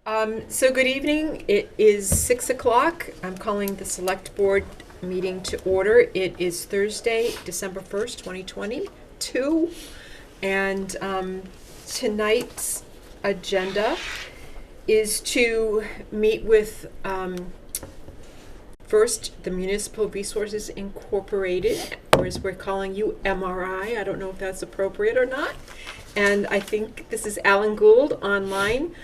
So good evening. It is 6 o'clock. I'm calling the Select Board meeting to order. It is Thursday, December 1st, 2022. And tonight's agenda is to meet with first the Municipal Resources Incorporated, or as we're calling you, MRI. I don't know if that's appropriate or not. And I think this is Alan Gould online.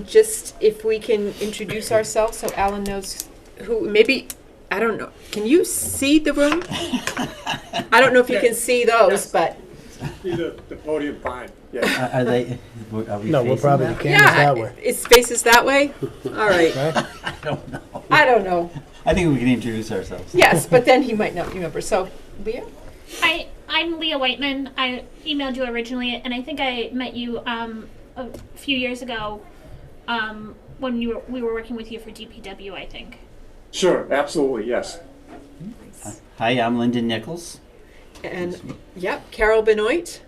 Just if we can introduce ourselves so Alan knows who, maybe, I don't know. Can you see the room? I don't know if you can see those, but. See the podium fine. Yeah. Are we No, we'll facing probably that? the camera's that way. It faces that way? All right. Right? I don't know. I don't know. I think we can introduce ourselves. Yes, but then he might not remember. So, Leah? I'm Leah Whiteman. I emailed you originally, and I think I met you a few years ago when we were working with you for DPW, I think. Sure, absolutely, yes. Hi, I'm Lyndon Nichols. And, yep, Carol Benoit.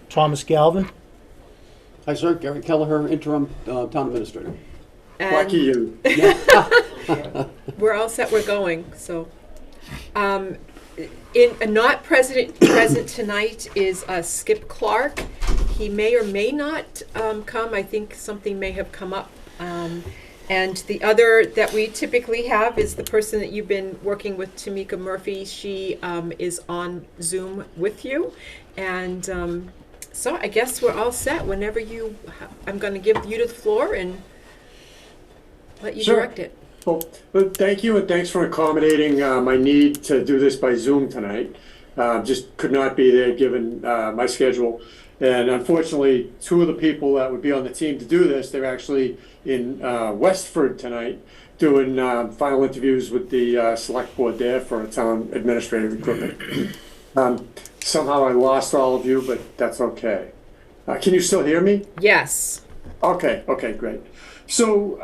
Thomas Galvin. Hi, sir. Gary Kelleher, interim town administrator. And Lucky you. we're all set, we're going. So, not present tonight is Skip Clark. He may or may not come. I think something may have come up. And the other that we typically have is the person that you've been working with, Tamika Murphy. She is on Zoom with you. And so I guess we're all set. Whenever I'm going to give you the floor and let you direct it. Well, thank you, and thanks for accommodating my need to do this by Zoom tonight. Just could not be there given my schedule. And unfortunately, two of the people that would be on the team to do this, they're actually in Westford tonight doing final interviews with the select board there for a town administrative recruitment. Somehow I lost all of you, but that's okay. Can you still hear me? Yes. Okay, great. So,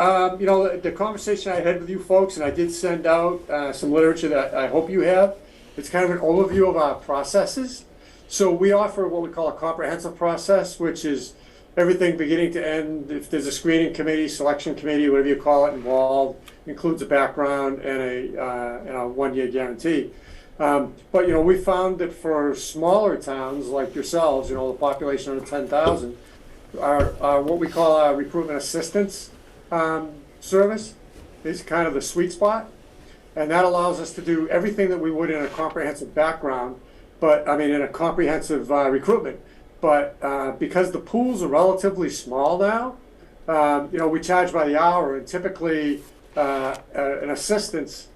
the conversation I had with you folks, and I did send out some literature that I hope you have. It's kind of an overview of our processes. So we offer what we call a comprehensive process, which is everything beginning to end. If there's a screening committee, selection committee, whatever you call it, involved, includes a background and a 1-year guarantee. But we found that for smaller towns like yourselves, the population under 10,000, our what we call our recruitment assistance service is kind of the sweet spot, and that allows us to do everything that we would in a comprehensive background. But in a comprehensive recruitment. But because the pools are relatively small now, we charge by the hour, and typically an assistance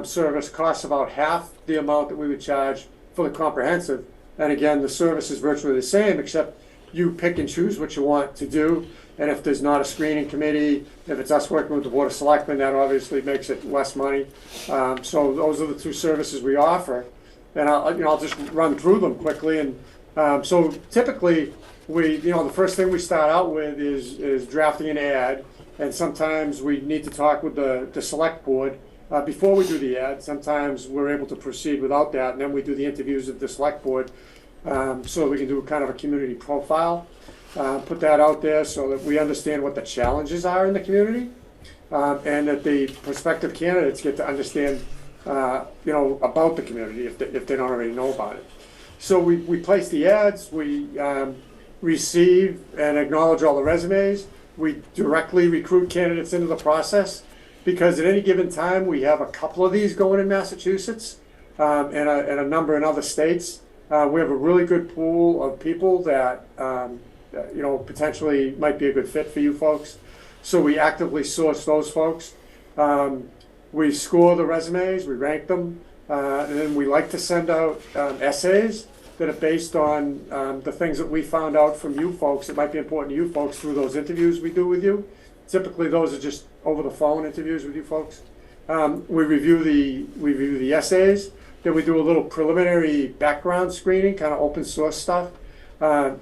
service costs about half the amount that we would charge for the comprehensive. And again, the service is virtually the same, except you pick and choose what you want to do. And if there's not a screening committee, if it's us working with the Board of Selectmen, that obviously makes it less money. So those are the two services we offer. And I'll just run through them quickly. And so typically, the first thing we start out with is drafting an ad. And sometimes we need to talk with the select board before we do the ad. Sometimes we're able to proceed without that. And then we do the interviews of the select board so we can do kind of a community profile. Put that out there so that we understand what the challenges are in the community. And that the prospective candidates get to understand about the community if they don't already know about it. So we place the ads, we receive and acknowledge all the resumes. We directly recruit candidates into the process because at any given time we have a couple of these going in Massachusetts and a number in other states. We have a really good pool of people that potentially might be a good fit for you folks. So we actively source those folks. We score the resumes, we rank them, and then we like to send out essays that are based on the things that we found out from you folks that might be important to you folks through those interviews we do with you. Typically, those are just over the phone interviews with you folks. We review the essays, then we do a little preliminary background screening, kind of open source stuff,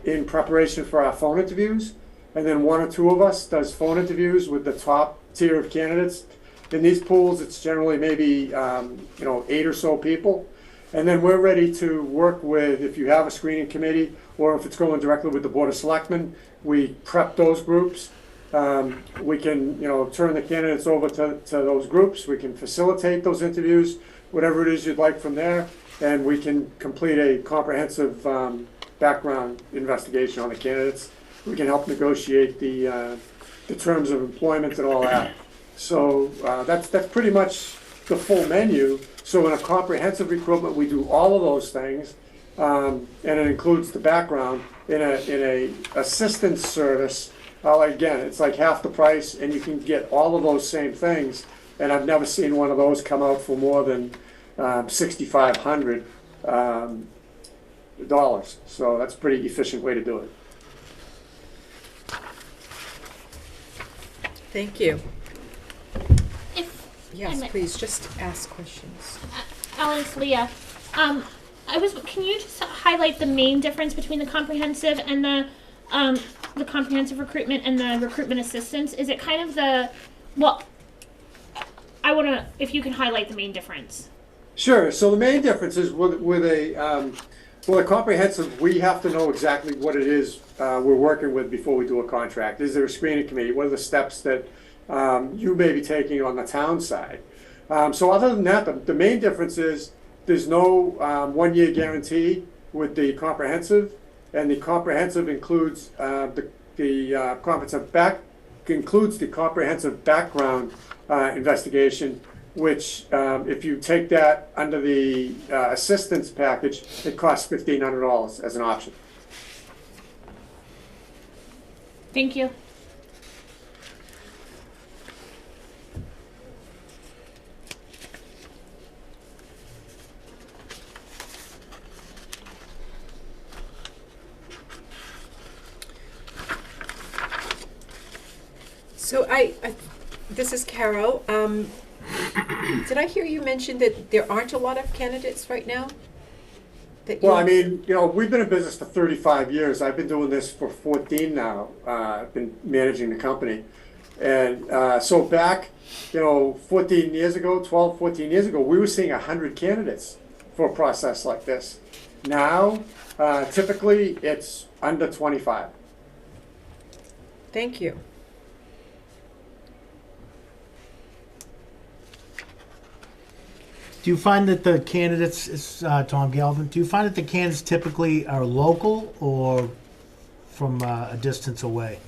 in preparation for our phone interviews. And then one or two of us does phone interviews with the top tier of candidates. In these pools, it's generally maybe 8 or so people. And then we're ready to work with, if you have a screening committee, or if it's going directly with the Board of Selectmen, we prep those groups. We can, turn the candidates over to those groups. We can facilitate those interviews, whatever it is you'd like from there, and we can complete a comprehensive background investigation on the candidates. We can help negotiate the terms of employment and all that. So that's pretty much the full menu. So in a comprehensive recruitment, we do all of those things, and it includes the background. In a assistance service, again, it's like half the price, and you can get all of those same things. And I've never seen one of those come out for more than $6,500. So that's a pretty efficient way to do it. Thank you. If Yes, I'm- please, just ask questions. Alan, it's Leah. Can you just highlight the main difference between the comprehensive and the comprehensive recruitment and the recruitment assistance? Is it kind of if you can highlight the main difference. Sure. So the main difference is with a comprehensive, we have to know exactly what it is we're working with before we do a contract. Is there a screening committee? What are the steps that you may be taking on the town side? So other than that, the main difference is there's no 1-year guarantee with the comprehensive, and the comprehensive includes the comprehensive background investigation, which if you take that under the assistance package, it costs $1,500 as an option. Thank you. So this is Carol. Did I hear you mention that there aren't a lot of candidates right now? Well, I mean, we've been in business for 35 years. I've been doing this for 14 now. I've been managing the company. And so back, 14 years ago, 12, 14 years ago, we were seeing 100 candidates for a process like this. Now, typically, it's under 25. Thank you. Do you find that the candidates, it's Tom Galvin, do you find that the candidates typically are local or from a distance away?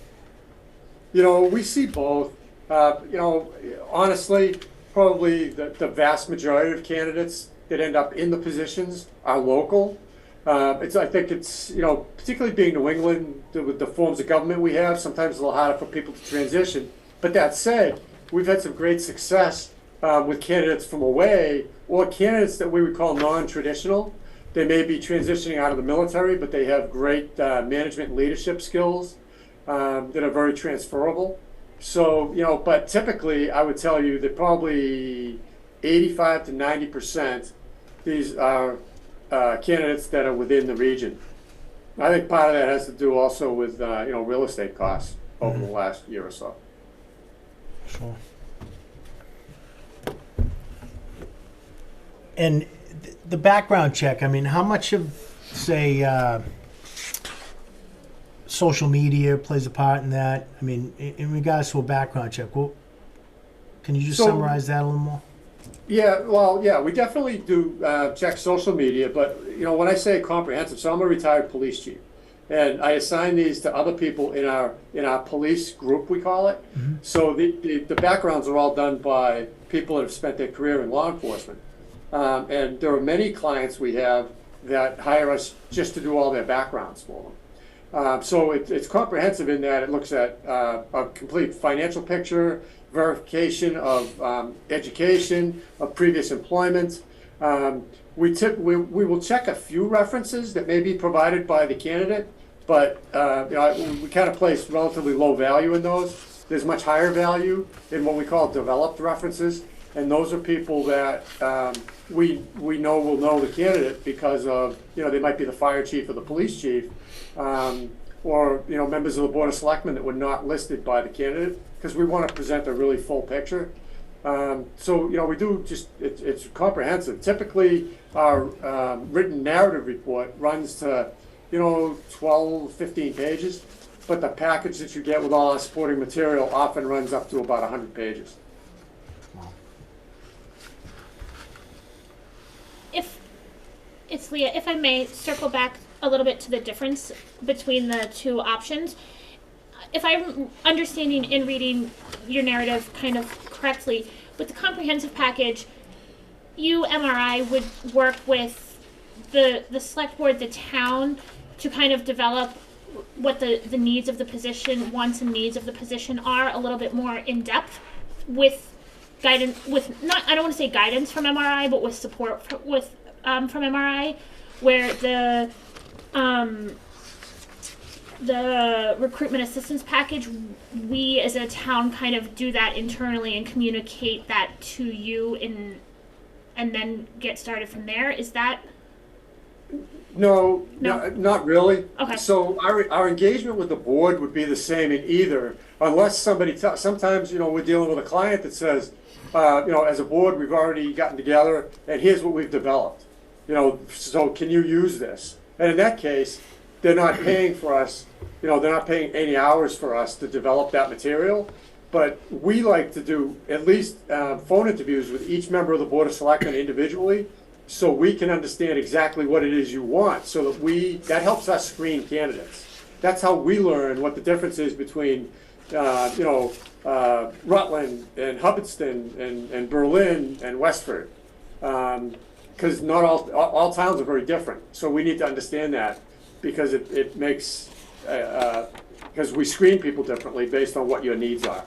We see both. Honestly, probably the vast majority of candidates that end up in the positions are local. I think it's, particularly being New England, with the forms of government we have, sometimes it's a little harder for people to transition. But that said, we've had some great success with candidates from away, or candidates that we would call non-traditional. They may be transitioning out of the military, but they have great management and leadership skills that are very transferable. So, but typically I would tell you that probably 85 to 90% these are candidates that are within the region. I think part of that has to do also with, real estate costs over the last year or so. Sure. And the background check, I mean, how much of, say, social media plays a part in that? I mean, in regards to a background check, can you just summarize that a little more? Yeah, well, yeah, we definitely do check social media, but, when I say comprehensive, so I'm a retired police chief, and I assign these to other people in our police group, we call it. Mm-hmm. So the backgrounds are all done by people that have spent their career in law enforcement. And there are many clients we have that hire us just to do all their backgrounds for them. So it's comprehensive in that it looks at a complete financial picture, verification of education, of previous employment. We will check a few references that may be provided by the candidate, but we kind of place relatively low value in those. There's much higher value in what we call developed references, and those are people that we know will know the candidate because of, they might be the fire chief or the police chief, or members of the board of selectmen that were not listed by the candidate, because we want to present a really full picture. So we do it's comprehensive. Typically our written narrative report runs to 12, 15 pages, but the package that you get with all our supporting material often runs up to about 100 pages. If it's Leah, if I may circle back a little bit to the difference between the two options. If I'm understanding and reading your narrative kind of correctly, with the comprehensive package, you, MRI, would work with the select board, the town, to kind of develop what the needs of the position, wants and needs of the position are a little bit more in depth, with guidance, with not, I don't want to say guidance from MRI, but with support from MRI, where the recruitment assistance package, we as a town kind of do that internally and communicate that to you and then get started from there. Is that? No, No? not really. Okay. So our engagement with the board would be the same in either, unless somebody, sometimes, we're dealing with a client that says, as a board, we've already gotten together and here's what we've developed. So can you use this? And in that case, they're not paying for us, they're not paying any hours for us to develop that material. But we like to do at least phone interviews with each member of the Board of Selectmen individually, so we can understand exactly what it is you want, so that helps us screen candidates. That's how we learn what the difference is between, Rutland and Hubbardston and Berlin and Westford. Because not all towns are very different, so we need to understand that, because it makes, because we screen people differently based on what your needs are.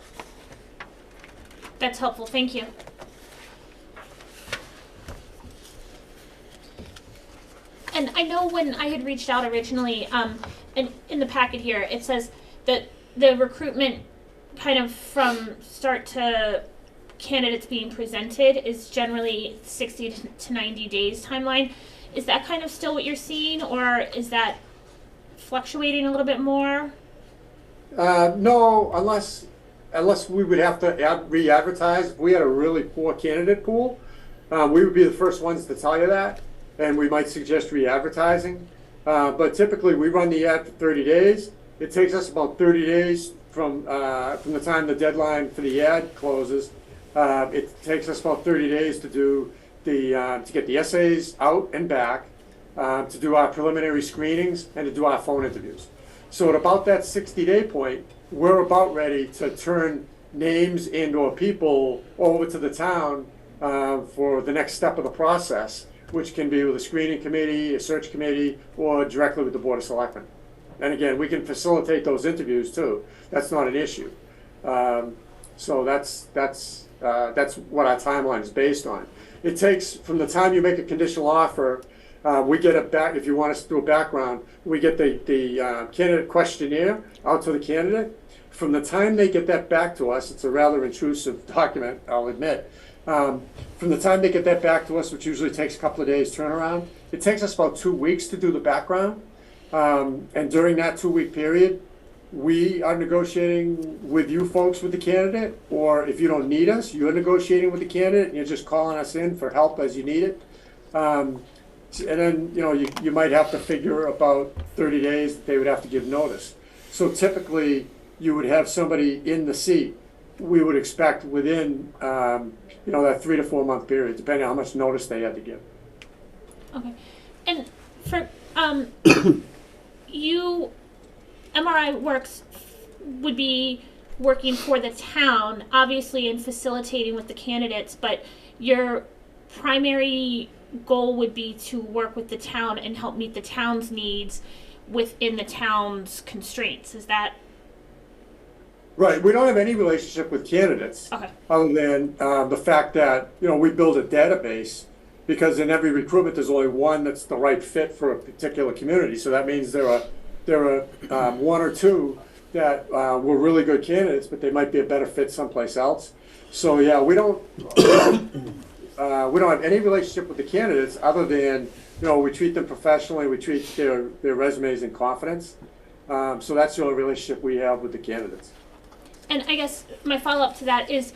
That's helpful. Thank you. And I know when I had reached out originally, and in the packet here, it says that the recruitment kind of from start to candidates being presented is generally 60 to 90 days timeline. Is that kind of still what you're seeing, or is that fluctuating a little bit more? No, unless we would have to re-advertise. If we had a really poor candidate pool, we would be the first ones to tell you that, and we might suggest re-advertising. But typically, we run the ad for 30 days. It takes us about 30 days from the time the deadline for the ad closes. It takes us about 30 days to do to get the essays out and back, to do our preliminary screenings, and to do our phone interviews. So at about that 60-day point, we're about ready to turn names and/or people over to the town for the next step of the process, which can be with a screening committee, a search committee, or directly with the Board of Selectmen. And again, we can facilitate those interviews too. That's not an issue. So that's what our timeline is based on. It takes, from the time you make a conditional offer, we get it back. If you want us to do a background, we get the candidate questionnaire out to the candidate. From the time they get that back to us, it's a rather intrusive document, I'll admit. From the time they get that back to us, which usually takes a couple of days turnaround, it takes us about 2 weeks to do the background. And during that 2-week period, we are negotiating with you folks with the candidate, or if you don't need us, you're negotiating with the candidate and you're just calling us in for help as you need it. And then, you might have to figure about 30 days that they would have to give notice. So typically, you would have somebody in the seat, we would expect within, that 3 to 4 month period, depending on how much notice they had to give. Okay. And for you, MRI would be working for the town, obviously in facilitating with the candidates, but your primary goal would be to work with the town and help meet the town's needs within the town's constraints. Is that? Right. We don't have any relationship with candidates, Okay. Other than the fact that, we build a database, because in every recruitment there's only one that's the right fit for a particular community. So that means there are one or two that were really good candidates, but they might be a better fit someplace else. So yeah, we don't have any relationship with the candidates, other than, we treat them professionally, we treat their resumes in confidence. So that's the only relationship we have with the candidates. And I guess my follow-up to that is,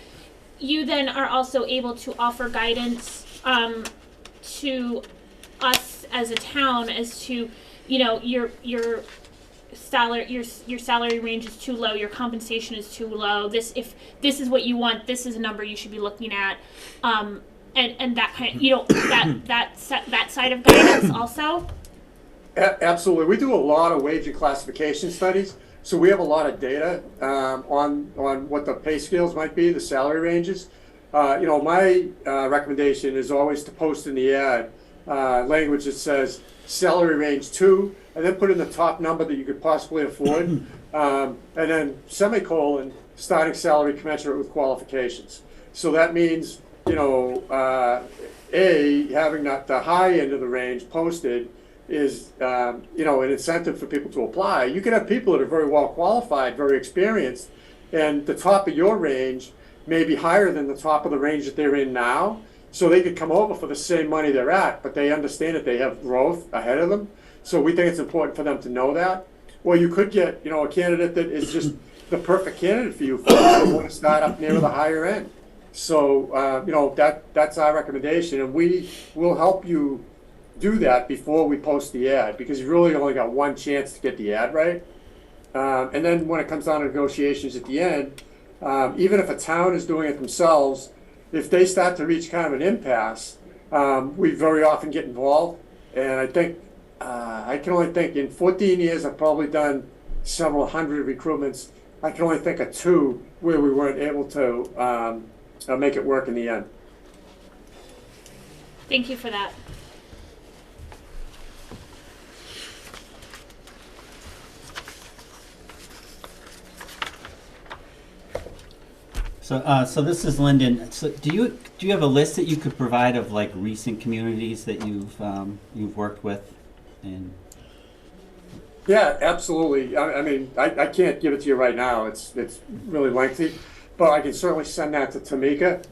you then are also able to offer guidance to us as a town as to, your your salary range is too low, your compensation is too low. If this is what you want, this is a number you should be looking at, and that kind of, that side of guidance also. Absolutely. We do a lot of wage and classification studies, so we have a lot of data on what the pay scales might be, the salary ranges. My recommendation is always to post in the ad language that says salary range 2, and then put in the top number that you could possibly afford, and then semicolon, starting salary commensurate with qualifications. So that means, having the high end of the range posted is, an incentive for people to apply. You can have people that are very well qualified, very experienced, and the top of your range may be higher than the top of the range that they're in now. So they could come over for the same money they're at, but they understand that they have growth ahead of them. So we think it's important for them to know that. Or you could get, a candidate that is just the perfect candidate for you if you want to start up near the higher end. So, that's our recommendation, and we will help you do that before we post the ad, because you've really only got one chance to get the ad right. And then when it comes down to negotiations at the end, even if a town is doing it themselves, if they start to reach kind of an impasse, we very often get involved. And I think, I can only think in 14 years, I've probably done several hundred recruitments. I can only think of 2 where we weren't able to make it work in the end. Thank you for that. So this is Lyndon. So do you have a list that you could provide of like recent communities that you've worked with? And Yeah, absolutely. I can't give it to you right now. It's really lengthy, but I can certainly send that to Tamika.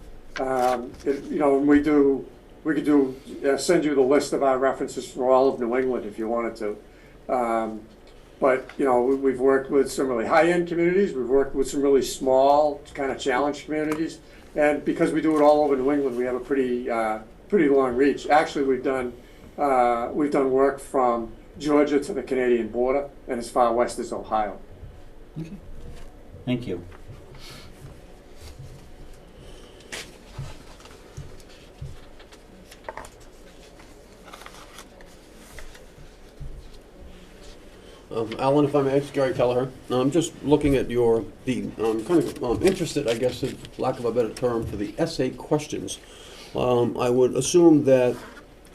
We could send you the list of our references for all of New England if you wanted to. But we've worked with some really high-end communities. We've worked with some really small, kind of challenged communities, and because we do it all over New England, we have a pretty long reach. Actually, we've done work from Georgia to the Canadian border, and as far west as Ohio. okay, thank you. Alan, if I may, it's Gary Kelleher. I'm just looking at interested, I guess, in lack of a better term, for the essay questions. I would assume that,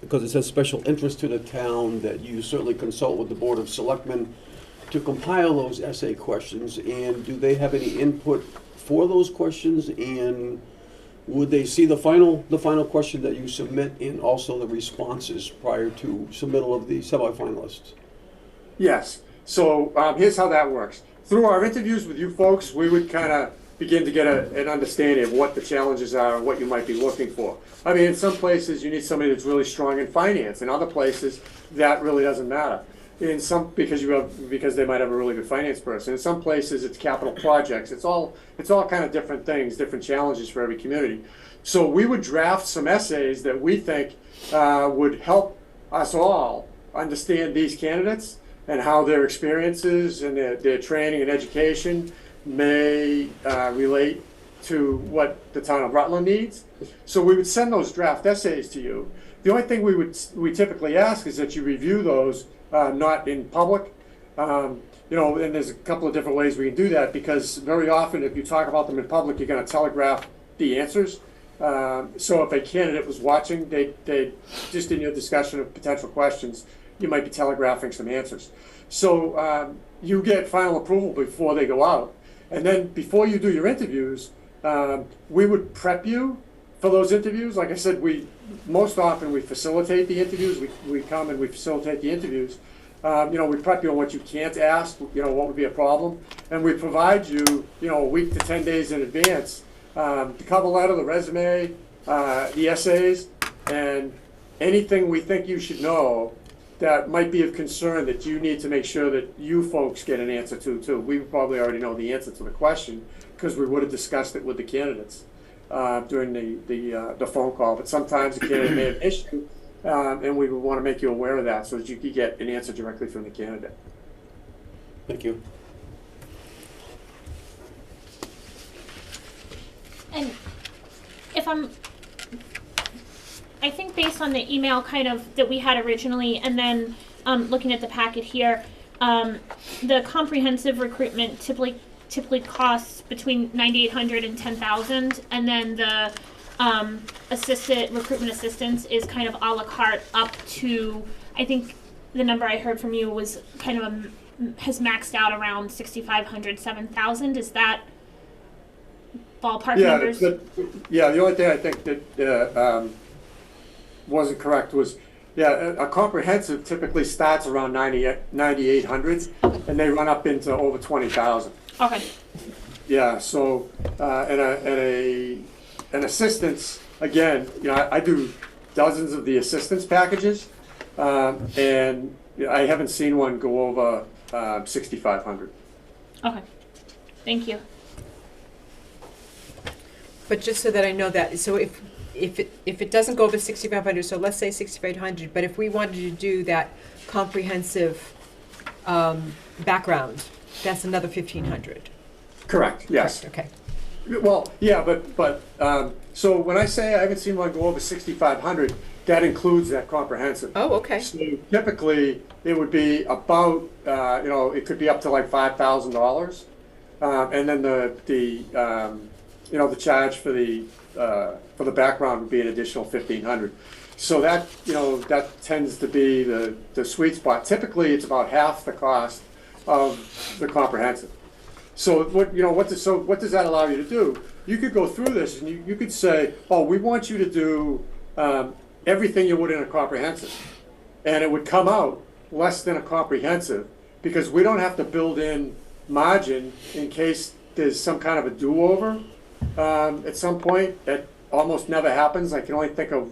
because it says special interest to the town, that you certainly consult with the Board of Selectmen to compile those essay questions. And do they have any input for those questions? And would they see the final question that you submit and also the responses prior to submittal of the semifinalists? Yes. So here's how that works. Through our interviews with you folks, we would kind of begin to get an understanding of what the challenges are and what you might be looking for. I mean, in some places you need somebody that's really strong in finance. In other places, that really doesn't matter. In some, because they might have a really good finance person. In some places, it's capital projects. It's all kind of different things, different challenges for every community. So we would draft some essays that we think would help us all understand these candidates and how their experiences and their training and education may relate to what the town of Rutland needs. So we would send those draft essays to you. The only thing we typically ask is that you review those not in public. And there's a couple of different ways we can do that, because very often if you talk about them in public, you're going to telegraph the answers. So if a candidate was watching, they just in your discussion of potential questions, you might be telegraphing some answers. So you get final approval before they go out. And then before you do your interviews, we would prep you for those interviews. Like I said, most often we facilitate the interviews. We come and we facilitate the interviews. We prep you on what you can't ask, what would be a problem. And we provide you, a week to 10 days in advance, the cover letter, the resume, the essays, and anything we think you should know that might be of concern that you need to make sure that you folks get an answer to too. We probably already know the answer to the question because we would have discussed it with the candidates during the phone call. But sometimes the candidate may have issue, and we would want to make you aware of that so that you could get an answer directly from the candidate. Thank you. And if I think based on the email kind of that we had originally, and then looking at the packet here, the comprehensive recruitment typically costs between 9,800 and 10,000, and then the recruitment assistance is kind of a la carte up to, I think the number I heard from you was kind of has maxed out around 6,500, 7,000. Is that ballpark numbers? Yeah, the only thing I think that wasn't correct was, a comprehensive typically starts around 9,800, and they run up into over 20,000. Okay. Yeah, so, an assistance, again, I do dozens of the assistance packages, and I haven't seen one go over 6,500. Okay. Thank you. But just so that I know that, so if it doesn't go over 6,500, so let's say 6,500, but if we wanted to do that comprehensive background, that's another 1,500. Correct, yes. Correct, okay. Well, yeah, but so when I say I haven't seen one go over 6,500, that includes that comprehensive. Oh, okay. So typically, it would be about, it could be up to like $5,000. And then the charge for the background would be an additional 1,500. So that, that tends to be the sweet spot. Typically, it's about half the cost of the comprehensive. So what does that allow you to do? You could go through this and you could say, oh, we want you to do everything you would in a comprehensive. And it would come out less than a comprehensive because we don't have to build in margin in case there's some kind of a do-over at some point. That almost never happens. I can only think of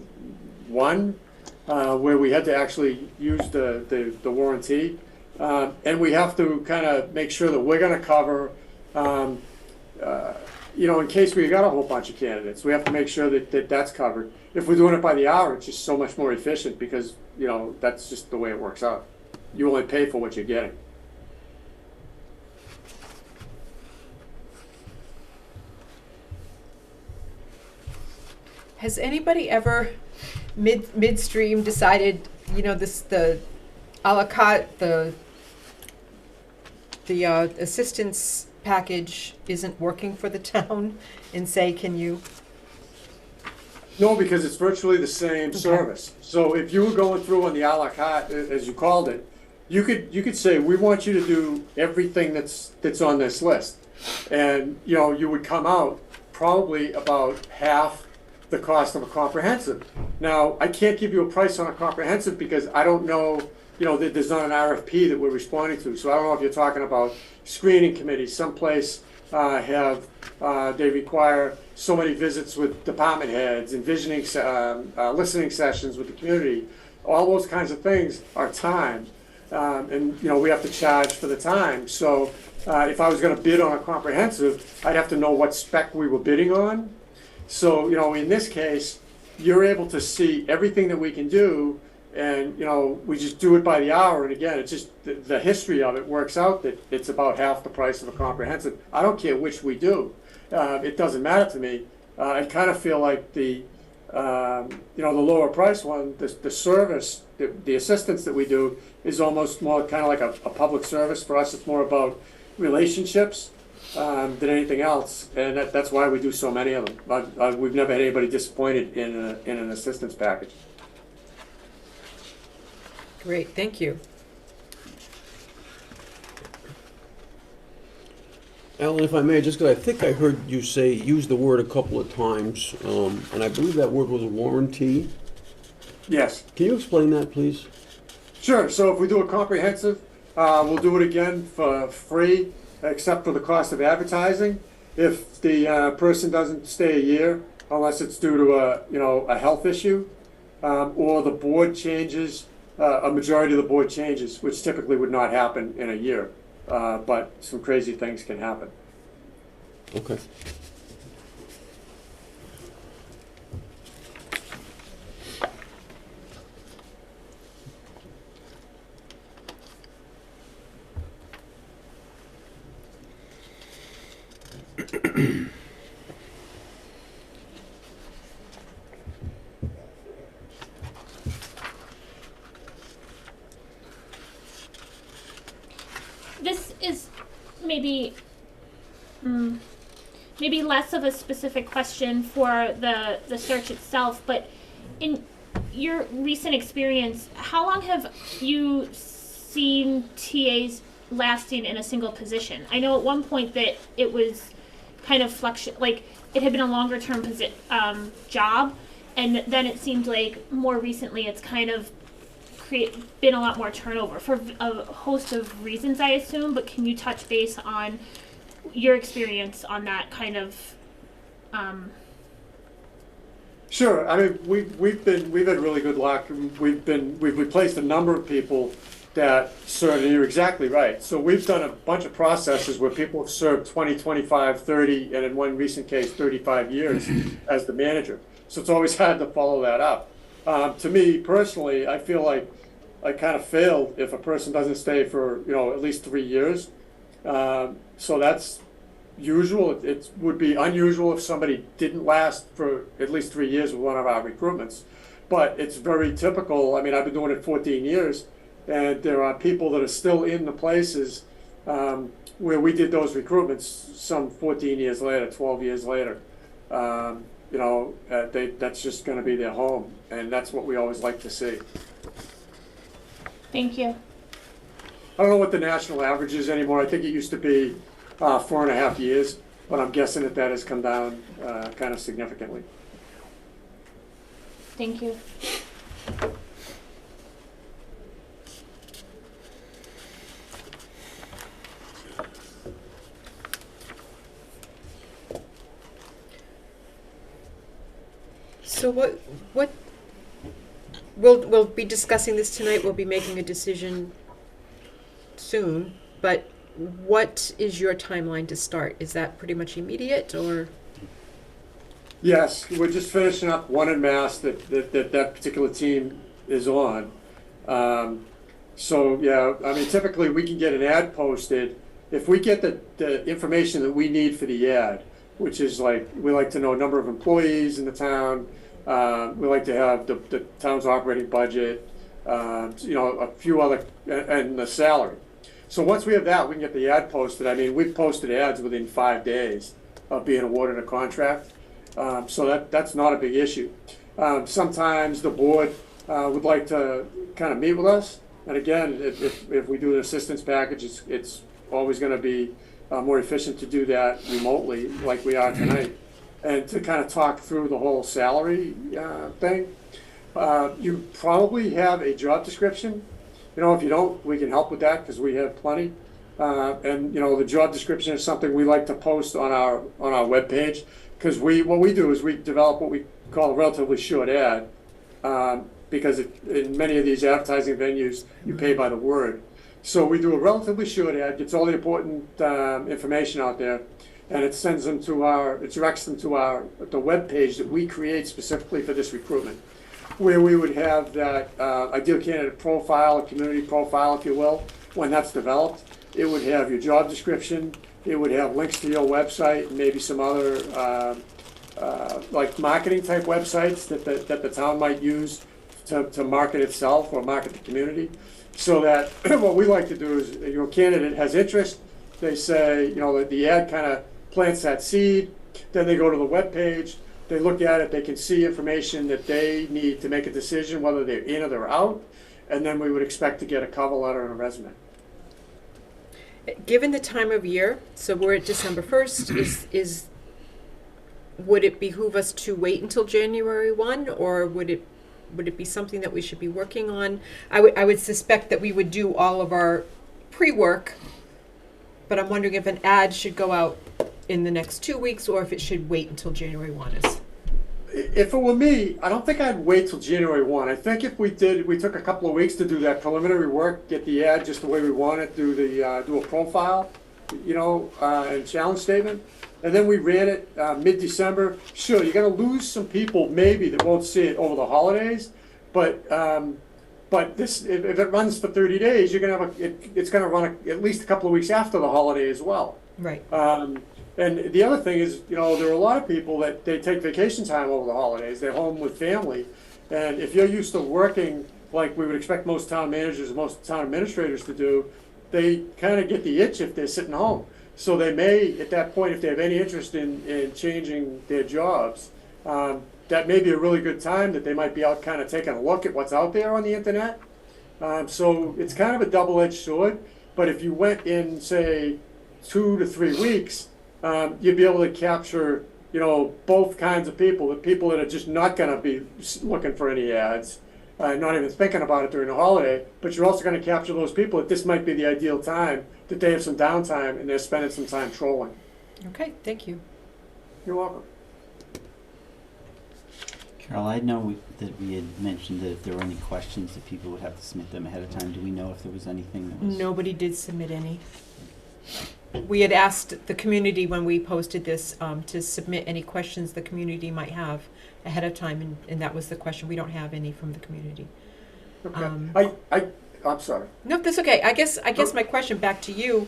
one where we had to actually use the warranty. And we have to kind of make sure that we're going to cover, in case we got a whole bunch of candidates, we have to make sure that that's covered. If we're doing it by the hour, it's just so much more efficient because, that's just the way it works out. You only pay for what you're getting. Has anybody ever midstream decided, the a la carte, the assistance package isn't working for the town and say, can you? No, because it's virtually the same service. So if you were going through on the a la carte, as you called it, you could say, we want you to do everything that's on this list. And, you would come out probably about half the cost of a comprehensive. Now, I can't give you a price on a comprehensive because I don't know, that there's not an RFP that we're responding to. So I don't know if you're talking about screening committees. Someplace they require so many visits with department heads and listening sessions with the community. All those kinds of things are time. And we have to charge for the time. So if I was going to bid on a comprehensive, I'd have to know what spec we were bidding on. So, in this case, you're able to see everything that we can do, and, we just do it by the hour. And again, it's just the history of it works out that it's about half the price of a comprehensive. I don't care which we do. It doesn't matter to me. I kind of feel like the lower price one, the service, the assistance that we do is almost more kind of like a public service. For us, it's more about relationships than anything else, and that's why we do so many of them. We've never had anybody disappointed in an assistance package. Great, thank you. Alan, if I may, just because I think I heard you use the word a couple of times, and I believe that word was warranty. Yes. Can you explain that, please? Sure. So if we do a comprehensive, we'll do it again for free, except for the cost of advertising. If the person doesn't stay a year, unless it's due to a health issue, or the board changes, a majority of the board changes, which typically would not happen in a year, but some crazy things can happen. Okay. less of a specific question for the search itself, but in your recent experience, how long have you seen TAs lasting in a single position? I know at one point that it was kind of like it had been a longer term job, and then it seemed like more recently it's kind of been a lot more turnover for a host of reasons, I assume. But can you touch base on your experience on that kind of? Sure. I mean, we've had really good luck. We've replaced a number of people that served, and you're exactly right. So we've done a bunch of processes where people have served 20, 25, 30, and in one recent case, 35 years as the manager. So it's always hard to follow that up. To me personally, I feel like I kind of failed if a person doesn't stay for, at least 3 years. So that's usual. It would be unusual if somebody didn't last for at least 3 years with one of our recruitments. But it's very typical. I mean, I've been doing it 14 years, and there are people that are still in the places where we did those recruitments some 14 years later, 12 years later. That's just going to be their home, and that's what we always like to see. Thank you. I don't know what the national average is anymore. I think it used to be 4.5 years, but I'm guessing that has come down kind of significantly. Thank you. So what we'll be discussing this tonight. We'll be making a decision soon, but what is your timeline to start? Is that pretty much immediate, or? Yes, we're just finishing up one in Mass that particular team is on. So yeah, I mean, typically we can get an ad posted if we get the information that we need for the ad, which is like, we like to know number of employees in the town. We like to have the town's operating budget, a few other, and the salary. So once we have that, we can get the ad posted. I mean, we've posted ads within 5 days of being awarded a contract. So that's not a big issue. Sometimes the board would like to kind of meet with us. And again, if we do an assistance package, it's always going to be more efficient to do that remotely like we are tonight. And to kind of talk through the whole salary thing. You probably have a job description. If you don't, we can help with that because we have plenty. And the job description is something we like to post on our webpage, because what we do is we develop what we call a relatively short ad, because in many of these advertising venues you pay by the word. So we do a relatively short ad, gets all the important information out there, and it directs them to the web page that we create specifically for this recruitment, where we would have that ideal candidate profile, a community profile, if you will. When that's developed, it would have your job description, it would have links to your website, and maybe some other like marketing type websites that the town might use to market itself or market the community. So that what we like to do is, your candidate has interest, they say, the ad kind of plants that seed, then they go to the web page, they look at it, they can see information that they need to make a decision whether they're in or they're out, and then we would expect to get a cover letter and a resume. Given the time of year, so we're at December 1st, would it behoove us to wait until January 1, or would it be something that we should be working on? I would suspect that we would do all of our pre-work, but I'm wondering if an ad should go out in the next 2 weeks, or if it should wait until January 1 is. If it were me, I don't think I'd wait till January 1. I think if we took a couple of weeks to do that preliminary work, get the ad just the way we want it, do a profile, and challenge statement, and then we ran it mid-December. Sure, you're going to lose some people maybe that won't see it over the holidays, but this, if it runs for 30 days, you're going to have it's going to run at least a couple of weeks after the holiday as well. Right. And the other thing is, there are a lot of people that they take vacation time over the holidays. They're home with family. And if you're used to working like we would expect most town managers and most town administrators to do, they kind of get the itch if they're sitting home. So they may, at that point, if they have any interest in changing their jobs, that may be a really good time that they might be out kind of taking a look at what's out there on the internet. So it's kind of a double-edged sword, but if you went in, say, 2 to 3 weeks, you'd be able to capture, both kinds of people, the people that are just not gonna be looking for any ads, not even thinking about it during the holiday, but you're also gonna capture those people that this might be the ideal time, that they have some downtime and they're spending some time trolling. Okay, thank you. You're welcome. Carol, I know that we had mentioned that if there were any questions, that people would have to submit them ahead of time. Do we know if there was anything that was? Nobody did submit any. We had asked the community when we posted this to submit any questions the community might have ahead of time, and that was the question. We don't have any from the community. Okay. I'm sorry. No, that's okay. I guess my question back to you,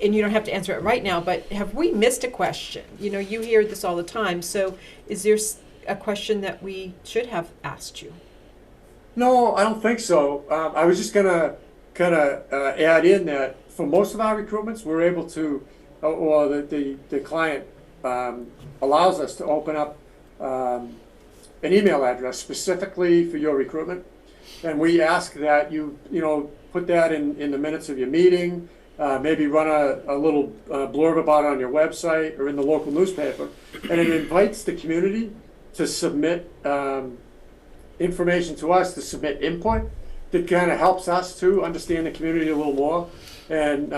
and you don't have to answer it right now, but have we missed a question? You hear this all the time, so is there a question that we should have asked you? No, I don't think so. I was just gonna kind of add in that for most of our recruitments, we're able to, or the client allows us to open up an email address specifically for your recruitment, and we ask that you put that in the minutes of your meeting. Maybe run a little blurb about it on your website or in the local newspaper, and it invites the community to submit information to us, to submit input that kind of helps us to understand the community a little more. And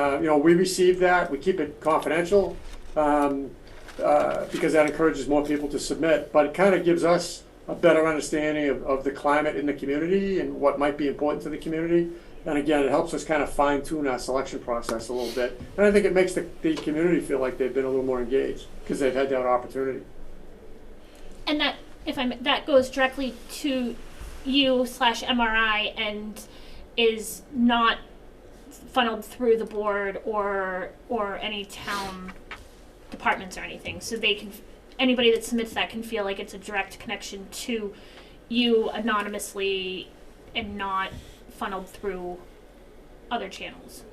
we receive that. We keep it confidential because that encourages more people to submit. But it kind of gives us a better understanding of the climate in the community and what might be important to the community. And again, it helps us kind of fine tune our selection process a little bit. And I think it makes the community feel like they've been a little more engaged because they've had that opportunity. And that goes directly to you/MRI and is not funneled through the board or any town departments or anything. So anybody that submits that can feel like it's a direct connection to you anonymously and not funneled through other channels.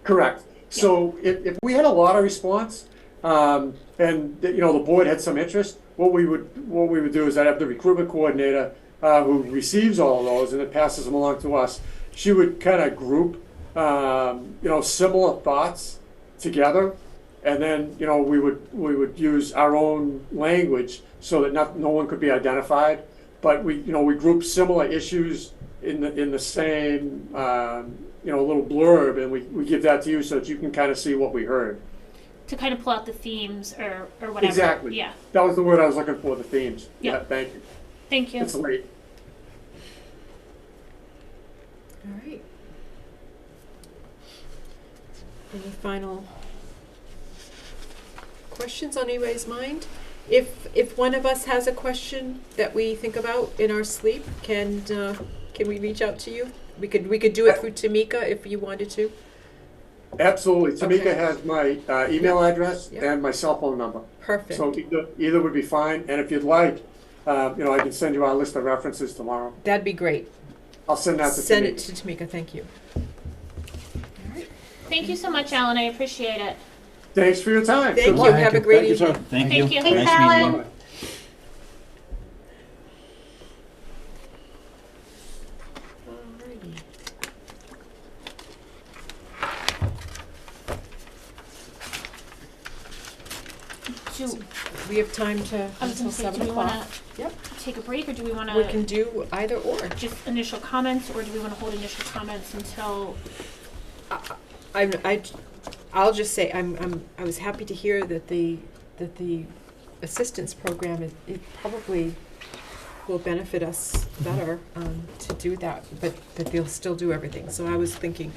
Correct. So if we had a lot of response, and the board had some interest, what we would do is I'd have the recruitment coordinator who receives all of those and then passes them along to us. She would kind of group similar thoughts together, and then we would use our own language so that no one could be identified, but we group similar issues in the same little blurb, and we give that to you so that you can kind of see what we heard. To kind of pull out the themes or whatever. Exactly. Yeah. That was the word I was looking for, the themes. Yep. Yeah, thank you. Thank you. It's late. All right. Any final questions on anybody's mind? If one of us has a question that we think about in our sleep, can we reach out to you? We could do it through Tamika if you wanted to. Absolutely. Tamika Okay. has my email address Yep. and my cell phone number. Perfect. So either would be fine. And if you'd like, I can send you our list of references tomorrow. That'd be great. I'll send that to Send Tamika. it to Tamika. Thank you. Thank you so much, Alan. I appreciate it. Thanks for your time. Thank Good you. luck. Have a Thank great you, sir. evening. Thank Thank you. you. Nice Thanks, meeting you. Bye. Alrighty. Do, We have time to I was until gonna say, do 7 we o'clock. want Yep. to take a break, or do we want We to can do either or. just initial comments, or do we want to hold initial comments until? I'll just say I was happy to hear that the assistance program it probably will benefit us better to do that, but that they'll still do everything. So I was thinking,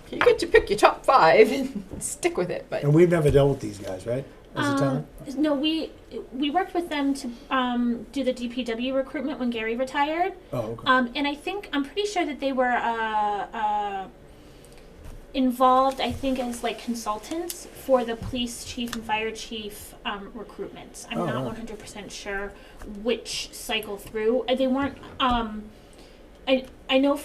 you get to pick your top 5 and stick with it. But And we've never dealt with these guys, right? As a town? No, we worked with them to do the DPW recruitment when Gary retired. Oh, okay. And I'm pretty sure that they were involved, I think, as like consultants for the police chief and fire chief recruitments. I'm not 100% sure which cycle through. They weren't I know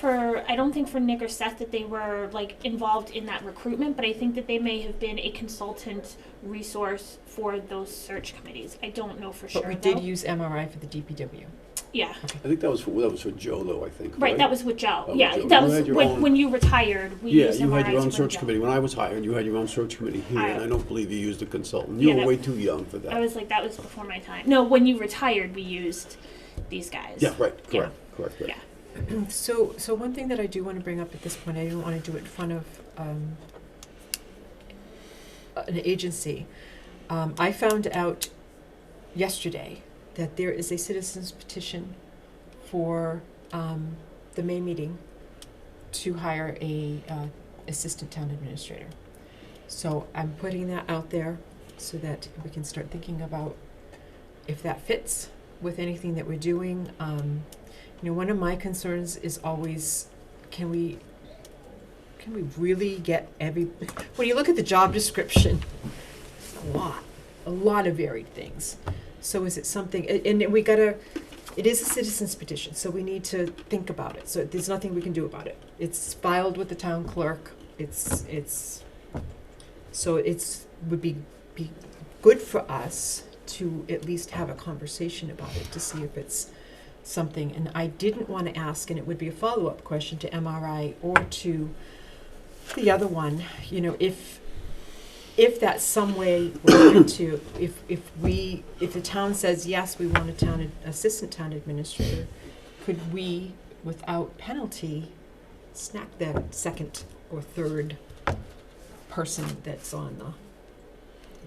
I don't think for Nick or Seth that they were like involved in that recruitment, but I think that they may have been a consultant resource for those search committees. I don't know for sure. But we though. did use MRI for the DPW. Yeah. I think that was for Joe, though, I think, Right, that was with Joe. That was yeah, Joe. that You was had your when, own- when you retired. We Yeah, used you had MRI your to own run search Joe. committee. When I was hired, you had your own search committee here, and I don't believe you used a consultant. You Yeah, were that- way too young for that. I was like, that was before my time. No, when you retired, we used these guys. Yeah, right, Yeah. correct. Yeah. So one thing that I do want to bring up at this point, I don't want to do it in front of an agency. I found out yesterday that there is a citizens petition for the May meeting to hire a assistant town administrator. So I'm putting that out there so that we can start thinking about if that fits with anything that we're doing. You know, one of my concerns is always, can we really get when you look at the job description, it's a lot of varied things. So is it something, and it is a citizen's petition, so we need to think about it. So there's nothing we can do about it. It's filed with the town clerk. Would be good for us to at least have a conversation about it to see if it's something. And I didn't want to ask, and it would be a follow-up question to MRI or to the other one, you know, if that's some way we're going to, if the town says, yes, we want assistant town administrator, could we, without penalty, snap that second or third person that's on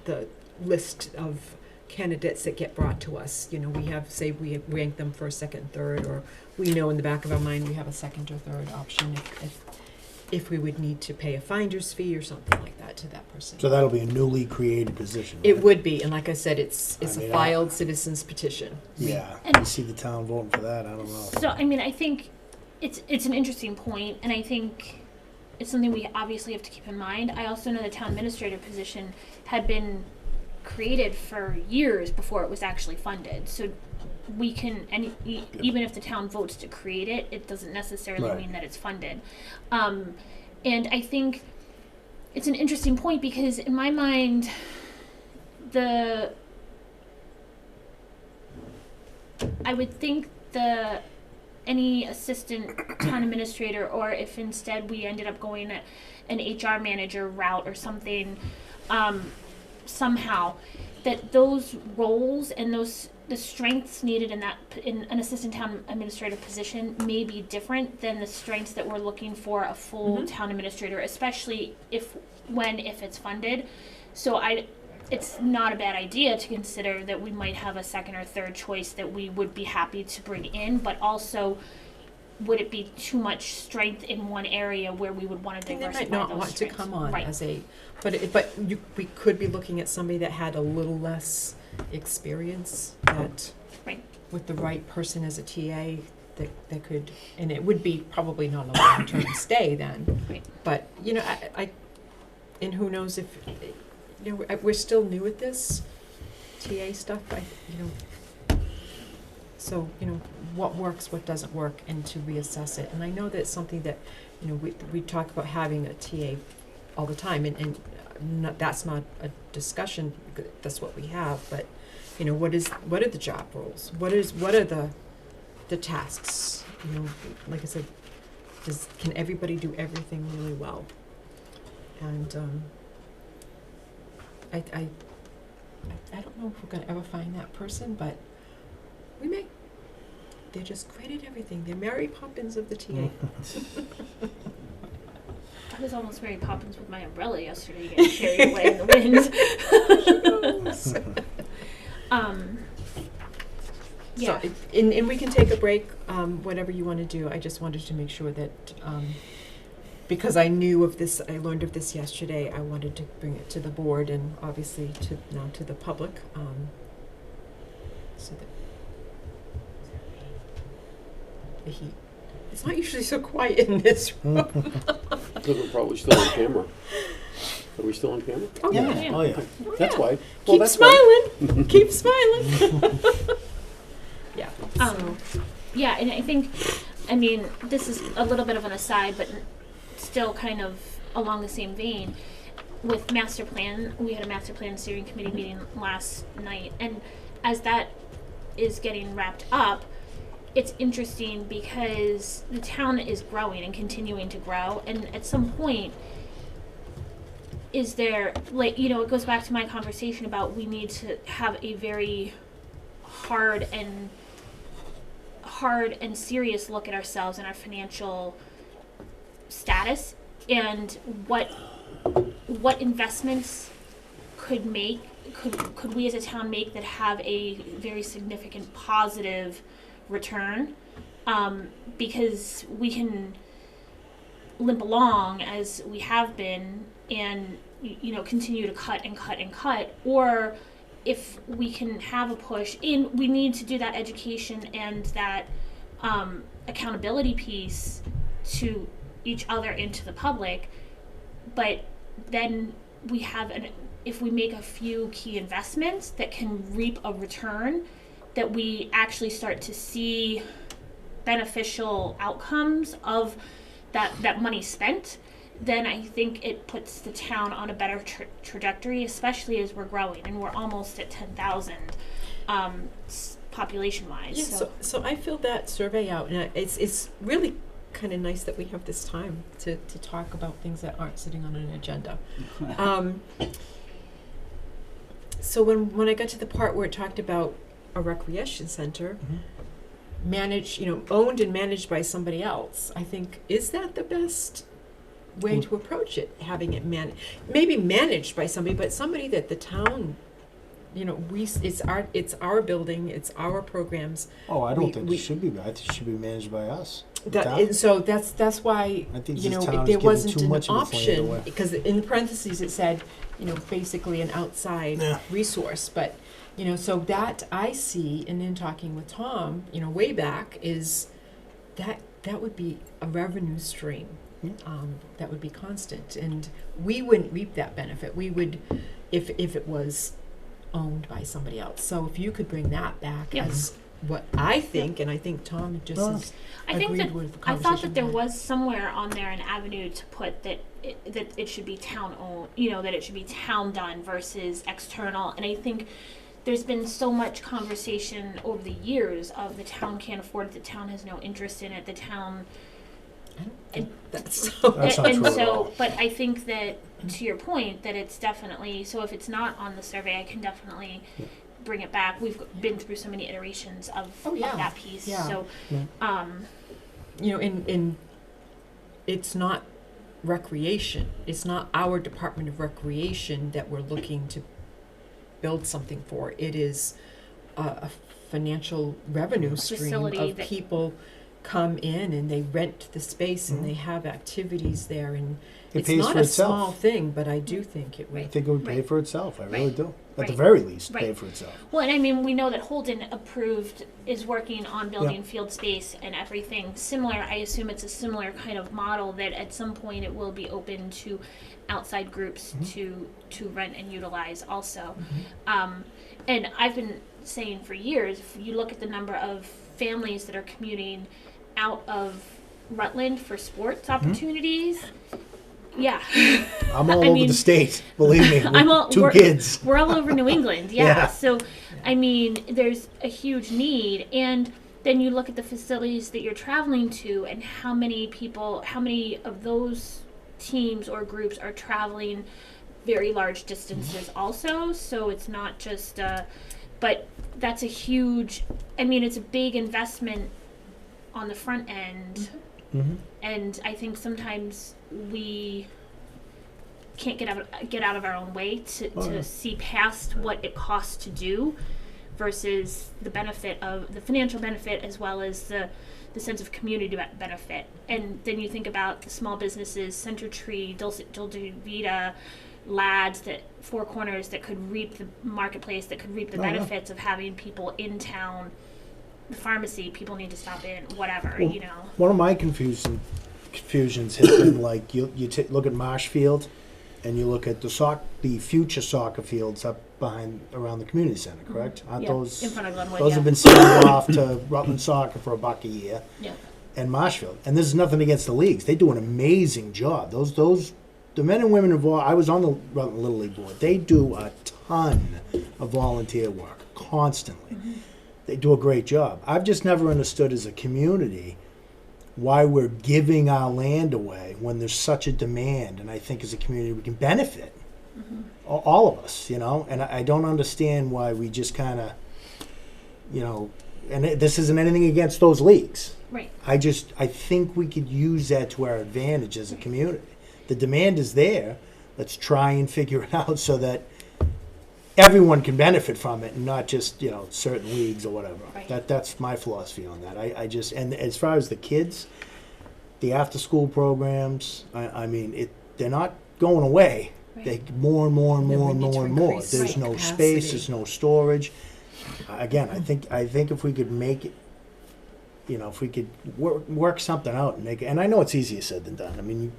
the list of candidates that get brought to us? You know, we rank them for a second, third, or we know in the back of our mind we have a second or third option if we would need to pay a finder's fee or something like that to that person. So that'll be a newly created position. It right? would be, and like I said, it's I mean, a filed citizens petition. Yeah, And- you see the town voting for that. I don't know. So I mean, I think it's an interesting point, and I think it's something we obviously have to keep in mind. I also know the town administrator position had been created for years before it was actually funded. So we can, even if the town votes to create it, it doesn't necessarily Right. mean that it's funded. And I think it's an interesting point because in my mind, I would think any assistant town administrator, or if instead we ended up going an HR manager route or something, somehow, that those roles and the strengths needed in an assistant town administrator position may be different than the strengths that we're looking for a full town administrator, especially if it's funded. So it's not a bad idea to consider that we might have a second or third choice that we would be happy to bring in, but also would it be too much strength in one area where we would want to And they diversify might not those want to strengths? come on Right. as we could be looking at somebody that had a little less experience, that Right. with the right person as a TA, that could, and it would be probably not a long-term stay then. Right. But, you know, and who knows if, you know, we're still new at this TA stuff, so, you know, what works, what doesn't work, and to reassess it. And I know that's something that, you know, we talk about having a TA all the time, and that's not a discussion, that's what we have, but, you know, what are the job roles? What are the tasks? You know, like I said, can everybody do everything really well? And I don't know if we're gonna ever find that person, but we may. They just created everything. They're Mary Poppins of the TA. I was almost Mary Poppins with my umbrella yesterday, getting carried away in the wind. Yeah. So, and we can take a break, whatever you want to do. I just wanted to make sure that, because I knew of this, I learned of this yesterday, I wanted to bring it to the board and obviously now to the public, so that the heat. It's not usually so quiet in this room. Because we're probably still on camera. Are we still on camera? Oh, Yeah. Yeah. Oh yeah. That's why. Well, Keep that's why. smiling. Keep smiling. Yeah. Yeah, and I think I mean, this is a little bit of an aside, but still kind of along the same vein. With master plan, we had a master plan steering committee meeting last night, and as that is getting wrapped up, it's interesting because the town is growing and continuing to grow, and at some point, is there, like, you know, it goes back to my conversation about we need to have a very hard and serious look at ourselves and our financial status, and what investments could we as a town make that have a very significant positive return, because we can limp along as we have been and you know continue to cut and cut and cut, or if we can have a push in, we need to do that education and that accountability piece to each other and to the public, but then we have if we make a few key investments that can reap a return, that we actually start to see beneficial outcomes of that money spent, then I think it puts the town on a better trajectory, especially as we're growing and we're almost at 10,000 population-wise. Yeah, so I filled that survey out, and it's really kind of nice that we have this time to talk about things that aren't sitting on an agenda. So when I got to the part where it talked about a recreation center, managed, owned and managed by somebody else, I think, is that the best way to approach it? Having it maybe managed by somebody, but somebody that the town, it's our building, it's our programs. Oh, I don't think it should be. I think it should be managed by us. And so that's why, I think if there wasn't an option, because in parentheses it said, basically an outside resource, but so that I see, and in talking with Tom, way back, is that would be a revenue stream that would be constant, and we wouldn't reap that benefit. We would, if it was owned by somebody else. So if you could bring that back as what I think, and I think Tom just has agreed with the conversation. I thought that there was somewhere on there an avenue to put that it should be town owned, that it should be town done versus external, and I think there's been so much conversation over the years of the town can't afford it, the town has no interest in it, the town. That's not true at all. But I think that, to your point, that it's definitely, so if it's not on the survey, I can definitely bring it back. We've been through so many iterations of that piece. Yeah. So, in it's not recreation. It's not our Department of Recreation that we're looking to build something for. It is a financial revenue stream of people come in and they rent the space and they have activities there, and It it's pays not for a itself. small thing, but I do think it would. I think it would pay for itself. I really do. At the Right. very least, Right. pay for itself. well, and I mean, we know that Holden is working on building field space and everything similar. I assume it's a similar kind of model that at some point it will be open to outside groups to rent and utilize also. And I've been saying for years, if you look at the number of families that are commuting out of Rutland for sports opportunities, I'm all I over mean, the state. Believe me, with two kids. We're all over New England, Yeah. So, I mean, there's a huge need, and then you look at the facilities that you're traveling to, and how many of those teams or groups are traveling very large distances also. So it's not just, but that's a huge. I mean, it's a big investment on the front end. And I think sometimes we can't get out of our own way to see past what it costs to do versus the benefit of the financial benefit as well as the sense of community benefit. And then you think about the small businesses, Center Tree, Dolce Vita, Lads, that Four Corners, that could reap the marketplace, that could reap the benefits of having people in town. The pharmacy, people need to stop in, whatever, One of my confusions has been like you look at Marshfield, and you look at the future soccer fields up around the community center, correct? Aren't those in front of Glenwood? those have been sold off to Rutland Soccer for $1 a year? Yeah. and Marshfield. And this is nothing against the leagues. They do an amazing job. The men and women involved, I was on the Rutland Little League board. They do a ton of volunteer work constantly. They do a great job. I've just never understood as a community why we're giving our land away when there's such a demand. And I think as a community we can benefit, all of us, you know. And I don't understand why we just kind of, you know, and this isn't anything against those leagues. Right. I think we could use that to our advantage as a community. The demand is there. Let's try and figure it out so that everyone can benefit from it and not just, you know, certain leagues or whatever. Right. That's my philosophy on that. I just, and as far as the kids, the after-school programs, I mean, they're not going away. Right. They more and more and Yeah, more we and need to more and more. increase There's no capacity. space. There's no storage. Again, I think if we could make it, you know, if we could work something out and make it, and I know it's easier said than done. I mean,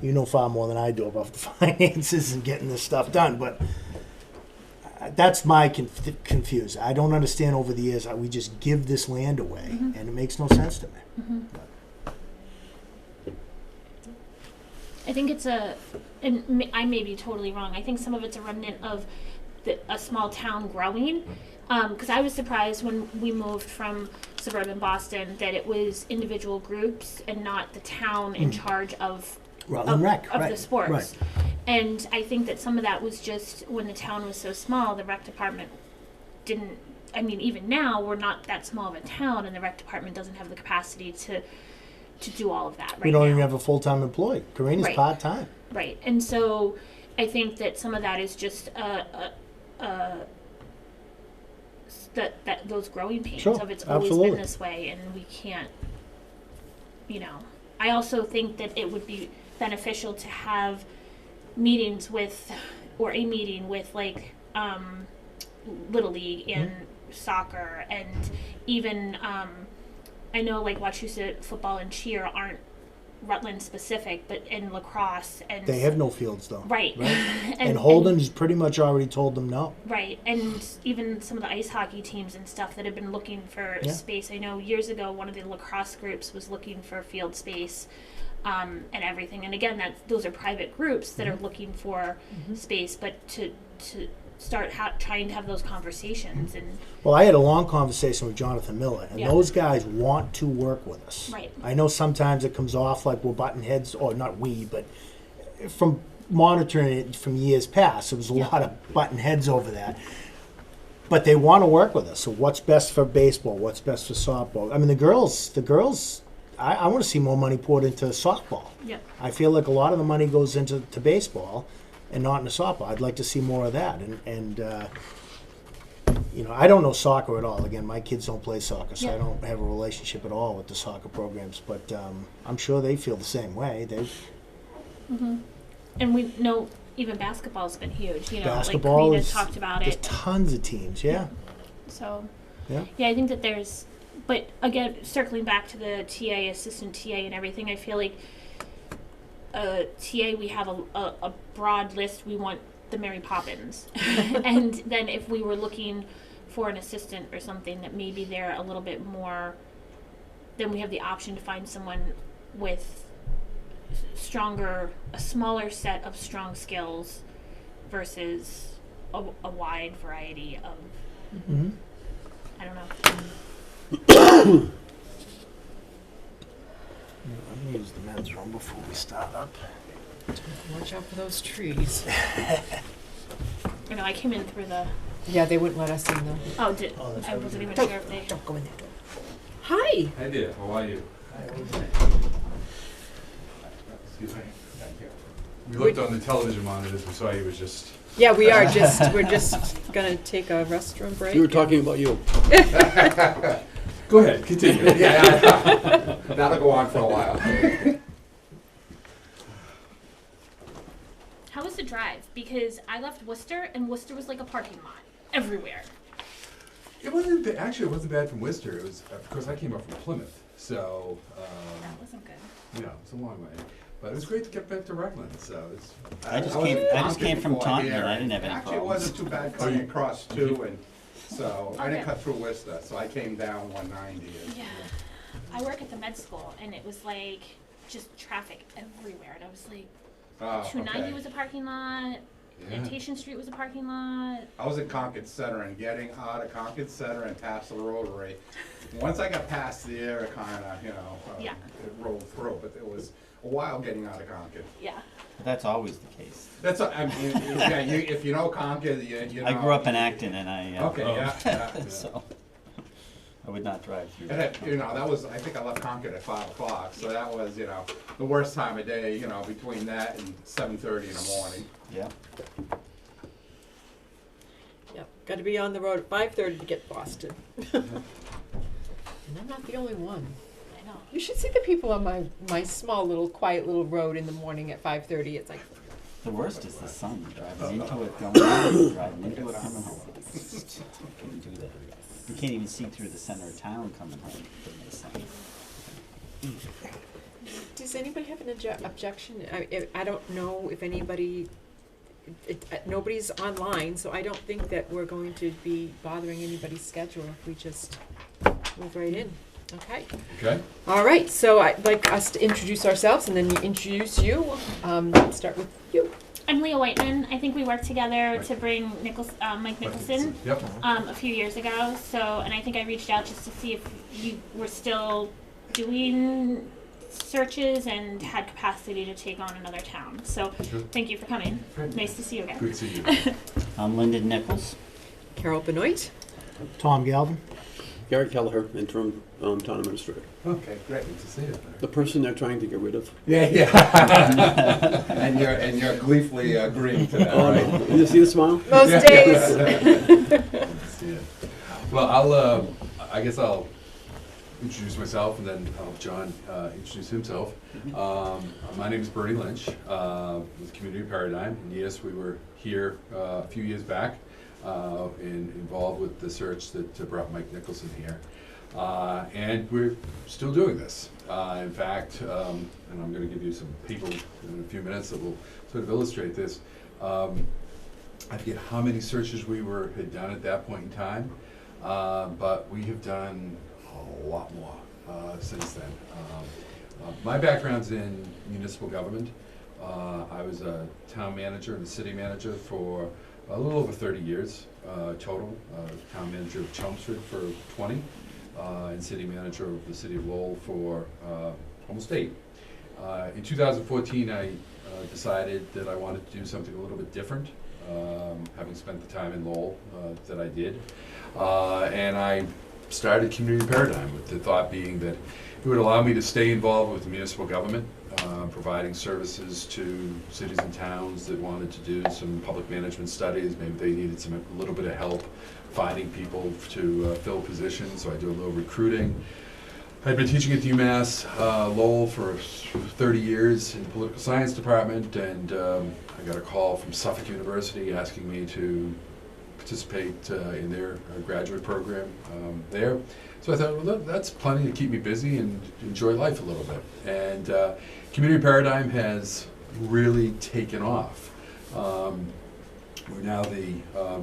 you know far more than I do about the finances and getting this stuff done, but that's my confused. I don't understand over the years how we just give this land away, and it makes no sense to me. I think it's I may be totally wrong. I think some of it's a remnant of a small town growing. Because I was surprised when we moved from suburban Boston that it was individual groups and not the town in charge of Rutland Rec, of right, the sports. right. And I think that some of that was just when the town was so small, the rec department didn't. I mean, even now we're not that small of a town, and the rec department doesn't have the capacity to do all of that right We don't now. even have a full-time employee. Karina's Right. part-time. Right, and so I think that some of that is just that those growing pains Sure, of it's always absolutely. been this way, and we can't. You know, I also think that it would be beneficial to have meetings with, or a meeting with like Little League and soccer, and even I know like Wachusett football and cheer aren't Rutland specific, but in lacrosse and They have no fields, though. right. And Holden's pretty much already told them no. Right, and even some of the ice hockey teams and stuff that have been looking for Yeah. space. I know years ago one of the lacrosse groups was looking for field space and everything. And again, those are private groups that are looking for space, but to start trying to have those conversations and Well, I had a long conversation with Jonathan Miller, and Yeah. those guys want to work with us. Right. I know sometimes it comes off like we're button heads, or not we, but from monitoring it from years past, there was a Yeah. lot of button heads over that. But they want to work with us. So what's best for baseball? What's best for softball? I mean, the girls. I want to see more money poured into softball. yeah. I feel like a lot of the money goes into baseball and not into softball. I'd like to see more of that. And you know, I don't know soccer at all. Again, my kids don't play soccer, so I Yeah. don't have a relationship at all with the soccer programs. But I'm sure they feel the same way. And we know even basketball's been huge. You know, Basketball like Karina is talked about there's it. tons of teams. Yeah, So yeah. I think that there's, but again, circling back to the TA, assistant TA, and everything, I feel like TA, we have a broad list. We want the Mary Poppins, and then if we were looking for an assistant or something, that maybe they're a little bit more, then we have the option to find someone with a smaller set of strong skills versus a wide variety of, Mm-hmm. I don't know. I'm gonna use the men's room before we start up. Watch out for those trees. I know I came in through the. Yeah, they wouldn't let us in though. Oh, that's I right. wasn't even sure if they. Don't go in that door. Hi. Hi there, how are you? Excuse me. We looked on the television monitors, we saw you was just... Yeah, we're just gonna take a restroom break. We were talking about you. Go ahead, continue. Yeah, that'll go on for a while. How was the drive? Because I left Worcester, and Worcester was like a parking lot everywhere. It wasn't, actually, it wasn't bad from Worcester, it was, of course, I came up from Plymouth, so, That wasn't good. you know, it's a long way. But it was great to get back to Rutland, so it's... I just came from Taunton, and I didn't have any Actually, it problems. wasn't too bad coming across too, and so I didn't Okay. cut through Worcester, so I came down 190. And, Yeah. I work at the med school, and it was like just traffic everywhere, and I was like, Oh, 290 okay. was a parking lot, Yeah. Plantation Street was a parking lot. I was in Concord Center and getting out of Concord Center and past the rotary. Once I got past there, it kinda, Yeah. it rolled through, but it was a while getting out of Concord. Yeah. But that's always the case. That's, I mean, yeah, if you know Concord, you know. I grew up in Acton, and I. Okay, yeah. So I would not drive through. And that. that was, I think I left Concord at 5 o'clock, so that was, the worst time of day, between that and 7:30 in the morning. Yeah. Yep, got to be on the road at 5:30 to get Boston. And I'm not the only one. I know. You should see the people on my small little quiet little road in the morning at 5:30. It's like, The worst is the sun, driving into it, going out, driving into it, coming home. Couldn't do that. You can't even see through the center of town coming home from the sun. does anybody have an objection? I don't know if anybody, nobody's online, so I don't think that we're going to be bothering anybody's schedule if we just move right in. Okay. Okay. All right, so I'd like us to introduce ourselves and then introduce you. Start with you. I'm Leah Whiteman. I think we worked together to bring Mike Nicholson Yep. a few years ago. So, and I think I reached out just to see if you were still doing searches and had capacity to take on another town. So, Sure. thank you for coming. Good. Nice to see you again. Good to see you. I'm Lyndon Nichols. Carol Benoit. Tom Galvin. Gary Kelleher, interim town administrator. Okay, great. Good to see you. The person they're trying to get rid of. Yeah, yeah. And you're gleefully agreeing to that, right? You see the smile? Most Yeah. days. Good to see you. Well, I guess I'll introduce myself and then I'll have John introduce himself. My name is Bernie Lynch with Community Paradigm. And yes, we were here a few years back and involved with the search that brought Mike Nicholson here. And we're still doing this. In fact, and I'm going to give you some people in a few minutes that will sort of illustrate this. I forget how many searches had done at that point in time, but we have done a lot more since then. My background's in municipal government. I was a town manager and a city manager for a little over 30 years total. Town manager of Chelmsford for 20, and city manager of the city of Lowell for almost 8. In 2014, I decided that I wanted to do something a little bit different, having spent the time in Lowell that I did. And I started Community Paradigm with the thought being that it would allow me to stay involved with municipal government, providing services to cities and towns that wanted to do some public management studies. Maybe they needed a little bit of help finding people to fill positions, so I do a little recruiting. I'd been teaching at UMass Lowell for 30 years in the political science department, and I got a call from Suffolk University asking me to participate in their graduate program there. So I thought, well, that's plenty to keep me busy and enjoy life a little bit. And Community Paradigm has really taken off. We're now the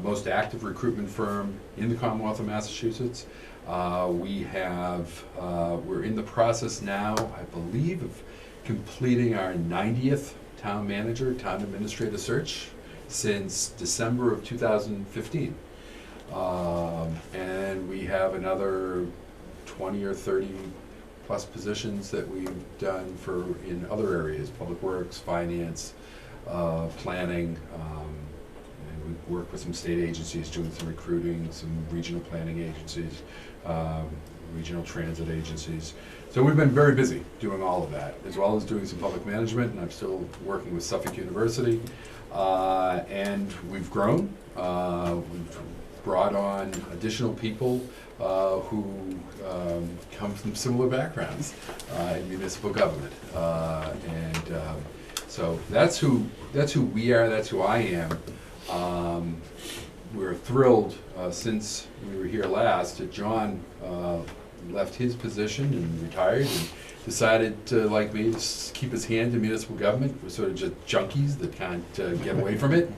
most active recruitment firm in the Commonwealth of Massachusetts. We're in the process now, I believe, of completing our 90th town manager, town administrator search since December of 2015. And we have another 20 or 30 plus positions that we've done in other areas, public works, finance, planning, and we work with some state agencies doing some recruiting, some regional planning agencies, regional transit agencies. So we've been very busy doing all of that, as well as doing some public management, and I'm still working with Suffolk University. And we've grown. We've brought on additional people who come from similar backgrounds in municipal government. So that's who we are, that's who I am. We're thrilled since we were here last that John left his position and retired and decided to, like me, to keep his hand in municipal government. We're sort of just junkies that can't get away from it.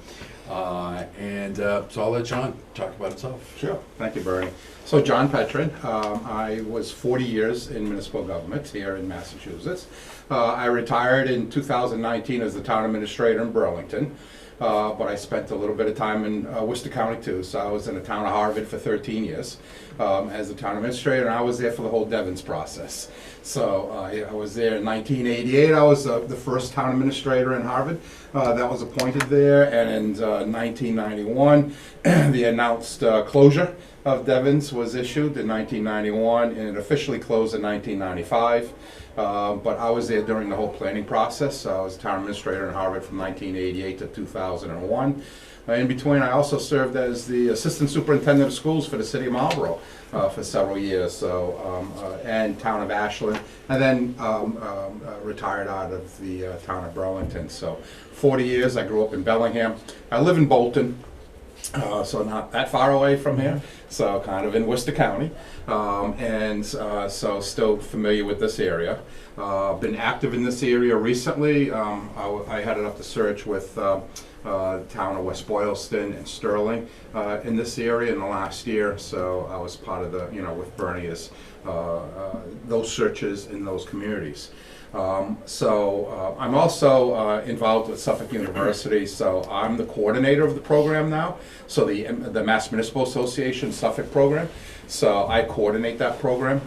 So I'll let John talk about himself. Sure. Thank you, Bernie. So John Petrin, I was 40 years in municipal government here in Massachusetts. I retired in 2019 as the town administrator in Burlington, but I spent a little bit of time in Worcester County too. So I was in the town of Harvard for 13 years as the town administrator, and I was there for the whole Devens process. So I was there in 1988. I was the first town administrator in Harvard that was appointed there, and in 1991, the announced closure of Devens was issued in 1991, and it officially closed in 1995. But I was there during the whole planning process. I was town administrator in Harvard from 1988 to 2001. In between, I also served as the assistant superintendent of schools for the city of Marlborough for several years, and town of Ashland, and then retired out of the town of Burlington. So 40 years. I grew up in Bellingham. I live in Bolton, so not that far away from here, so kind of in Worcester County, so still familiar with this area. Been active in this area recently. I headed up the search with town of West Boylston and Sterling in this area in the last year, so I was part of the, with Bernie, as those searches in those communities. I'm also involved with Suffolk University, so I'm the coordinator of the program now, so the Mass Municipal Association Suffolk program. So I coordinate that program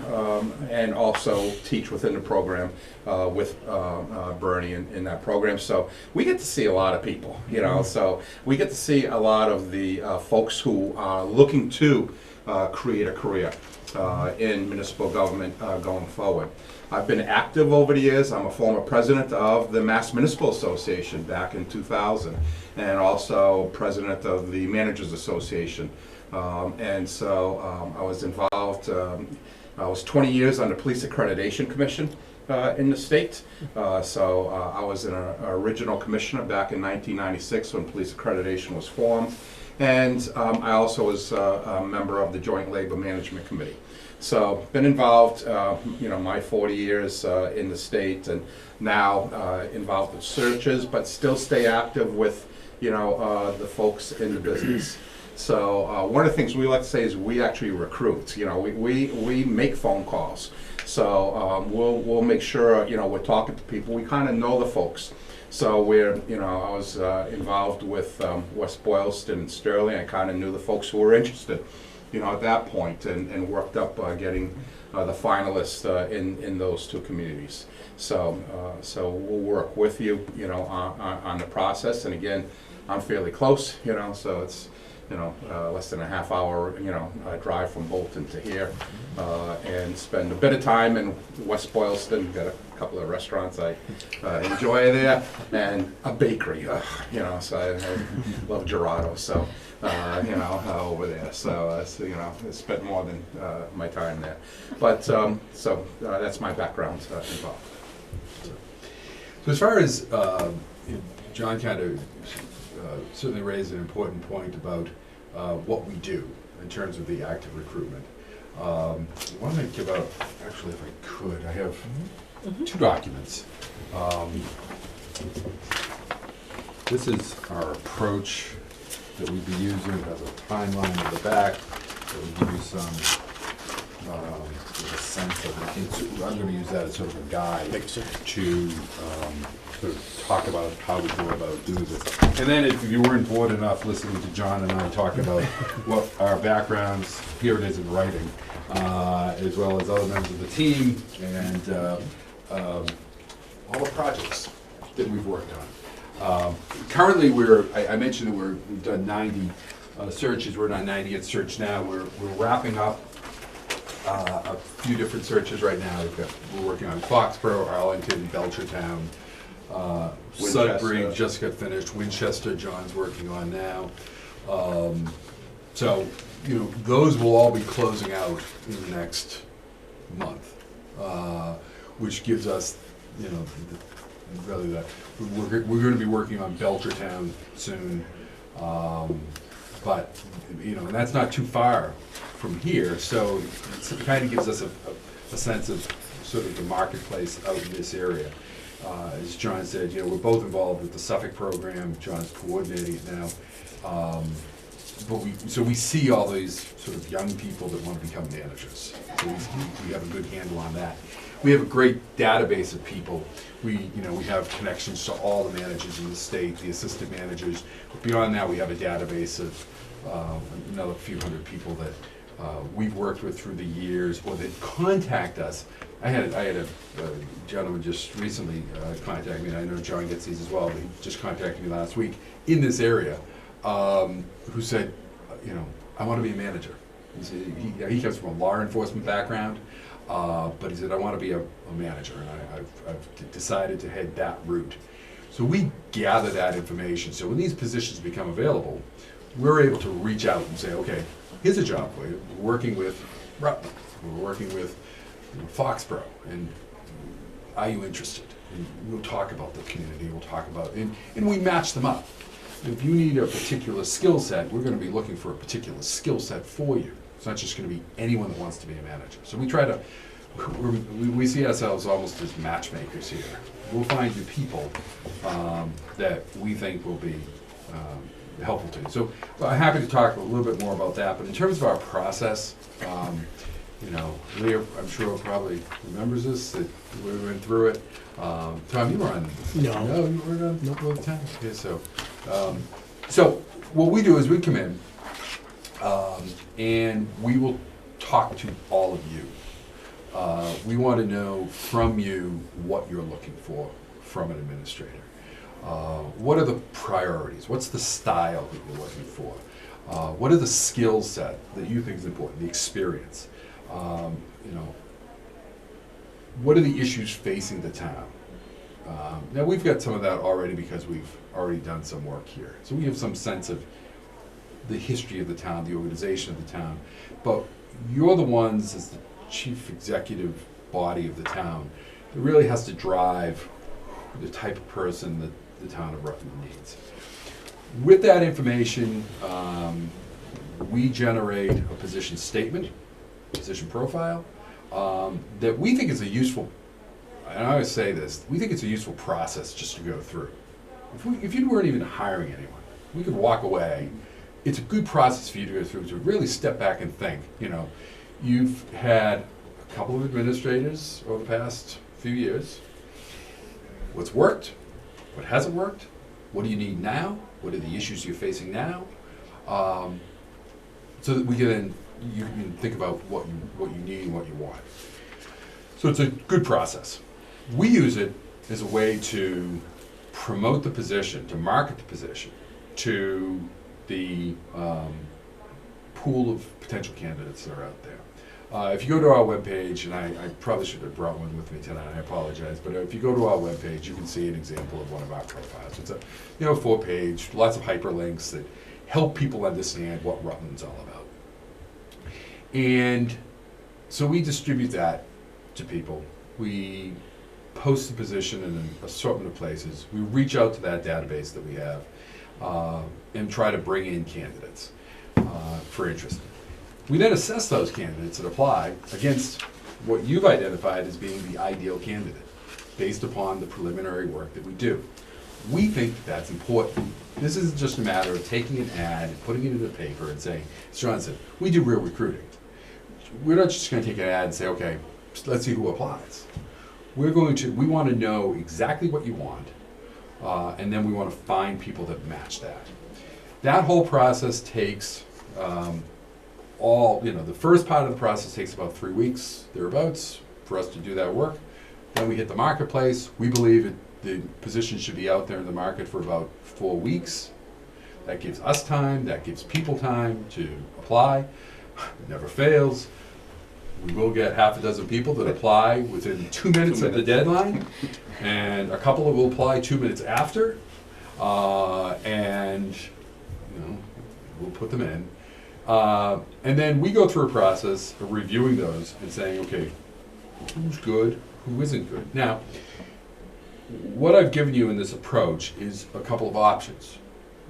and also teach within the program with Bernie in that program. So we get to see a lot of people, so we get to see a lot of the folks who are looking to create a career in municipal government going forward. I've been active over the years. I'm a former president of the Mass Municipal Association back in 2000, and also president of the Managers Association. I was involved, I was 20 years on the Police Accreditation Commission in the state. I was an original commissioner back in 1996 when police accreditation was formed. And I also was a member of the Joint Labor Management Committee. So been involved, my 40 years in the state, and now involved with searches, but still stay active with, the folks in the business. So one of the things we like to say is we actually recruit. We make phone calls. So we'll make sure, we're talking to people. We kind of know the folks. So I was involved with West Boylston and Sterling. I kind of knew the folks who were interested, at that point, and worked up getting the finalists in those two communities. So we'll work with you, on the process. And again, I'm fairly close, so it's less than a half hour, drive from Bolton to here, and spend a bit of time in West Boylston. Got a couple of restaurants I enjoy there, and a bakery, so I love gelato, so, over there. So, I spent more than my time there. But, that's my background involved. So as far as, John kind of certainly raised an important point about what we do in terms of the active recruitment. I want to give out, actually, if I could, I have two documents. This is our approach that we'd be using. It has a timeline at the back that would give you some a sense of, I'm going to use that as sort of a guide to sort of talk about how we go about doing this. And then if you weren't bored enough listening to John and I talk about what our backgrounds, here it is in writing, as well as other members of the team, and all the projects that we've worked on. Currently, I mentioned that we've done 90 searches. We're on 90th search now. We're wrapping up a few different searches right now. We're working on Foxborough, Arlington, Belchertown, Sudbury just got finished. Winchester, John's working on now. Those will all be closing out in the next month, which gives us, really that we're going to be working on Belchertown soon, but and that's not too far from here, so it kind of gives us a sense of sort of the marketplace out in this area. As John said, we're both involved with the Suffolk program. John's coordinating it now. So we see all these sort of young people that want to become managers. So we have a good handle on that. We have a great database of people. We have connections to all the managers in the state, the assistant managers. Beyond that, we have a database of another few hundred people that we've worked with through the years, or that contact us. I had a gentleman just recently contact me, and I know John gets these as well, but he just contacted me last week in this area, who said, I want to be a manager. He said he comes from a law enforcement background, but he said, I want to be a manager, and I've decided to head that route. So we gather that information. So when these positions become available, we're able to reach out and say, okay, here's a job for you. We're working with Rutland. We're working with Foxborough, and are you interested? And we'll talk about the community. We'll talk about, and we match them up. If you need a particular skill set, we're going to be looking for a particular skill set for you. It's not just going to be anyone that wants to be a manager. So we try to, we see ourselves almost as matchmakers here. We'll find you people that we think will be helpful to you. So I'm happy to talk a little bit more about that. But in terms of our process, Leah, I'm sure probably remembers this, that we went through it. Tom, you were on. No, you were on all the time. Okay, so what we do is we come in, and we will talk to all of you. We want to know from you what you're looking for from an administrator. What are the priorities? What's the style that you're looking for? What are the skill set that you think is important? The experience. What are the issues facing the town? Now we've got some of that already because we've already done some work here. So we have some sense of the history of the town, the organization of the town. But you're the ones, as the chief executive body of the town, that really has to drive the type of person that the town of Rutland needs. With that information, we generate a position statement, position profile, that we think is a useful, and I always say this, we think it's a useful process just to go through. If you weren't even hiring anyone, we could walk away. It's a good process for you to go through, to really step back and think. You've had a couple of administrators over the past few years. What's worked? What hasn't worked? What do you need now? What are the issues you're facing now? So that we can then, you can think about what you need and what you want. So it's a good process. We use it as a way to promote the position, to market the position to the pool of potential candidates that are out there. If you go to our webpage, and I probably should have brought one with me tonight, I apologize, but if you go to our webpage, you can see an example of one of our profiles. It's a 4-page, lots of hyperlinks that help people understand what Rutland's all about. And so we distribute that to people. We post the position in an assortment of places. We reach out to that database that we have and try to bring in candidates for interest. We then assess those candidates that apply against what you've identified as being the ideal candidate based upon the preliminary work that we do. We think that's important. This isn't just a matter of taking an ad and putting it in the paper and saying, as John said, we do real recruiting. We're not just going to take an ad and say, okay, let's see who applies. We want to know exactly what you want, and then we want to find people that match that. That whole process takes the first part of the process takes about 3 weeks, thereabouts, for us to do that work. Then we hit the marketplace. We believe the position should be out there in the market for about 4 weeks. That gives us time, that gives people time to apply. It never fails. We will get half a dozen people that apply within 2 minutes of the deadline, and a couple will apply 2 minutes after, and we'll put them in. And then we go through a process of reviewing those and saying, okay, who's good, who isn't good. Now, what I've given you in this approach is a couple of options.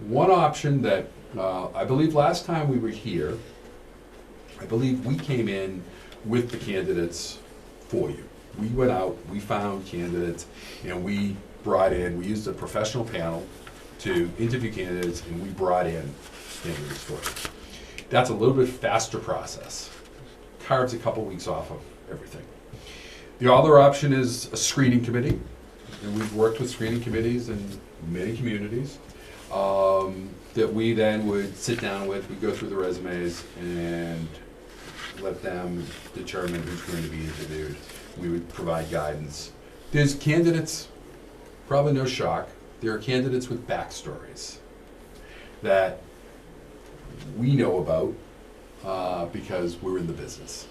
One option that I believe last time we were here, I believe we came in with the candidates for you. We went out, we found candidates, and we used a professional panel to interview candidates, and we brought in candidates for it. That's a little bit faster process. Carves a couple weeks off of everything. The other option is a screening committee, and we've worked with screening committees in many communities, that we then would sit down with, we go through the resumes and let them determine who's going to be interviewed. We would provide guidance. There's candidates, probably no shock, there are candidates with backstories that we know about because we're in the business,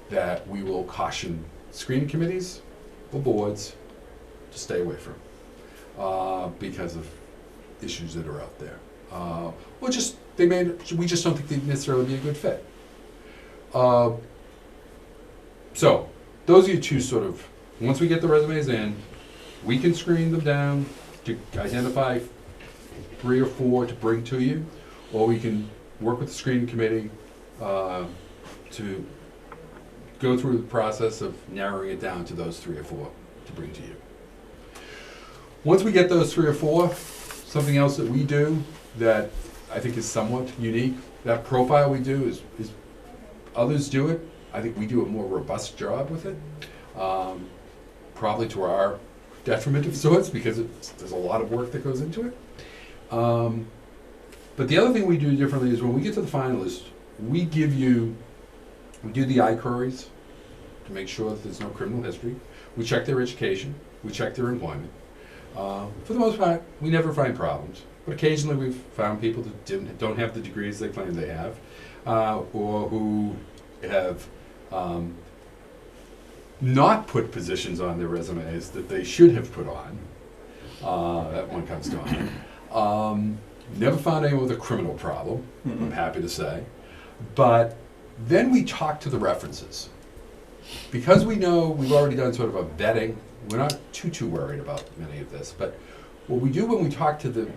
that we will caution screening committees or boards to stay away from because of issues that are out there. We just don't think they'd necessarily be a good fit. So those are your two sort of, once we get the resumes in, we can screen them down to identify 3 or 4 to bring to you, or we can work with the screening committee to go through the process of narrowing it down to those 3 or 4 to bring to you. Once we get those 3 or 4, something else that we do that I think is somewhat unique, that profile we do is others do it. I think we do a more robust job with it, probably to our detriment of sorts, because there's a lot of work that goes into it. But the other thing we do differently is when we get to the finalists, we do the I-queries to make sure that there's no criminal history. We check their education. We check their employment. For the most part, we never find problems, but occasionally we've found people that don't have the degrees they claim they have, or who have not put positions on their resumes that they should have put on. That one comes to mind. Never found anyone with a criminal problem, I'm happy to say. But then we talk to the references. Because we know we've already done sort of a vetting, we're not too worried about many of this. But what we do when we talk to the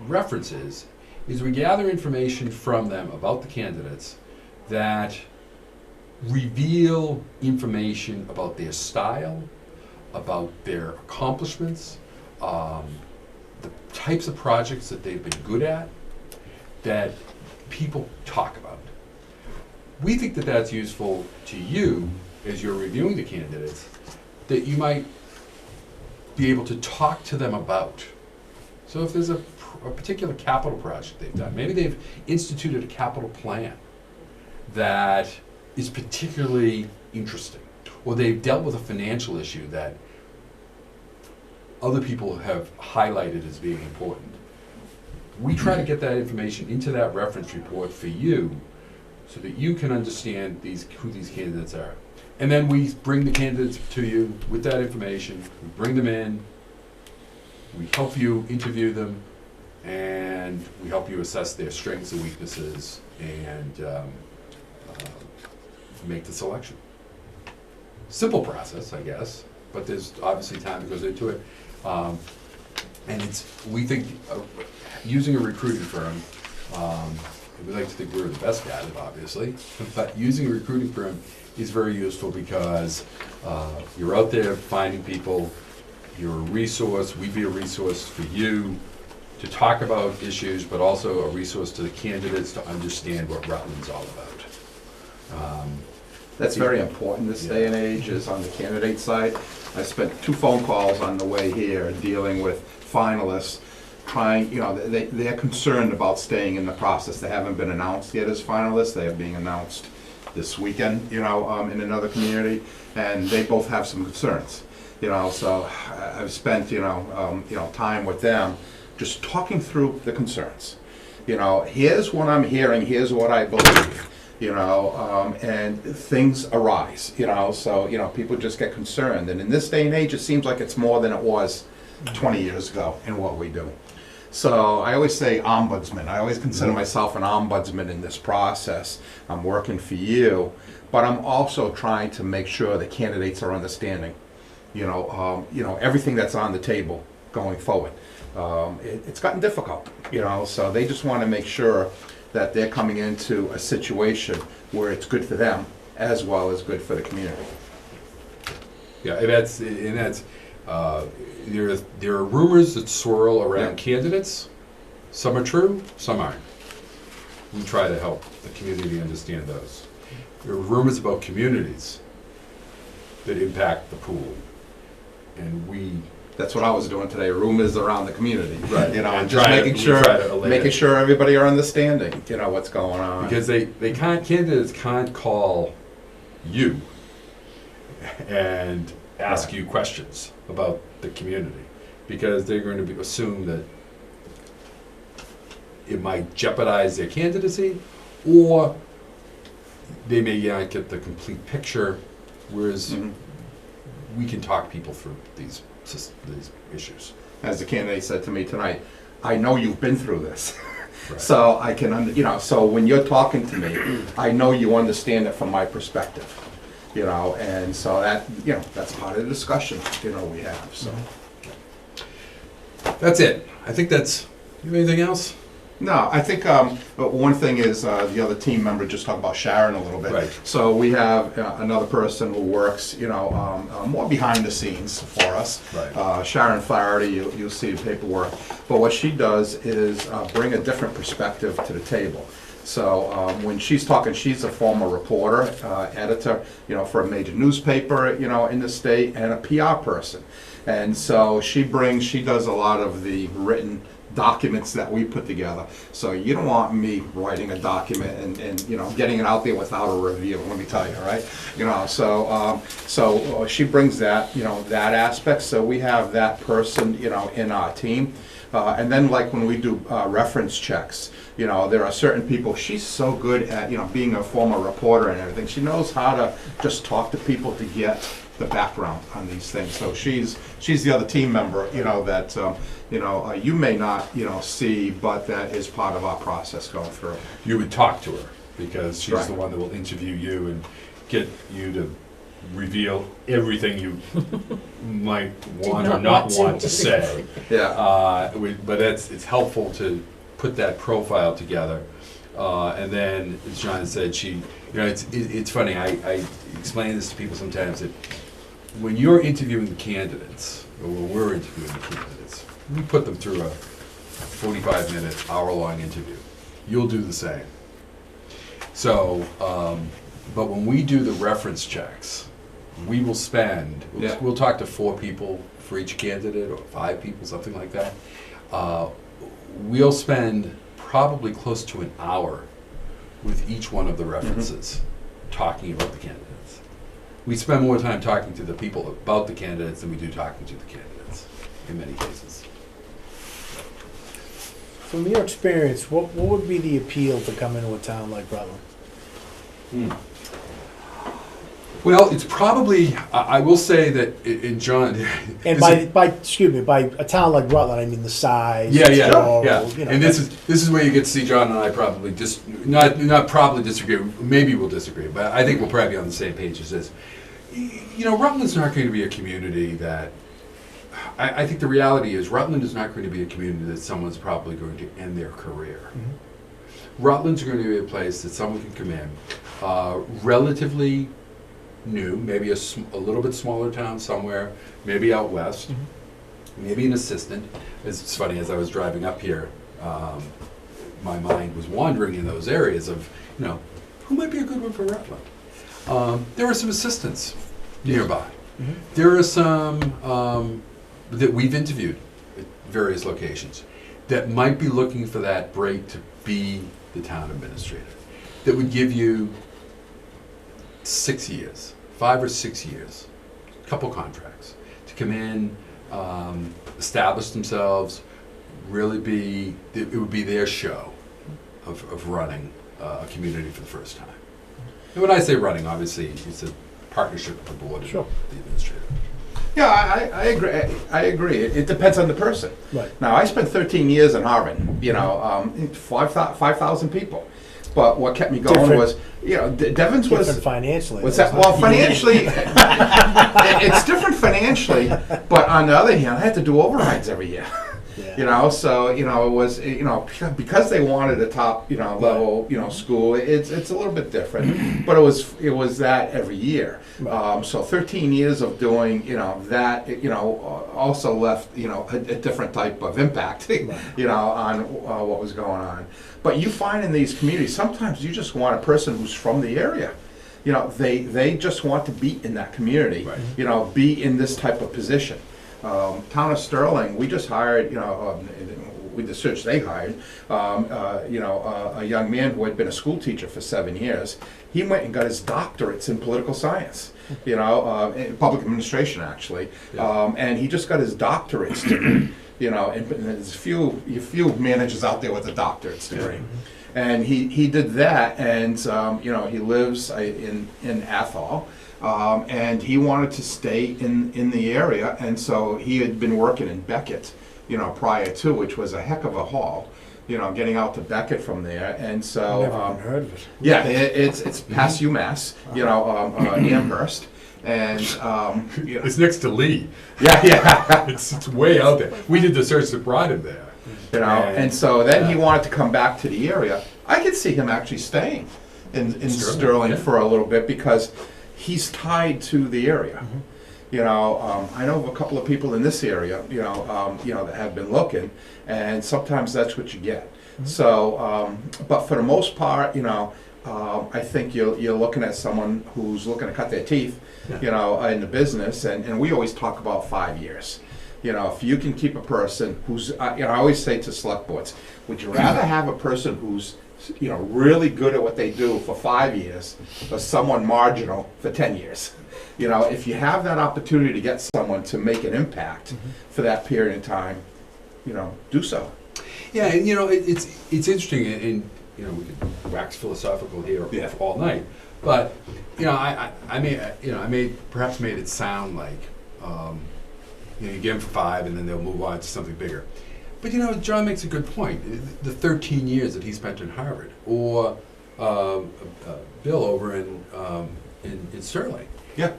references is we gather information from them about the candidates that reveal information about their style, about their accomplishments, the types of projects that they've been good at, that people talk about. We think that that's useful to you as you're reviewing the candidates, that you might be able to talk to them about. So if there's a particular capital project they've done, maybe they've instituted a capital plan that is particularly interesting, or they've dealt with a financial issue that other people have highlighted as being important. We try to get that information into that reference report for you so that you can understand who these candidates are. And then we bring the candidates to you with that information, we bring them in, we help you interview them, and we help you assess their strengths and weaknesses, and make the selection. Simple process, I guess, but there's obviously time that goes into it. And we think using a recruiting firm, we like to think we're the best at it, obviously, but using a recruiting firm is very useful because you're out there finding people, you're a resource, we'd be a resource for you to talk about issues, but also a resource to the candidates to understand what Rutland's all about. That's very important this day and age, is on the candidate side. I spent 2 phone calls on the way here dealing with finalists, they're concerned about staying in the process. They haven't been announced yet as finalists. They are being announced this weekend, in another community, and they both have some concerns. So I've spent, time with them just talking through the concerns. Here's what I'm hearing, here's what I believe. And things arise, so, people just get concerned. And in this day and age, it seems like it's more than it was 20 years ago in what we do. So I always say ombudsman. I always consider myself an ombudsman in this process. I'm working for you, but I'm also trying to make sure the candidates are understanding, everything that's on the table going forward. It's gotten difficult, so they just want to make sure that they're coming into a situation where it's good for them as well as good for the community. Yeah, and that's There are rumors that swirl around candidates. Some are true, some aren't. We try to help the community understand those. There are rumors about communities that impact the pool, and we. That's what I was doing today, rumors around the community. Right. You know, And just try to- making we sure, try to allay making it. sure everybody are understanding, you know, what's going on. Because candidates can't call you and ask Right. you questions about the community, because they're going to assume that it might jeopardize their candidacy, or they may not get the complete picture, whereas Mhm. we can talk people through these issues. As the candidate said to me tonight, I know you've been through this. Right. So I can, you know, so when you're talking to me, I know you understand it from my perspective, you know, and so that, you know, that's part of the discussion, you know, we have, so. That's it. I think that's. You have anything else? No, I think one thing is the other team member just talked about Sharon a little bit. Right. So we have another person who works, you know, more behind the scenes for us. Right. Sharon Flaherty, you'll see the paperwork. But what she does is bring a different perspective to the table. So when she's talking, she's a former reporter, editor, you know, for a major newspaper, you know, in the state, and a PR person. And so she does a lot of the written documents that we put together. So you don't want me writing a document and you know, getting it out there without a review, let me tell you, right? You know, so she brings that, you know, that aspect. So we have that person, you know, in our team. And then like when we do reference checks, you know, there are certain people, she's so good at, you know, being a former reporter and everything. She knows how to just talk to people to get the background on these things. So she's the other team member, you know, that, you may not, you know, see, but that is part of our process going through. You would talk to her, because she's Right. the one that will interview you and get you to reveal everything you might want or not not want want to. to say. Yeah. But it's helpful to put that profile together. And then, as John said, it's funny, I explain this to people sometimes, that when you're interviewing the candidates, or when we're interviewing the candidates, we put them through a 45-minute, hour-long interview. You'll do the same. So, but when we do the reference checks, we will spend, Yeah. we'll talk to 4 people for each candidate, or 5 people, something like that. We'll spend probably close to an hour with each one of the references, talking about the candidates. We spend more time talking to the people about the candidates than we do talking to the candidates, in many cases. From your experience, what would be the appeal to come into a town like Rutland? Well, it's probably, I will say that in John. And by a town like Rutland, I mean the size. Yeah, the yeah, rural, yeah. you know, And this is where you get to see John and I probably not probably disagree. Maybe we'll disagree, but I think we'll probably be on the same page as this. You know, Rutland's not going to be a community that. I think the reality is Rutland is not going to be a community that someone's probably going to end their career. Mm-hmm. Rutland's going to be a place that someone can come in, relatively new, maybe a little bit smaller town somewhere, maybe out west, maybe an assistant. It's funny, as I was driving up here, my mind was wandering in those areas of, you know, who might be a good one for Rutland? There are some assistants nearby. Mm-hmm. There are some that we've interviewed at various locations that might be looking for that break to be the town administrator, that would give you 6 years, 5 or 6 years, a couple contracts, to come in, establish themselves, really it would be their show of running a community for the first time. And when I say running, obviously, it's a partnership with the board and the administrator. Yeah, I agree. I agree. It depends on the person. Right. Now, I spent 13 years in Harvard, you know, 5,000 people. But what kept me going Different- was, you know, Devon's was... Different financially. What's that? Well, financially, it's different financially, but on the other hand, I had to do overrides every year. Yeah. So it was because they wanted a top level school. It's a little bit different, but it was that every year. So 13 years of doing that also left a different type of impact on what was going on. But you find in these communities sometimes you just want a person who's from the area. They just want to be in that community. Right. Be in this type of position. Town of Sterling, we just hired, with the search they hired, a young man who had been a school teacher for 7 years. He went and got his doctorates in political science, in public administration actually, and he just got his doctorates degree. And there's few managers out there with a doctorate's degree. And he did that, and he lives in Athol. And he wanted to stay in the area, and so he had been working in Beckett, prior to, which was a heck of a haul, getting out to Beckett from there, and so. Never even heard of it. Yeah, it's past UMass, Amherst, and It's next to Lee. yeah. It's way out there. We did the search that brought him there. And so then he wanted to come back to the area. I could see him actually staying in Sterling for a little bit because he's tied to the area. I know of a couple of people in this area, that have been looking, and sometimes that's what you get. So, but for the most part, I think you're looking at someone who's looking to cut their teeth, in the business, and we always talk about 5 years. If you can keep a person who's, I always say to select boards, would you rather have a person who's, really good at what they do for 5 years, or someone marginal for 10 years? If you have that opportunity to get someone to make an impact for that period of time, do so. Yeah, and it's interesting, and we could wax philosophical here all night, but I made it sound like you get them for 5 and then they'll move on to something bigger. But John makes a good point. The 13 years that he spent in Harvard, or Bill over in Sterling. Yeah,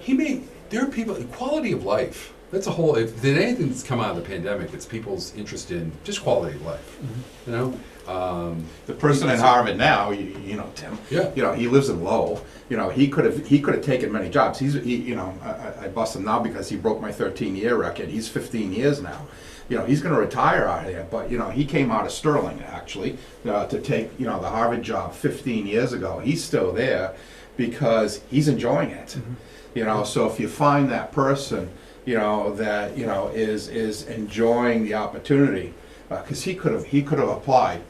there are people, quality of life. That's a whole, if there's anything that's come out of the pandemic, it's people's interest in just quality of life. The person in Harvard now, Tim. Yeah. He lives in Lowell. He could have taken many jobs. I bust him now because he broke my 13-year record. He's 15 years now. He's going to retire out of there. But he came out of Sterling actually to take the Harvard job 15 years ago. He's still there because he's enjoying it. So if you find that person, that is enjoying the opportunity. Because he could have applied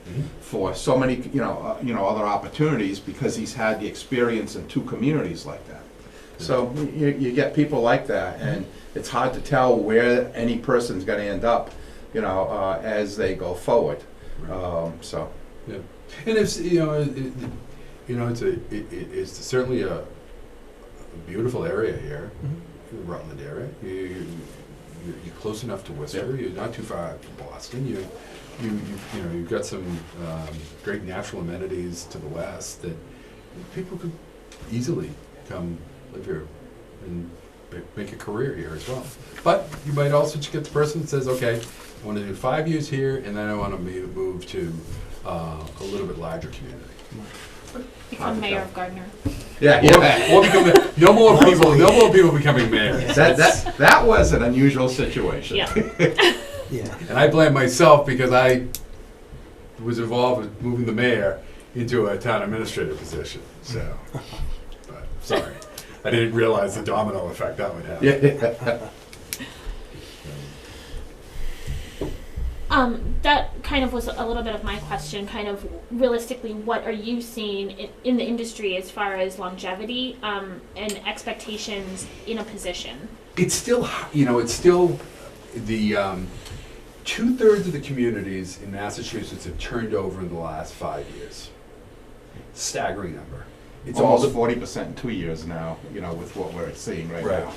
for so many other opportunities because he's had the experience in 2 communities like that. So you get people like that, and it's hard to tell where any person's going to end up, as they go forward. So yeah, and it's it's certainly a beautiful area here, the Rutland area. You're close enough to Worcester. You're not too far from Boston. You've got some great natural amenities to the west that people could easily come live here and make a career here as well. But you might also just get the person that says, okay, I want to do 5 years here, and then I want to move to a little bit larger community. Become mayor of Gardner. Or become no more people becoming mayors. That was an unusual situation. Yeah. And I blame myself because I was involved with moving the mayor into a town administrator position. So, but sorry, I didn't realize the domino effect that would have. That kind of was a little bit of my question, kind of realistically, what are you seeing in the industry as far as longevity and expectations in a position? It's still, the 2/3 of the communities in Massachusetts have turned over in the last 5 years. Staggering number. It's almost 40% in 2 years now, with what we're seeing right now.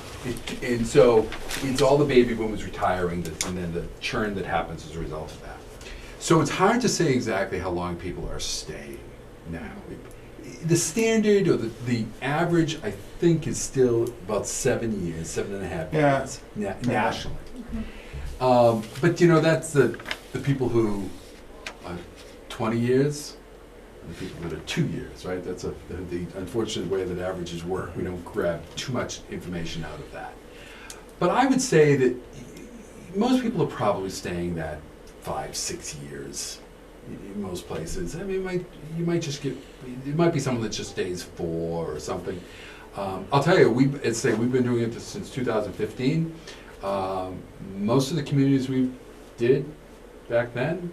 And so it's all the baby boomers retiring and then the churn that happens as a result of that. So it's hard to say exactly how long people are staying now. The standard or the average, I think, is still about 7 years, 7.5 years nationally. But that's the people who are 20 years and the people that are 2 years, right? That's the unfortunate way that averages work. We don't grab too much information out of that. But I would say that most people are probably staying that 5-6 years in most places. I mean, you might just get, it might be someone that just stays 4 or something. I'll tell you, we've been doing it since 2015. Most of the communities we did back then,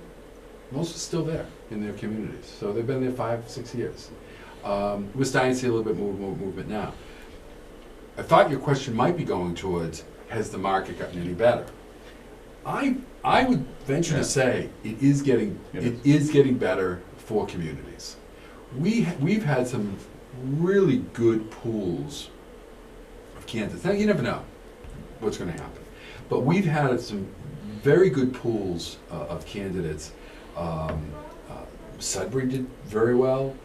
most are still there in their communities. So they've been there 5-6 years. We're starting to see a little bit more movement now. I thought your question might be going towards, has the market gotten any better? I would venture to say it is getting better for communities. We've had some really good pools of candidates. Now you never know what's going to happen, but we've had some very good pools of candidates. Sudbury did very well.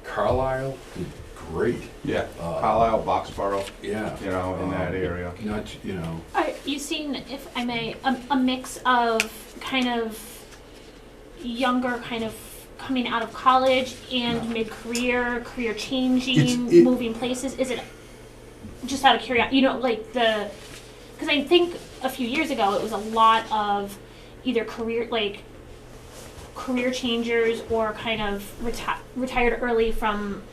Carlisle did great. Yeah, Carlisle, Boxborough, Yeah, you know, in that area. Not, you know. Are you seeing, if I may, a mix of kind of younger, kind of coming out of college and mid-career, career changing, moving places? Is it just out of curiosity? You know, like because I think a few years ago it was a lot of either career changers or kind of retired early from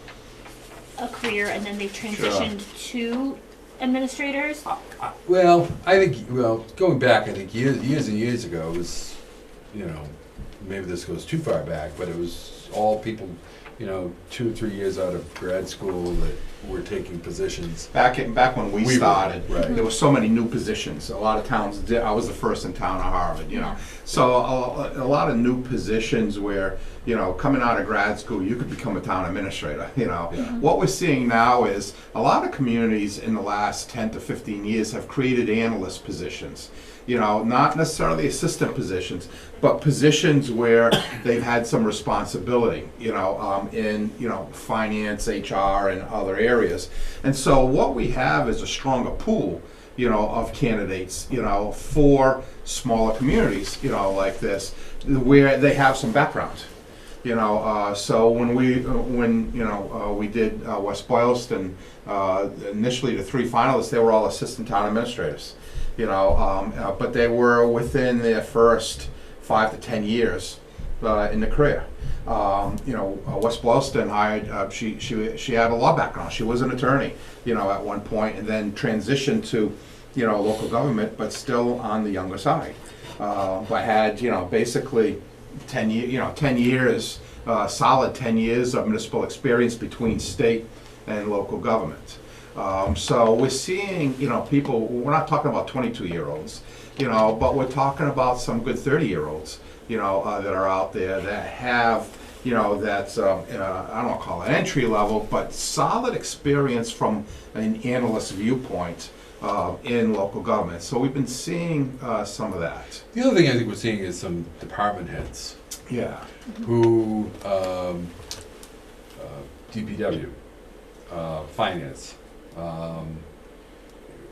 a career and then they've transitioned to administrators. Well, going back, I think years and years ago, it was, you know, maybe this goes too far back, but it was all people, you know, 2 or 3 years out of grad school that were taking positions. Back when we started, right. there were so many new positions. A lot of towns did. I was the first in town of Harvard, you know. So a lot of new positions where, you know, coming out of grad school, you could become a town administrator, you know. Yeah. What we're seeing now is a lot of communities in the last 10 to 15 years have created analyst positions. You know, not necessarily assistant positions, but positions where they've had some responsibility, you know, in, you know, finance, HR, and other areas. And so what we have is a stronger pool, you know, of candidates, you know, for smaller communities, you know, like this, where they have some background. You know, so when we did West Boylston, initially the 3 finalists, they were all assistant town administrators. You know, but they were within their first 5 to 10 years in the career. You know, West Boylston hired, she had a law background. She was an attorney, you know, at one point, and then transitioned to, you know, local government, but still on the younger side. But had, you know, basically 10 years, solid 10 years of municipal experience between state and local government. So we're seeing, you know, people, we're not talking about 22-year-olds, you know, but we're talking about some good 30-year-olds, you know, that are out there that have, you know, that's, I don't want to call it entry level, but solid experience from an analyst viewpoint in local government. So we've been seeing some of that. The other thing I think we're seeing is some department heads. Yeah. Who, DPW, finance.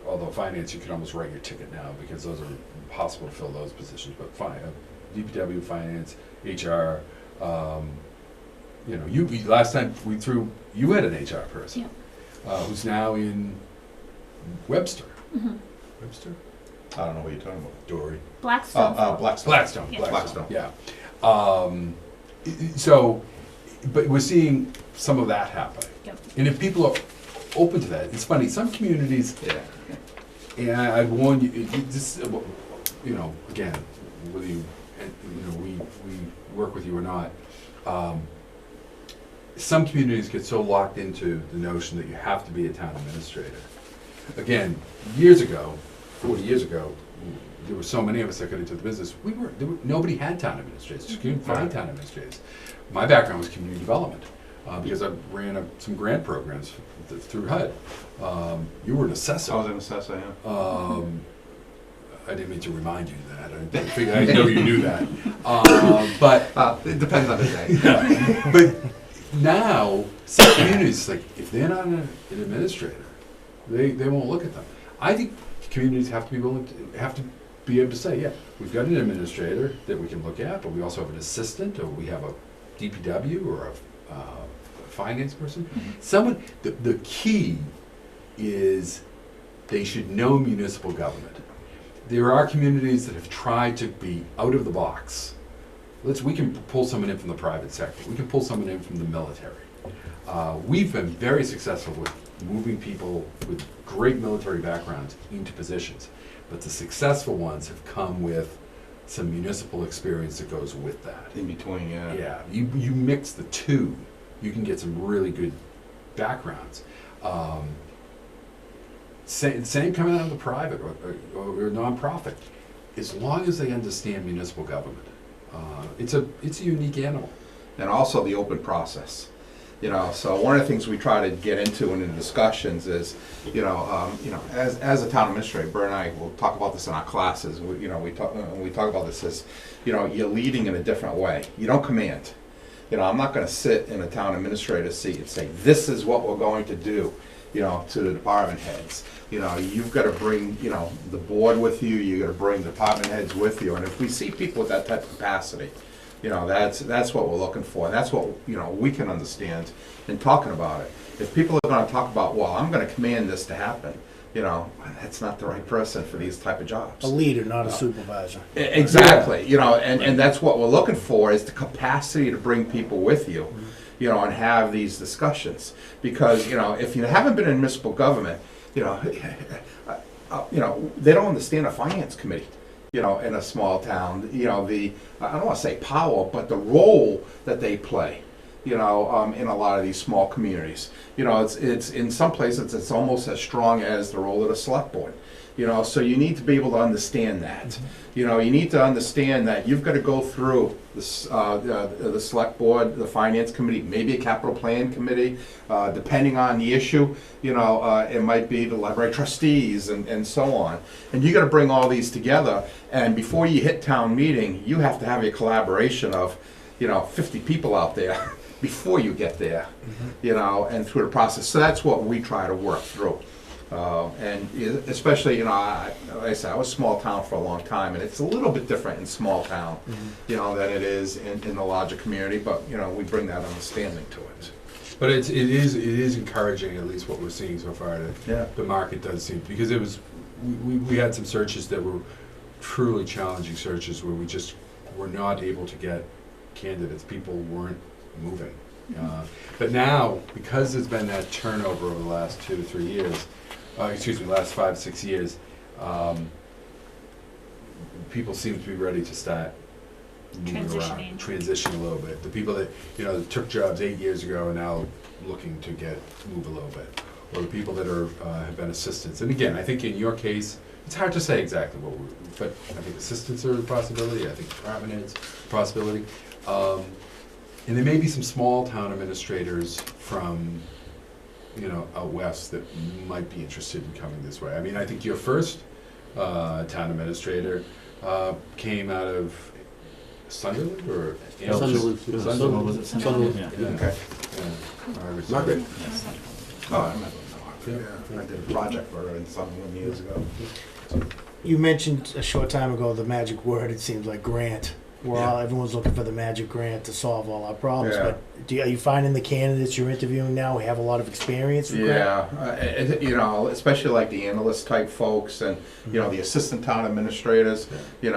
Although finance, you can almost write your ticket now because those are impossible to fill those positions. But DPW, finance, HR. You know, you last time you had an HR person who's now in Webster. Mm-hmm. Webster? I don't know what you're talking about. Dory. Blackstone. Blackstone. Blackstone. Yeah. So, but we're seeing some of that happening. Yep. And if people are open to that, it's funny. Some communities, and I'd warn you. This, you know, again, whether we work with you or not. Some communities get so locked into the notion that you have to be a town administrator. Again, years ago, 40 years ago, there were so many of us that got into the business. Nobody had town administrators. You couldn't find town administrators. My background was community development because I ran some grant programs through HUD. You were an assessor. I was an assessor, yeah. I didn't mean to remind you that. I know you knew that. But it depends on the day. Yeah. But now, some communities, like, if they're not an administrator, they won't look at them. I think communities have to be willing to, be able to say, yeah, we've got an administrator that we can look at, but we also have an assistant, or we have a DPW, or a finance person. Someone, the key is they should know municipal government. There are communities that have tried to be out of the box. We can pull someone in from the private sector. We can pull someone in from the military. We've been very successful with moving people with great military backgrounds into positions, but the successful ones have come with some municipal experience that goes with that. In between, yeah. Yeah, you mix the two, you can get some really good backgrounds. Same coming out of the private or nonprofit, as long as they understand municipal government. It's a unique animal. And also the open process. So one of the things we try to get into in the discussions is, as a town administrator, Bert and I will talk about this in our classes. We talk about this as, you're leading in a different way. You don't command. I'm not going to sit in a town administrator's seat and say, this is what we're going to do, to the department heads. You've got to bring, the board with you. You got to bring the department heads with you. And if we see people with that type of capacity, that's what we're looking for, and that's what, we can understand in talking about it. If people are gonna talk about, well, I'm gonna command this to happen, that's not the right person for these type of jobs. A leader, not a supervisor. Exactly, and that's what we're looking for, is the capacity to bring people with you, and have these discussions. Because, if you haven't been in municipal government, they don't understand a finance committee. In a small town, I don't want to say power, but the role that they play, in a lot of these small communities. It's in some places it's almost as strong as the role of the select board. So you need to be able to understand that. You need to understand that you've got to go through the select board, the finance committee, maybe a capital plan committee, depending on the issue. It might be the library trustees and so on. And you got to bring all these together. And before you hit town meeting, you have to have a collaboration of, 50 people out there before you get there. And through the process. So that's what we try to work through. And especially, like I said, I was small town for a long time, and it's a little bit different in small town, than it is in the larger community. But we bring that understanding to it. But it is encouraging, at least what we're seeing so far. That the market does seem, because we had some searches that were truly challenging searches where we just were not able to get candidates. People weren't moving. But now, because there's been that turnover over the last 2 to 3 years. Last 5, 6 years, people seem to be ready to start moving around, transition a little bit. The people that that took jobs 8 years ago are now looking to move a little bit, or the people that have been assistants. And again, I think in your case, it's hard to say exactly what but I think assistants are a possibility. I think department heads a possibility, and there may be some small town administrators from out west that might be interested in coming this way. I mean, I think your first town administrator came out of Sunderland or Sunderland. Sunderland. Yeah. Okay. Margaret? Yes. Oh, I remember. Yeah. I did a project for her in Sunderland years ago. You mentioned a short time ago the magic word, it seems like grant. Everyone's looking for the magic grant to solve all our problems. Yeah. But are you finding the candidates you're interviewing now have a lot of experience with grant? Yeah, especially like the analyst type folks and the assistant town administrators. I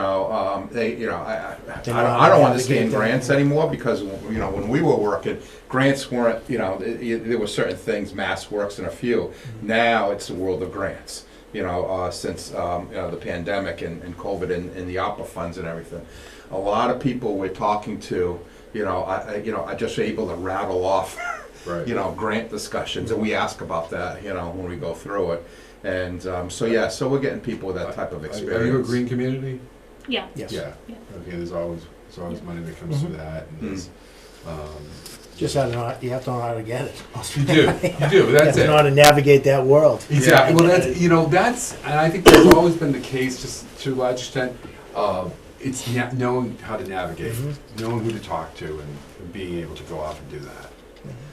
don't understand grants anymore, because when we were working, grants weren't. There were certain things, Mass Works and a few. Now it's the world of grants. Since the pandemic and COVID and the ARPA funds and everything. A lot of people we're talking to, are just able to rattle off, right. Grant discussions, and we ask about that, when we go through it. And so we're getting people with that type of experience. Are you a green community? Yeah. Yes. Yeah. Okay. There's always money that comes through that, and there's, Just you have to know how to get it. You do. That's You have to know how to navigate that world. Exactly. Well, and I think that's always been the case, just to a large extent. It's knowing how to navigate, knowing who to talk to, and being able to go off and do that.